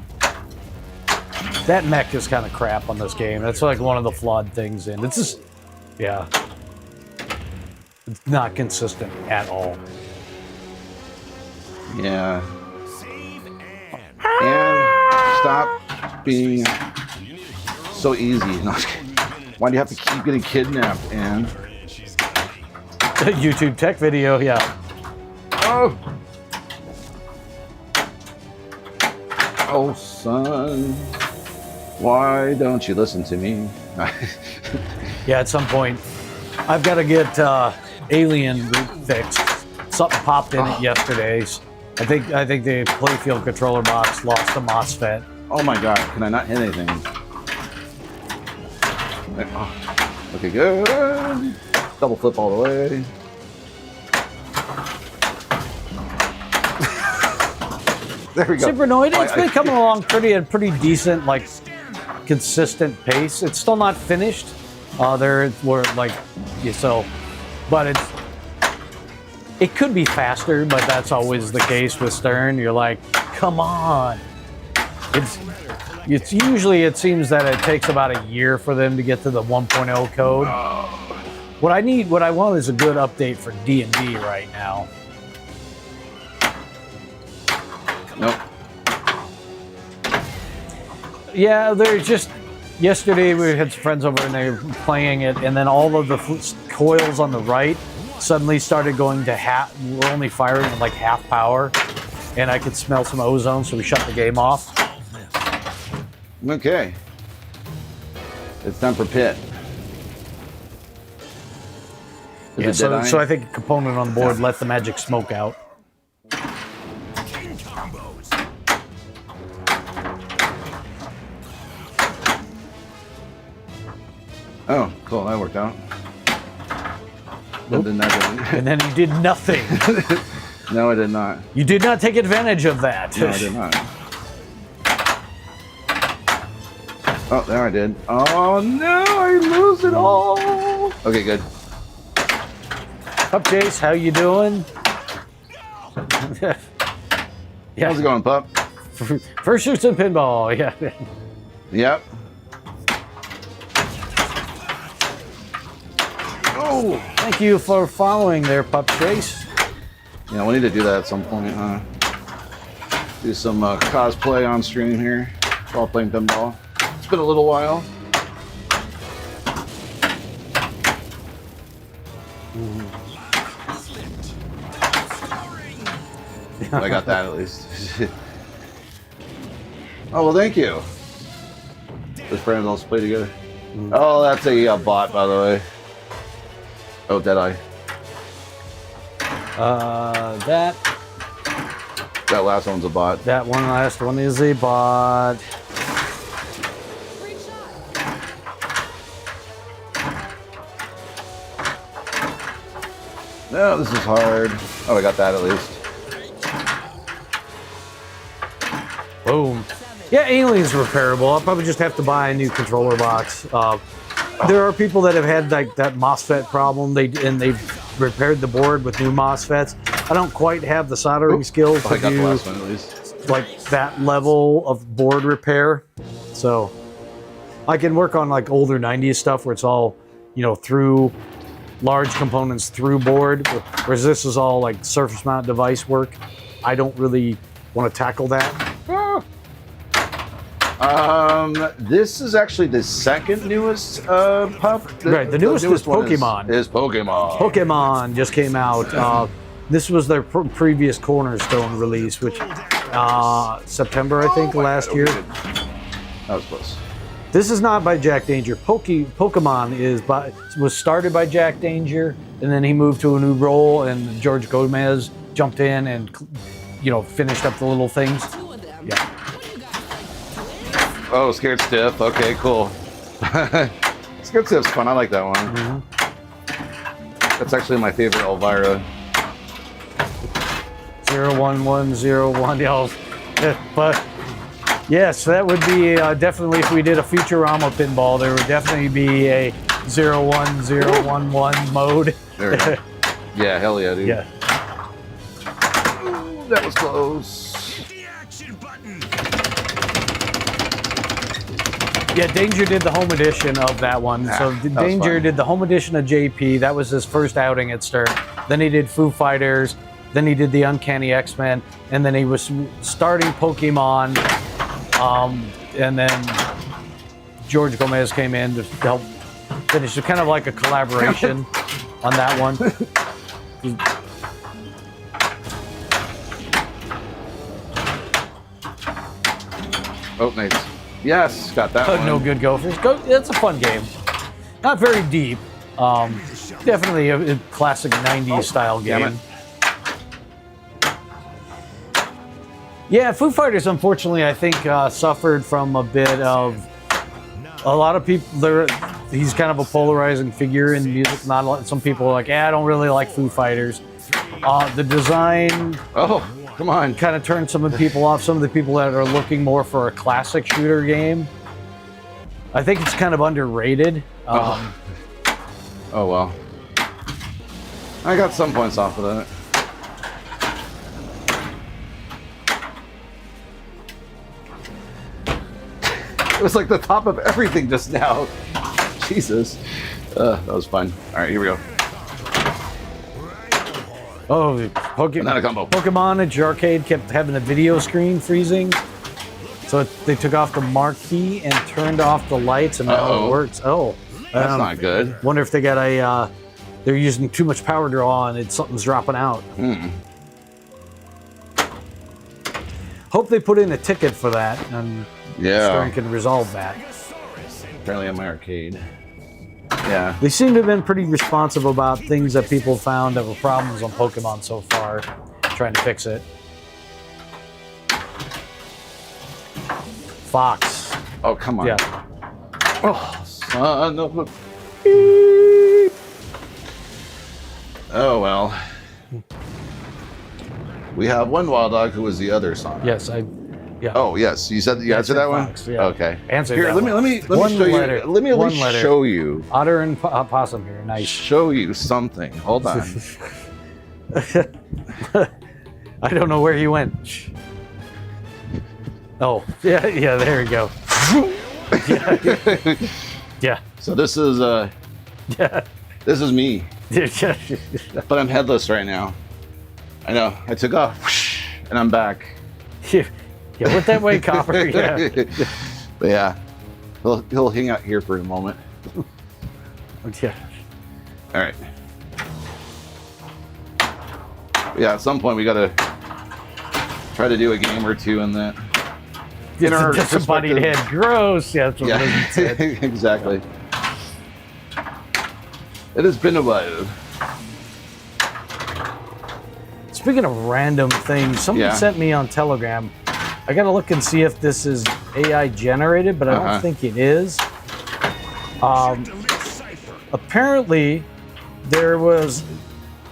That mech is kind of crap on this game. That's like one of the flawed things in. It's just, yeah. It's not consistent at all. Yeah. And stop being so easy. No, why do you have to keep getting kidnapped, Anne? YouTube tech video, yeah. Oh. Oh, son. Why don't you listen to me? Yeah, at some point, I've got to get Alien fixed. Something popped in it yesterday. I think the playfield controller box lost a MOSFET. Oh my god, can I not hit anything? Oh. Okay, good. Double flip all the way. There we go. Supernoid, it's been coming along pretty decent, like consistent pace. It's still not finished. But it could be faster, but that's always the case with Stern. You're like, come on. It's usually, it seems that it takes about a year for them to get to the 1.0 code. What I want is a good update for D&D right now. Nope. Yeah, they're just. Yesterday we had some friends over and they were playing it, and then all of the coils on the right suddenly started going to half. We're only firing at like half power, and I could smell some ozone, so we shut the game off. Okay. It's time for pit. Yeah, so I think a component on board let the magic smoke out. Oh, cool. That worked out. And then you did nothing. No, I did not. You did not take advantage of that. No, I did not. Oh, there I did. Oh no, I lose it all. Okay, good. Pup Chase, how you doing? Yeah. How's it going, pup? First shoots in pinball, yeah. Yep. Oh, thank you for following there, Pup Chase. Yeah, we need to do that at some point, huh? Do some cosplay on stream here while playing pinball. It's been a little while. I got that at least. Oh, well, thank you. Those friends all play together. Oh, that's a bot, by the way. Oh, Deadeye. That last one's a bot. That one last one is a bot. Great shot. No, this is hard. Oh, I got that at least. Boom. Yeah, Alien's repairable. I'll probably just have to buy a new controller box. There are people that have had like that MOSFET problem. They've repaired the board with new MOSFETs. I don't quite have the soldering skills Oh, I to got the do last one at least. like that level of board repair. So I can work on like older 90s stuff where it's all, through large components through board, whereas this is all like surface mount device work. I don't really want to tackle that. This is actually the second newest pup. Right, the newest is one Pokemon. Is Pokemon. Pokemon just came out. This was their previous Cornerstone release, which September, I think, last year. That was close. This is not by Jack Danger. Pokemon was started by Jack Danger, and then he moved to a new role, and George Gomez jumped in and finished up the little things. Two of them. Yeah. What do you guys like? Oh, Scared Stiff. Okay, cool. Scared Stiff's fun. I like that one. Mm-hmm. That's actually my favorite Elvira. 01101. But yes, that would be definitely, if we did a Futurama pinball, there would definitely be a 01011 mode. There we go. Yeah, hell yeah, dude. Yeah. Ooh, that was close. The action button. Yeah, Danger did the home edition of that one. So that was Danger fun. did the home edition of JP. That was his first outing at Stern. Then he did Foo Fighters. Then he did the Uncanny X-Men. And then he was starting Pokemon. And then George Gomez came in to help finish. It's kind of like a collaboration on that one. Oh, nice. Yes, got that one. No Good Gophers. It's a fun game. Not very deep. Definitely a classic 90s style damn game. Yeah, Foo Fighters, unfortunately, I think suffered from a bit of a lot of people. He's kind of a polarizing figure in music. Not a lot, some people are like, I don't really like Foo Fighters. The design Oh, come on. kind of turned some of the people off. Some of the people that are looking more for a classic shooter game. I think it's kind of underrated. Oh, well. I got some points off of that. It was like the top of everything just now. Jesus. That was fun. All right, here we go. Oh, Banana combo. Pokemon at your arcade kept having the video screen freezing. So they took off the marquee and turned off the lights, and now Uh-oh. it works. Oh, That's not good. Wonder if they got they're using too much power draw and something's dropping out. Hope they put in a ticket for that, and Yeah. Stern can resolve that. Apparently on my arcade. Yeah. They seem to have been pretty responsive about things that people found that were problems on Pokemon so far, trying to fix it. Fox. Oh, come on. Yeah. Oh, son of a... Oh, well. We have one wild dog who was the other son. Yes, yeah. Oh, yes. You said you answered that one? Fox, yeah. Okay. Answered Here, that let me one. One show letter. you. Let me at One least letter. show you. Otter and possum here. Nice. Show you something. Hold on. I don't know where he went. Oh, yeah, there we go. Yeah. So this is Yeah. this is me, Yeah. but I'm headless right now. I know. I took off, and I'm back. Yeah, went that way, Copper. Yeah. But yeah, he'll hang out here for a moment. Yeah. All right. Yeah, at some point we gotta try to do a game or two in that. In our Disembodied head. respective- Gross. Yeah, that's what Yeah, Lizzie said. exactly. It has been a while. Speaking of random things, somebody Yeah. sent me on Telegram. I gotta look and see if this is AI generated, but I don't think it is. Apparently, there was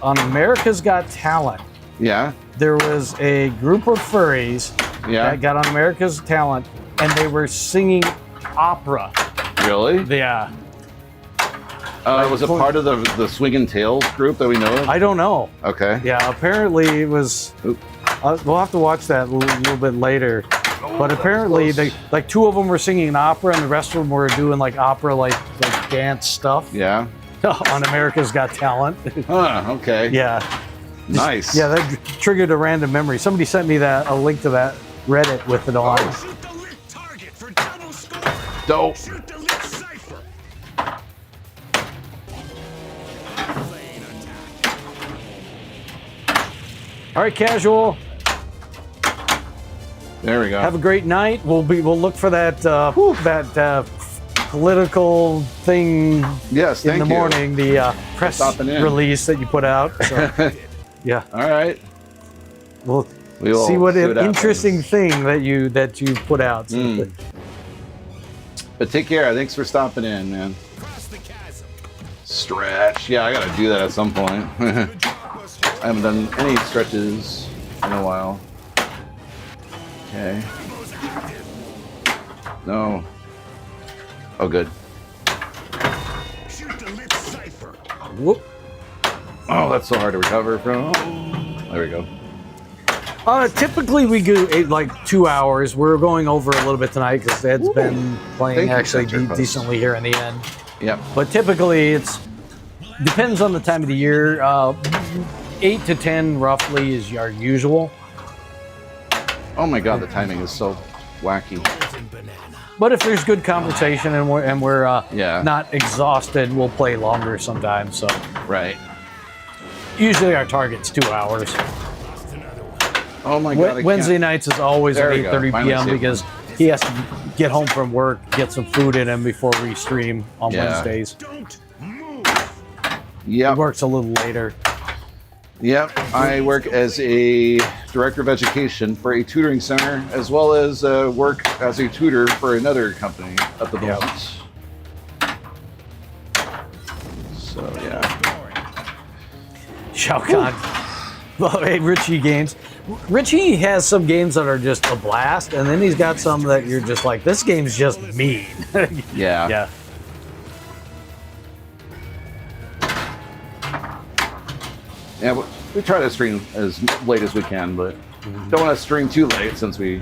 on America's Got Talent. Yeah, There was a group of furries yeah. that got on America's Talent, and they were singing opera. Really? Yeah, Was it part of the Swingin' Tails group that we know of? I don't know. Okay. Yeah, apparently it was. Oop. We'll have to watch that a little bit later. But apparently, they like two of them were singing an opera, and the rest of them were doing like opera, like dance stuff Yeah. on America's Got Talent. Huh, okay. Yeah, Nice. yeah, that triggered a random memory. Somebody sent me a link to that Reddit with it on. Shoot the lit target for double score. Dope. Shoot the lit cipher. Lane attack. All right, casual. There we go. Have a great night. We'll look for that political thing Yes, in thank the you. morning. The press stopping in. release that you put out. So, yeah, All right. we'll We will see what an happens. interesting thing that you put out. So Mm. But take care. Thanks for stopping in, man. Cross the chasm. Stretch. Yeah, I gotta do that at some point. I The job was haven't done any stretches in a while. Okay. Combos active. No. Oh, good. Shoot the lit cipher. Whoop. Oh, that's so hard to recover from. There we go. Typically we do like 2 hours. We're going over a little bit tonight because Ed's been playing Thank you, actually Center Post. decently here in the end. Yep. But typically it's depends on the time of the year. 8 to 10 roughly is our usual. Oh my god, the timing is so wacky. Golden banana. But if there's good conversation and we're Yeah. not exhausted, we'll play longer sometimes. So Right. usually our target's 2 hours. Lost another one. Oh my god. I can't- Wednesday nights is always There at we go. 8:30 Finally p.m. saved because he has to get home from work, get some food in him before we stream on Yeah. Wednesdays. Don't move. He Yep. works a little later. Yep. I work as a director of education for a tutoring center, as well as work as a tutor for another company at the Yep. moment. So yeah. Shao Kahn. Well, hey, Richie games. Richie has some games that are just a blast, and then he's got some that you're just like, this game's just mean. Yeah. Yeah. Yeah, we try to stream as late as we can, but don't want to stream too late since we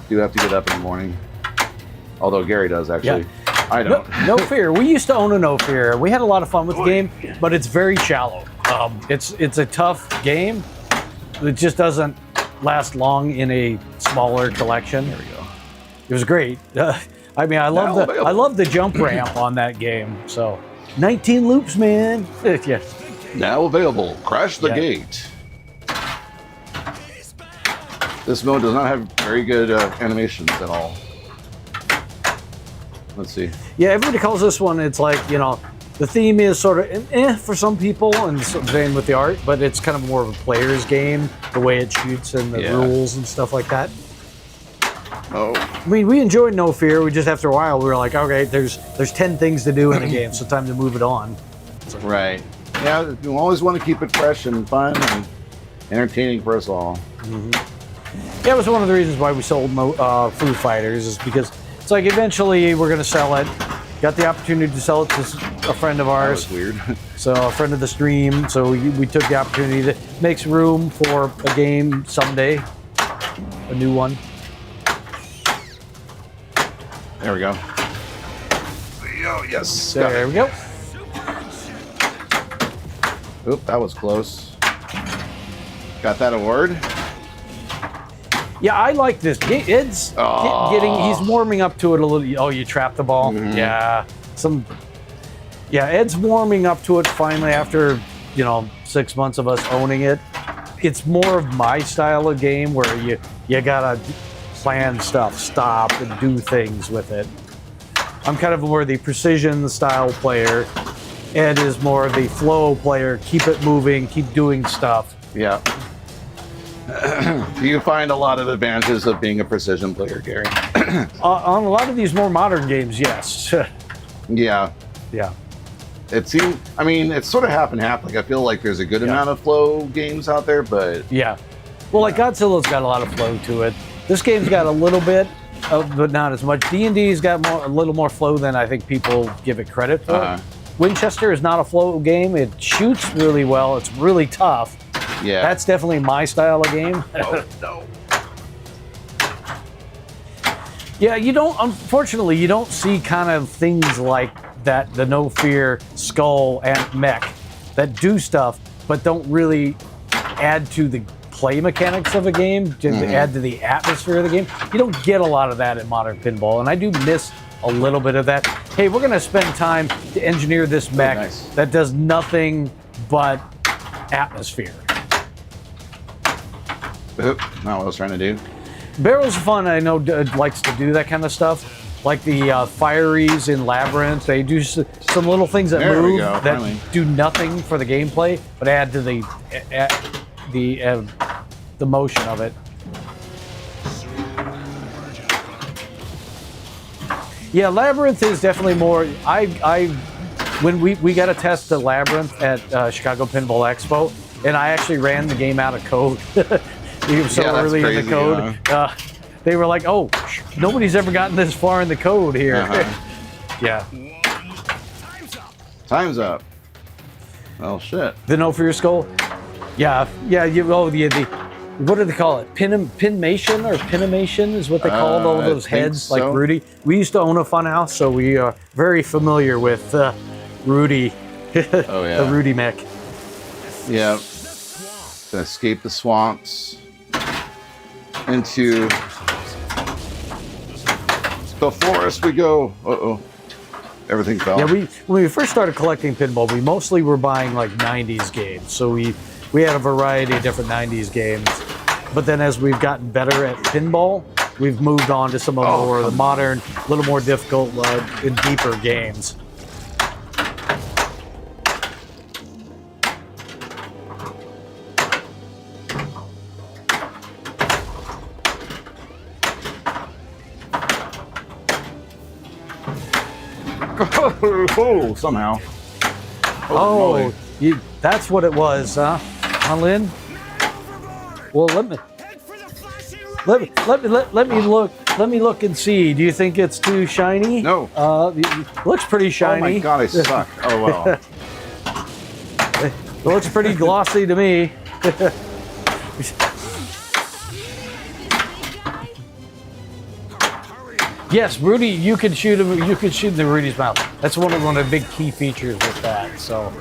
do have to get up in the morning. Although Gary does actually. I No, don't. no Fear. We used to own a No Fear. We had a lot of fun with the game, but it's very shallow. It's a tough game. It just doesn't last long in a smaller collection. There we go. It was great. I mean, I love Now I love the jump ramp on that game. So, 19 loops, man. Yeah. Now available. Crash the Yeah. Gate. This mode does not have very good animations at all. Let's see. Yeah, everybody calls this one. It's like, you know, the theme is sort of for some people, and same with the art, but it's kind of more of a player's game, the way it shoots and the Yeah. rules and stuff like that. Oh, I mean, we enjoyed No Fear. We just after a while we were like, okay, there's 10 things to do in the game, so time to move it on. right. Yeah, you always want to keep it fresh and fun and entertaining for us all. Yeah, it was one of the reasons why we sold Foo Fighters, is because it's like eventually we're gonna sell it. Got the opportunity to sell it to a friend of That ours. was weird. So a friend of the stream, so we took the opportunity to make some room for a game someday, a new one. There we go. Oh, yes. Got There it. we go. Oop, that was close. Got that award. Yeah, I like this. Ed's he's warming up to it a little. Oh, you trapped the ball. Yeah, Ed's warming up to it finally after 6 months of us owning it. it's more of my style of game where you gotta plan stuff, stop, and do things with it. I'm kind of more the precision style player. Ed is more of the flow player. Keep it moving, keep doing stuff. Yeah. Do you find a lot of advantages of being a precision player, Gary? On a lot of these more modern games, yes. Yeah. Yeah. It seems, I mean, it's sort of half and half. Like, I feel like there's a good amount of flow games out there, but... Yeah. Well, like Godzilla's got a lot of flow to it. This game's got a little bit, but not as much. D&D's got a little more flow than I think people give it credit for. Winchester is not a flow game. It shoots really well. It's really tough. Yeah. That's definitely my style of game. Oh, no. Yeah, unfortunately, you don't see kind of things like that, the No Fear Skull and Mech that do stuff, but don't really add to the play mechanics of a game, to add to the atmosphere of the game. You don't get a lot of that in modern pinball, and I do miss a little bit of that. Hey, we're going to spend time to engineer this mech that does nothing but atmosphere. Oop, not what I was trying to do. Barrel's fun. I know likes to do that kind of stuff. Like the Fireys in Labyrinth, they do some little things that move that do nothing for the gameplay, but add to the motion of it. Yeah, Labyrinth is definitely more. When we got a test at Labyrinth at Chicago Pinball Expo, and I actually ran the game out of code. We were so early in the code. They were like, "Oh, nobody's ever gotten this far in the code here." Yeah. Time's up. Oh shit. The No Fear Skull. Yeah. What do they call it? Pinmation or Pinimation is what they call all those heads, like Rudy. We used to own a funhouse, so we are very familiar with Rudy. Oh yeah. The Rudy mech. Yeah. To escape the swamps into the forest we go. Uh-oh. Everything fell. Yeah, when we first started collecting pinball, we mostly were buying like 90s games. So we had a variety of different 90s games. But then as we've gotten better at pinball, we've moved on to some of the modern, little more difficult and deeper games. Oh, somehow. Oh, that's what it was, huh? Huh, Lynn? Well, let me look and see. Do you think it's too shiny? No. It looks pretty shiny. Oh my god, I suck. Oh well. It looks pretty glossy to me. Yes, Rudy, you could shoot him. You could shoot in the Rudy's mouth. That's one of the big key features with that. So,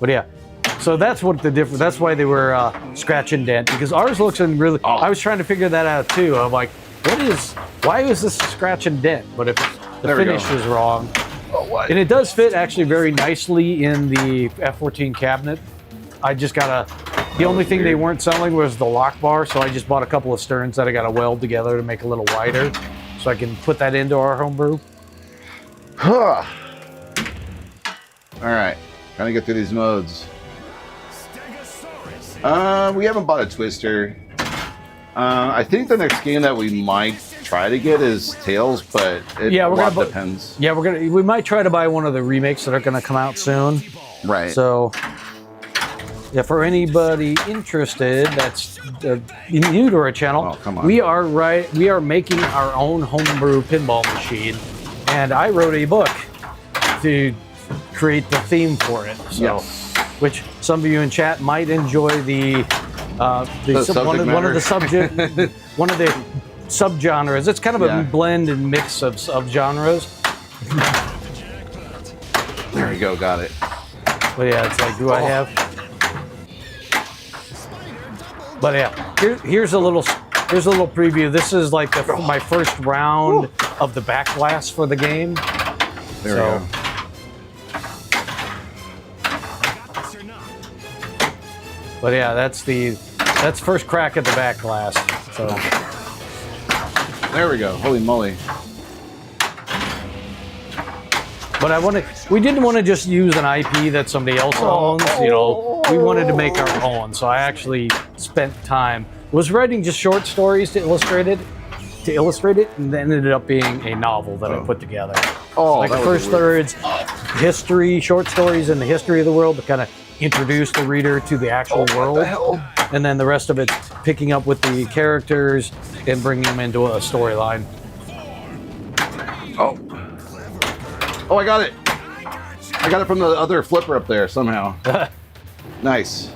but yeah, so that's what the difference. That's why they were scratch and dent, because ours looks in really. Oh. I was trying to figure that out too. I'm like, why is this scratch and dent? But if the finish is wrong, and it does fit actually very nicely in the F14 cabinet. I just got the only thing they weren't selling was the lock bar, so I just bought a couple of sterns that I got to weld together to make a little wider. So I can put that into our homebrew. All right, trying to get through these modes. We haven't bought a Twister. I think the next game that we might try to get is Tails, but it depends. Yeah, we might try to buy one of the remakes that are gonna come out soon. Right. So, yeah, for anybody interested that's new to our channel, we are making our own homebrew pinball machine, and I wrote a book to create the theme for it. So, which some of you in chat might enjoy one of the subgenres. It's kind of a blend and mix of subgenres. There we go, got it. But yeah, it's like, I have? But yeah, here's a little preview. This is like my first round of the back glass for the game. There we go. But yeah, that's the That's first crack at the back glass. So There we go. Holy moly. but we didn't want to just use an IP that somebody else owns, you know. We wanted to make our own. So I actually spent time, was writing just short stories to illustrate it, and then ended up being a novel that I put together. Oh, Like the that first was third's history, short stories in the history of the world to kind of introduce the reader to the actual world. What the hell? And then the rest of it picking up with the characters and bringing them into a storyline. Oh. Oh, I got it. I got it from the other flipper up there somehow. Nice.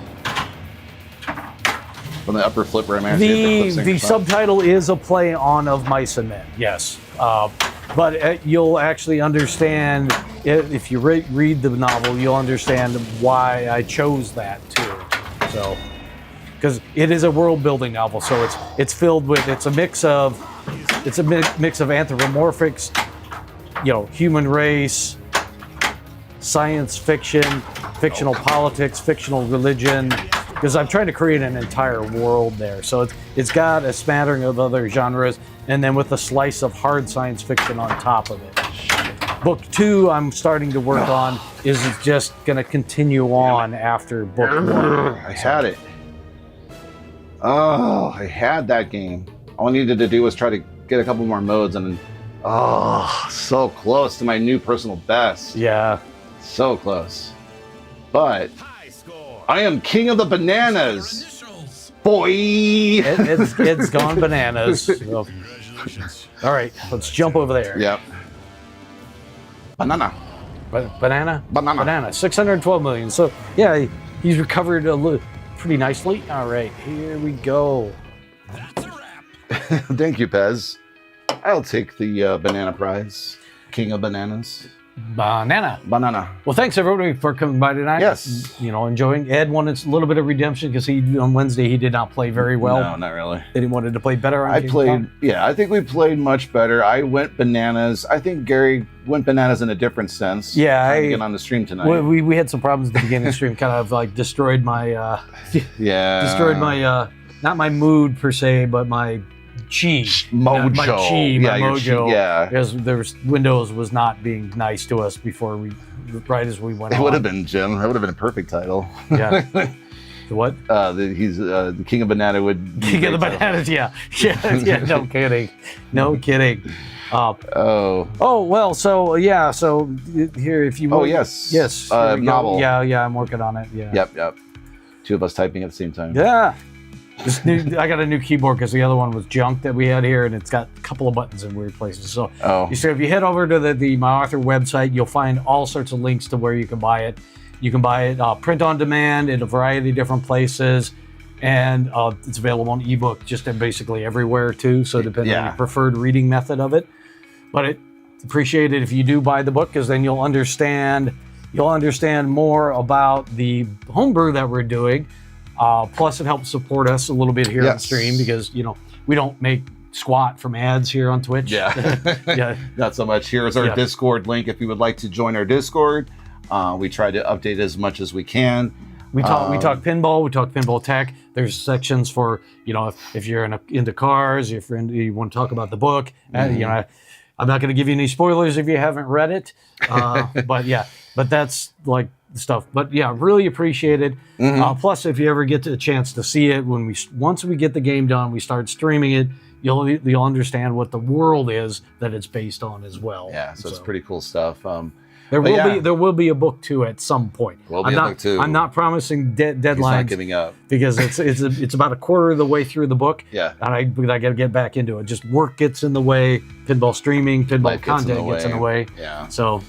From the upper flipper, I managed to hit the clip sync The or something. subtitle is a play on Of Mice and Men, yes. But you'll actually understand, if you read the novel, you'll understand why I chose that too. So, because it is a world-building novel, so it's filled with, it's a mix of anthropomorphics, you know, human race, science fiction, fictional politics, fictional religion, because I'm trying to create an entire world there. So it's got a smattering of other genres, and then with a slice of hard science fiction on top of it. Book 2 I'm starting to work on is just going to continue on after book 1. I had it. Oh, I had that game. All I needed to do was try to get a couple more modes, and so close to my new personal best. Yeah. So close. But I am king of the bananas, boy. It's gone bananas. So, Congratulations. all right, let's jump over there. Yep. Banana. Banana. 612 million. So yeah, he's recovered pretty nicely. All right, here we go. Thank you, Pez. I'll take the banana prize. King of bananas. Banana. Well, thanks everybody for coming by tonight. Yes. You know, enjoying. Ed wanted a little bit of redemption because on Wednesday he did not play very well. No, not really. And he wanted to play better on I King played, Kong. yeah, I think we played much better. I went bananas. I think Gary went bananas in a different sense. Yeah, Trying to get on the stream tonight. We had some problems at the beginning of the stream, kind of like destroyed my not my mood per se, but my chi mojo. my chi, my your mojo. chi, yeah. Because Windows was not being nice to us right as we went It on. would have been Jim. That would have been a perfect title. Yeah. What? He's the king of banana would. be King of the great title. bananas, yeah. No kidding. No kidding. Oh. Oh, well, so here, if you Oh, want. yes. Yes. here we go. Novel. Yeah, I'm working on it. Yeah. Yep. Two of us typing at the same time. Yeah. I got a new keyboard because the other one was junk that we had here, and it's got a couple of buttons in weird places. So, if you head over to the My Author website, you'll find all sorts of links to where you can buy it. You can buy it print on demand in a variety of different places, and it's available on ebook just basically everywhere too. So depending on your preferred reading method of it, but it's appreciated if you do buy the book because then you'll understand more about the homebrew that we're doing. Plus, it helps support us a little bit here on stream because we don't make squat from ads here on Twitch. Yeah. Not so much. Here's our Discord link if you would like to join our Discord. We try to update as much as we can. We talk pinball. We talk pinball tech. There's sections for if you're into cars, if you want to talk about the book. I'm not going to give you any spoilers if you haven't read it. But that's like the stuff. But yeah, really appreciate it. Plus, if you ever get a chance to see it, once we get the game done, we start streaming it. You'll understand what the world is that it's based on as well. Yeah, so it's pretty cool stuff. There will be a book two at some point. I'm not promising deadlines. He's not giving up because it's about a quarter of the way through the book. Yeah, and I got to get back into it. Just work gets in the way. Pinball streaming, pinball content gets in the way. Yeah. So,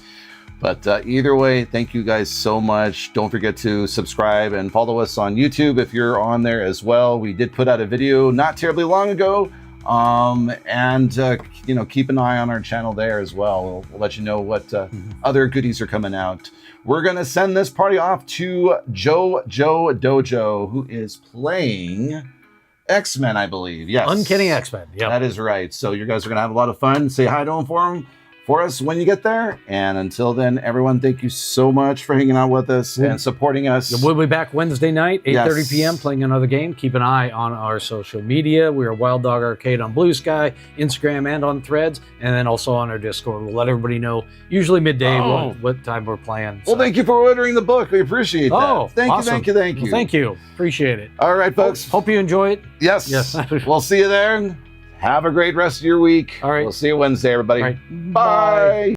but either way, thank you guys so much. Don't forget to subscribe and follow us on YouTube if you're on there as well. We did put out a video not terribly long ago. Keep an eye on our channel there as well. We'll let you know what other goodies are coming out. We're going to send this party off to Jojo Dojo, who is playing X-Men, I believe. Yes. Uncanny X-Men. Yeah, that is right. So you guys are going to have a lot of fun. Say hi to him for him. for us when you get there. And until then, everyone, thank you so much for hanging out with us and supporting us. We'll be back Wednesday night, 8:30 Yes. p.m. playing another game. Keep an eye on our social media. We are Wild Dog Arcade on Blue Sky, Instagram, and on Threads, and then also on our Discord. We'll let everybody know, usually midday, what time we're playing. Well, thank you for ordering the book. We appreciate that. Oh, thank awesome. you. Well, thank you. Appreciate it. All right, folks. Hope you enjoy it. Yes. Yes. We'll see you there. Have a great rest of your week. All right. We'll see you Wednesday, everybody. All right. Bye.